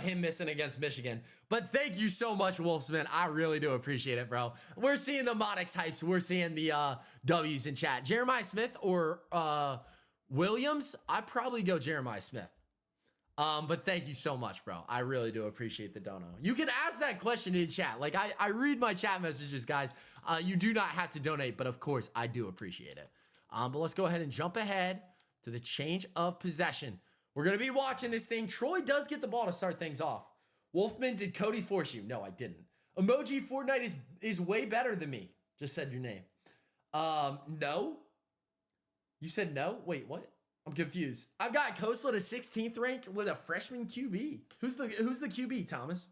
him missing against Michigan. But thank you so much, Wolfman. I really do appreciate it, bro. We're seeing the Modix hypes. We're seeing the W's in chat. Jeremiah Smith or Williams? I'd probably go Jeremiah Smith. But thank you so much, bro. I really do appreciate the dono. You can ask that question in chat. Like, I read my chat messages, guys. You do not have to donate, but of course, I do appreciate it. But let's go ahead and jump ahead to the change of possession. We're going to be watching this thing. Troy does get the ball to start things off. Wolfman, did Cody force you? No, I didn't. Emoji Fortnite is way better than me. Just said your name. No. You said no? Wait, what? I'm confused. I've got Coastal at a 16th rank with a freshman QB. Who's the QB, Thomas?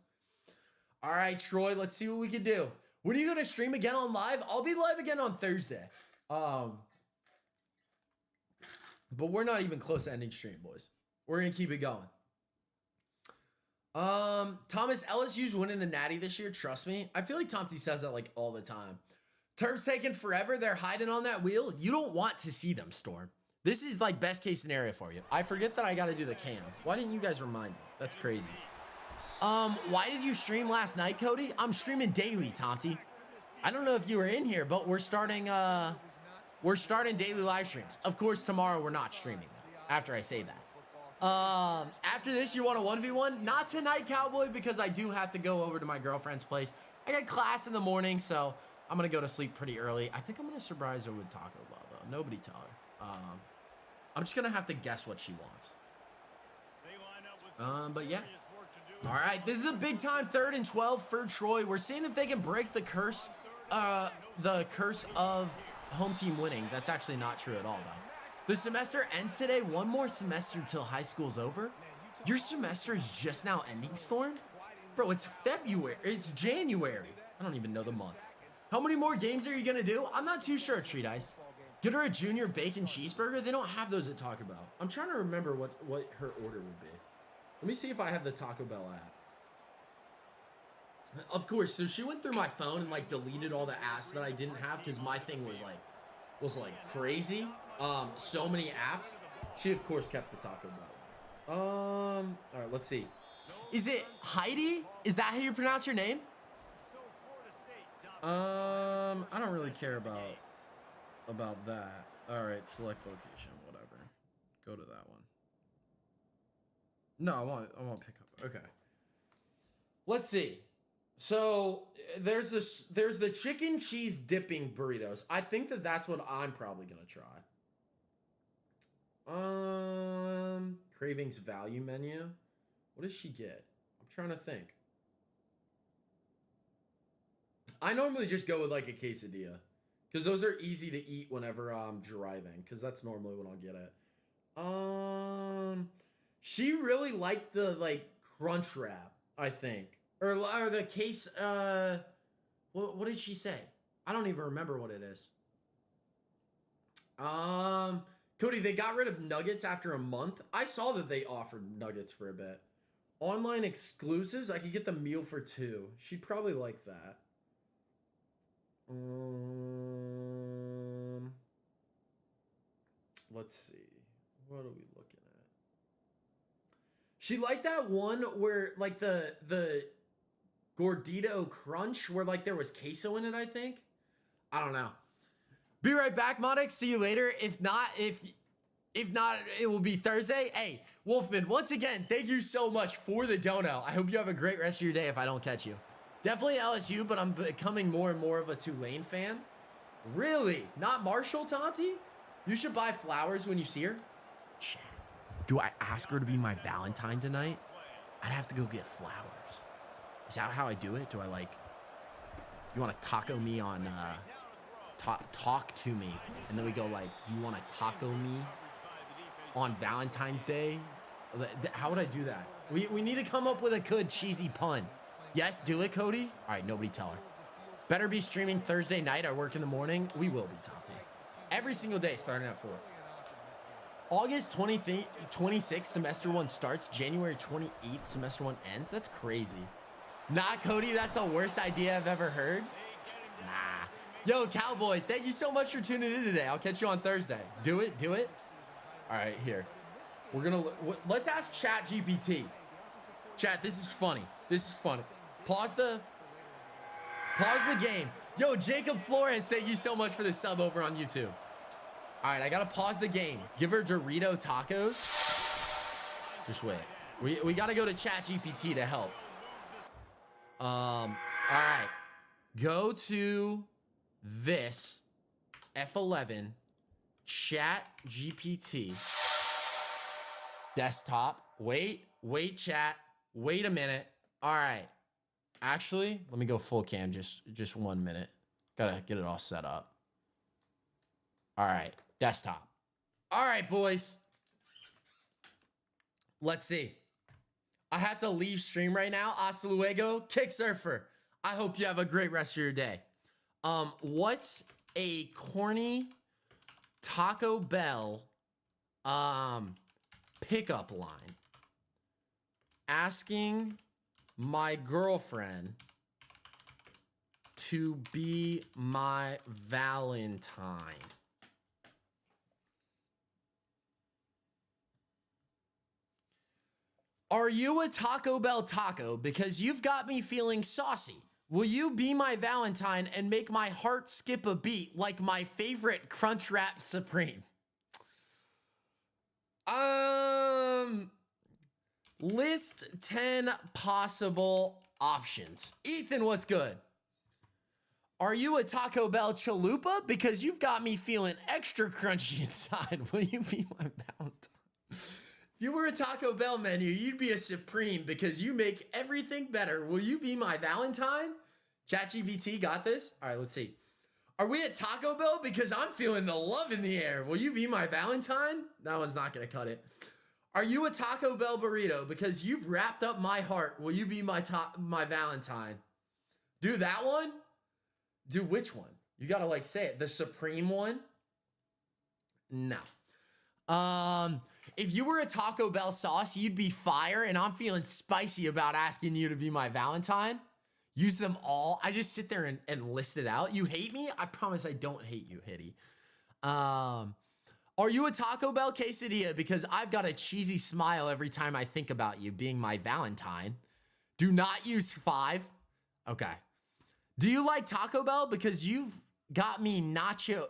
All right, Troy, let's see what we can do. When are you going to stream again on live? I'll be live again on Thursday. But we're not even close to ending stream, boys. We're going to keep it going. Thomas, LSU's winning the Natty this year. Trust me. I feel like Tomty says that like all the time. Terps taking forever. They're hiding on that wheel. You don't want to see them, Storm. This is like best case scenario for you. I forget that I got to do the cam. Why didn't you guys remind me? That's crazy. Why did you stream last night, Cody? I'm streaming daily, Tomty. I don't know if you were in here, but we're starting we're starting daily live streams. Of course, tomorrow we're not streaming though, after I say that. After this, you want a 1v1? Not tonight, Cowboy, because I do have to go over to my girlfriend's place. I got class in the morning, so I'm going to go to sleep pretty early. I think I'm going to surprise her with Taco Bell, though. Nobody tell her. I'm just going to have to guess what she wants. But yeah. All right, this is a big time 3rd and 12 for Troy. We're seeing if they can break the curse of home team winning. That's actually not true at all, though. The semester ends today. One more semester till high school's over. Your semester is just now ending, Storm? Bro, it's February. It's January. I don't even know the month. How many more games are you going to do? I'm not too sure, Treat Ice. Get her a junior bacon cheeseburger. They don't have those at Taco Bell. I'm trying to remember what her order would be. Let me see if I have the Taco Bell app. Of course, so she went through my phone and like deleted all the apps that I didn't have because my thing was like crazy. So many apps. She of course kept the Taco Bell. All right, let's see. Is it Heidi? Is that how you pronounce your name? I don't really care about that. All right, select location, whatever. Go to that one. No, I want pick up. Okay. Let's see. So there's the chicken cheese dipping burritos. I think that's what I'm probably gonna try. Cravings value menu. What does she get? I'm trying to think. I normally just go with like a quesadilla because those are easy to eat whenever I'm driving because that's normally what I'll get it. She really liked the like crunch wrap, I think, or the case. What did she say? I don't even remember what it is. Cody, they got rid of nuggets after a month. I saw that they offered nuggets for a bit. Online exclusives. I could get the meal for 2. She'd probably like that. Let's see. What are we looking at? She liked that one where like the Gordito Crunch where like there was queso in it, I think. I don't know. Be right back, Modix. See you later. If not, it will be Thursday. Hey, Wolfman, once again, thank you so much for the dono. I hope you have a great rest of your day if I don't catch you. Definitely LSU, but I'm becoming more and more of a Tulane fan. Really? Not Marshall, Tonti? You should buy flowers when you see her. Do I ask her to be my Valentine tonight? I'd have to go get flowers. Is that how I do it? Do I like, you want to taco me on, talk to me, and then we go like, do you want to taco me on Valentine's Day? How would I do that? We need to come up with a good cheesy pun. Yes, do it, Cody. All right, nobody tell her. Better be streaming Thursday night. I work in the morning. We will be, Topsy. Every single day starting at 4. August 26th, semester 1 starts. January 28th, semester 1 ends. That's crazy. Nah, Cody, that's the worst idea I've ever heard. Nah. Yo, Cowboy, thank you so much for tuning in today. I'll catch you on Thursday. Do it, do it. All right, here. We're gonna, let's ask Chat GPT. Chat, this is funny. This is funny. Pause the game. Yo, Jacob Flores, thank you so much for the sub over on YouTube. All right, I gotta pause the game. Give her Dorito tacos. Just wait. We gotta go to Chat GPT to help. All right. Go to this F11 Chat GPT desktop. Wait, chat. Wait a minute. All right. Actually, let me go full cam just 1 minute. Gotta get it all set up. All right, desktop. All right, boys. Let's see. I have to leave stream right now. Hasta luego, Kick Surfer. I hope you have a great rest of your day. What's a corny Taco Bell pickup line? Asking my girlfriend to be my Valentine. Are you a Taco Bell taco? Because you've got me feeling saucy. Will you be my Valentine and make my heart skip a beat like my favorite Crunchwrap Supreme? List 10 possible options. Ethan, what's good? Are you a Taco Bell chalupa? Because you've got me feeling extra crunchy inside. Will you be my Valentine? If you were a Taco Bell menu, you'd be a Supreme because you make everything better. Will you be my Valentine? ChatGPT got this? All right, let's see. Are we at Taco Bell? Because I'm feeling the love in the air. Will you be my Valentine? That one's not going to cut it. Are you a Taco Bell burrito? Because you've wrapped up my heart. Will you be my Valentine? Do that one? Do which one? You got to like say it. The Supreme one? No. If you were a Taco Bell sauce, you'd be fire, and I'm feeling spicy about asking you to be my Valentine. Use them all. I just sit there and list it out. You hate me? I promise I don't hate you, Hitty. Are you a Taco Bell quesadilla? Because I've got a cheesy smile every time I think about you being my Valentine. Do not use 5. Okay. Do you like Taco Bell? Because you've got me nacho.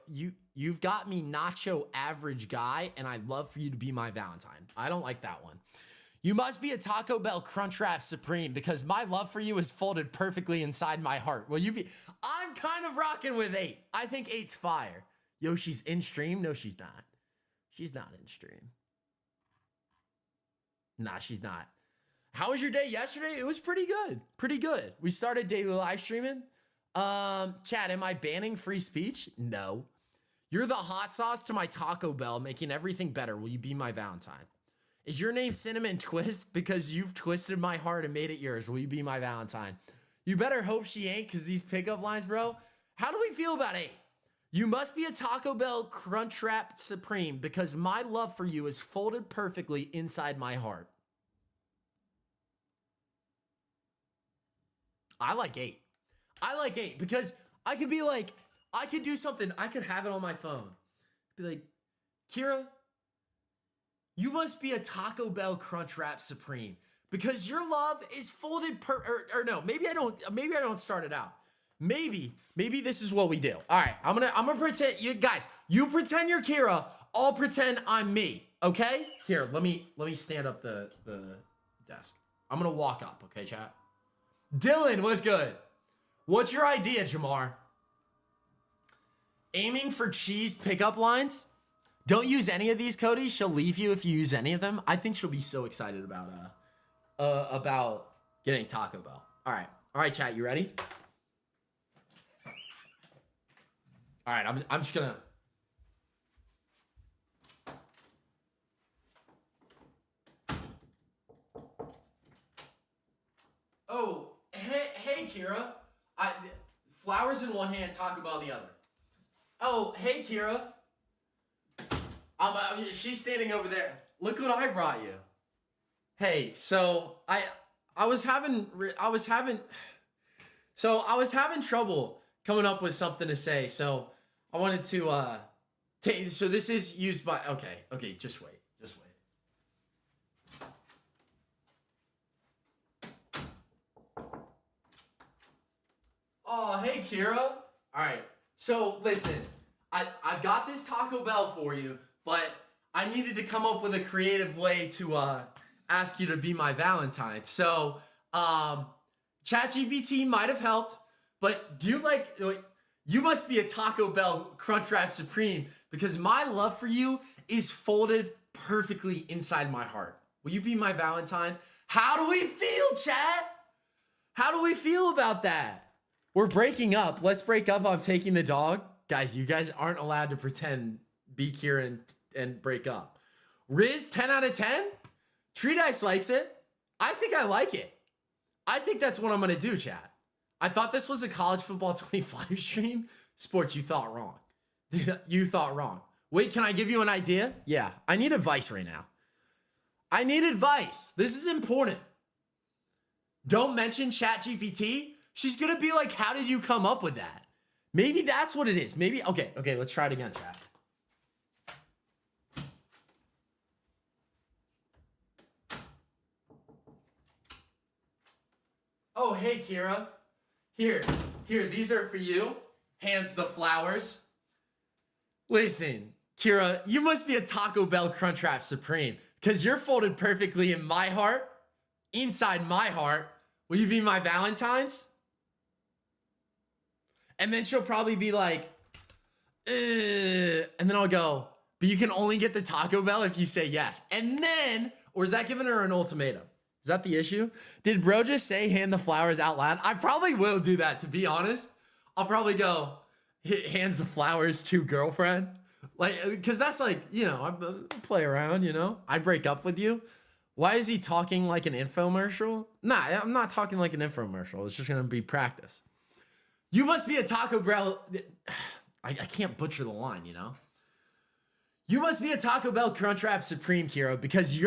You've got me nacho average guy, and I'd love for you to be my Valentine. I don't like that one. You must be a Taco Bell Crunchwrap Supreme because my love for you is folded perfectly inside my heart. Will you be? I'm kind of rocking with 8. I think 8's fire. Yo, she's in stream? No, she's not. She's not in stream. Nah, she's not. How was your day yesterday? It was pretty good. Pretty good. We started daily live streaming. Chat, am I banning free speech? No. You're the hot sauce to my Taco Bell, making everything better. Will you be my Valentine? Is your name Cinnamon Twist? Because you've twisted my heart and made it yours. Will you be my Valentine? You better hope she ain't, because these pickup lines, bro. How do we feel about 8? You must be a Taco Bell Crunchwrap Supreme because my love for you is folded perfectly inside my heart. I like 8. I like 8 because I could be like, I could do something. I could have it on my phone. Be like, Kira, you must be a Taco Bell Crunchwrap Supreme because your love is folded or no, maybe I don't start it out. Maybe this is what we do. All right, I'm gonna pretend you guys. You pretend you're Kira. I'll pretend I'm me. Okay? Here, let me stand up the desk. I'm gonna walk up. Okay, chat. Dylan, what's good? What's your idea, Jamar? Aiming for cheese pickup lines? Don't use any of these, Cody. She'll leave you if you use any of them. I think she'll be so excited about getting Taco Bell. All right, chat. You ready? All right, I'm just gonna. Oh, hey, Kira. Flowers in one hand, Taco Bell in the other. Oh, hey, Kira. She's standing over there. Look what I brought you. Hey, so I was having trouble coming up with something to say. So I wanted to so this is used by okay, just wait. Oh, hey, Kira. All right. So listen, I've got this Taco Bell for you, but I needed to come up with a creative way to ask you to be my Valentine. So ChatGPT might have helped, but do you like? You must be a Taco Bell Crunchwrap Supreme because my love for you is folded perfectly inside my heart. Will you be my Valentine? How do we feel, chat? How do we feel about that? We're breaking up. Let's break up. I'm taking the dog. Guys, you guys aren't allowed to pretend be Kieran and break up. Riz, 10 out of 10? Treat Ice likes it. I think I like it. I think that's what I'm going to do, chat. I thought this was a College Football 25 stream. Sports, you thought wrong. You thought wrong. Wait, can I give you an idea? Yeah, I need advice right now. I need advice. This is important. Don't mention ChatGPT. She's going to be like, how did you come up with that? Maybe that's what it is. Maybe, okay, let's try it again, chat. Oh, hey, Kira. Here, these are for you. Hands the flowers. Listen, Kira, you must be a Taco Bell Crunchwrap Supreme because you're folded perfectly in my heart, inside my heart. Will you be my Valentine's? And then she'll probably be like, and then I'll go, but you can only get the Taco Bell if you say yes. And then, or is that giving her an ultimatum? Is that the issue? Did bro just say hand the flowers out loud? I probably will do that, to be honest. I'll probably go, hands the flowers to girlfriend. Like, because that's like, you know, I play around, you know? I break up with you. Why is he talking like an infomercial? Nah, I'm not talking like an infomercial. It's just going to be practice. You must be a Taco Bell. I can't butcher the line, you know? You must be a Taco Bell Crunchwrap Supreme, Kira, because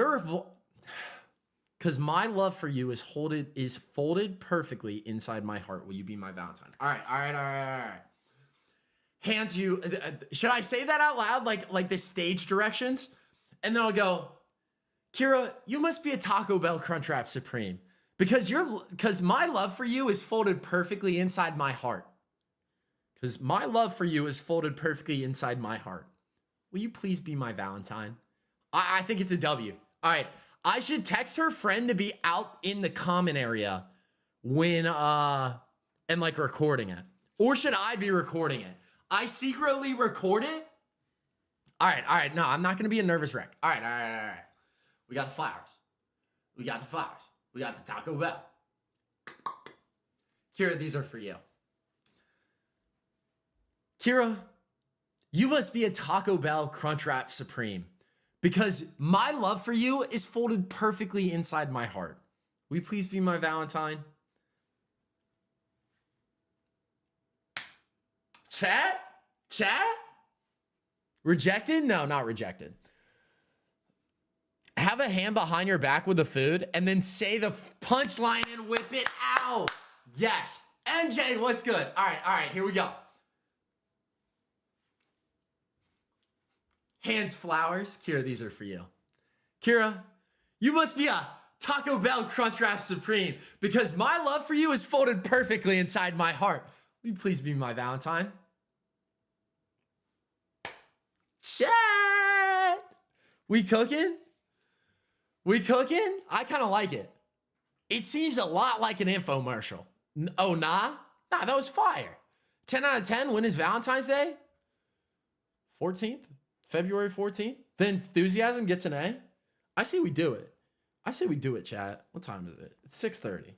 because my love for you is folded perfectly inside my heart. Will you be my Valentine? All right. Hands you. Should I say that out loud, like the stage directions? And then I'll go, Kira, you must be a Taco Bell Crunchwrap Supreme because my love for you is folded perfectly inside my heart. Because my love for you is folded perfectly inside my heart. Will you please be my Valentine? I think it's a W. All right. I should text her friend to be out in the common area when, and like recording it. Or should I be recording it? I secretly record it? All right. No, I'm not going to be a nervous wreck. All right. We got the flowers. We got the Taco Bell. Kira, these are for you. Kira, you must be a Taco Bell Crunchwrap Supreme because my love for you is folded perfectly inside my heart. Will you please be my Valentine? Chat? Rejected? No, not rejected. Have a hand behind your back with the food and then say the punchline and whip it out. Yes. MJ, what's good? All right, here we go. Hands flowers. Kira, these are for you. Kira, you must be a Taco Bell Crunchwrap Supreme because my love for you is folded perfectly inside my heart. Will you please be my Valentine? Chat. We cooking? I kind of like it. It seems a lot like an infomercial. Oh, nah? Nah, that was fire. 10 out of 10. When is Valentine's Day? 14th? February 14th? The enthusiasm gets an A? I say we do it. Chat. What time is it? It's 6:30.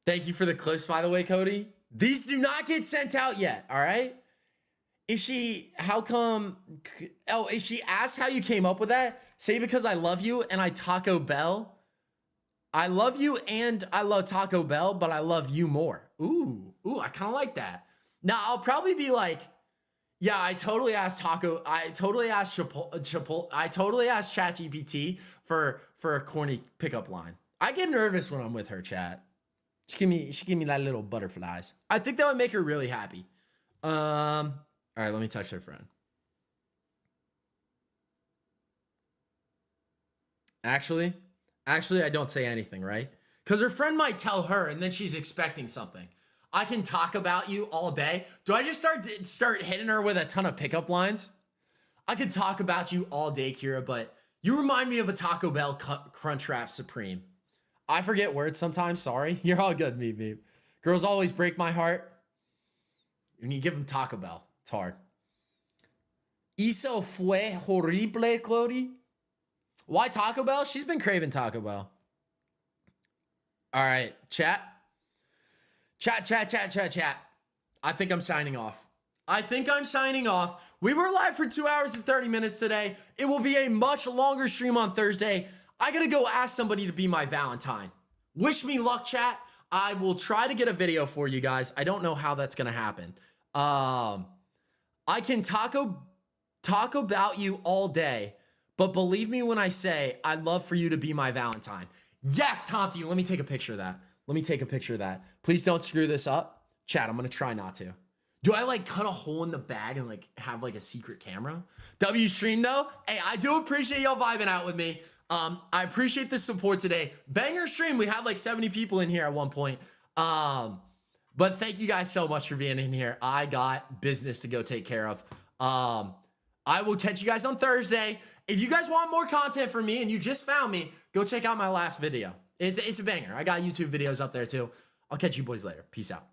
Thank you for the clips, by the way, Cody. These do not get sent out yet, all right? If she asks how you came up with that, say because I love you and I Taco Bell. I love you and I love Taco Bell, but I love you more. Ooh, I kind of like that. Now, I'll probably be like, yeah, I totally asked ChatGPT for a corny pickup line. I get nervous when I'm with her, chat. She give me that little butterflies. I think that would make her really happy. All right, let me text her friend. Actually, I don't say anything, right? Because her friend might tell her and then she's expecting something. I can talk about you all day. Do I just start hitting her with a ton of pickup lines? I could talk about you all day, Kira, but you remind me of a Taco Bell Crunchwrap Supreme. I forget words sometimes, sorry. You're all good, me. Girls always break my heart. When you give them Taco Bell, it's hard. Eso fue horrible, Clody. Why Taco Bell? She's been craving Taco Bell. All right, chat. Chat. I think I'm signing off. We were live for 2 hours and 30 minutes today. It will be a much longer stream on Thursday. I gotta go ask somebody to be my Valentine. Wish me luck, chat. I will try to get a video for you guys. I don't know how that's gonna happen. I can talk about you all day, but believe me when I say I'd love for you to be my Valentine. Yes, Tomty, let me take a picture of that. Please don't screw this up. Chat, I'm gonna try not to. Do I like cut a hole in the bag and like have like a secret camera? W stream though. Hey, I do appreciate y'all vibing out with me. I appreciate the support today. Banger stream. We had like 70 people in here at one point. But thank you guys so much for being in here. I got business to go take care of. I will catch you guys on Thursday. If you guys want more content from me and you just found me, go check out my last video. It's a banger. I got YouTube videos up there too. I'll catch you boys later. Peace out.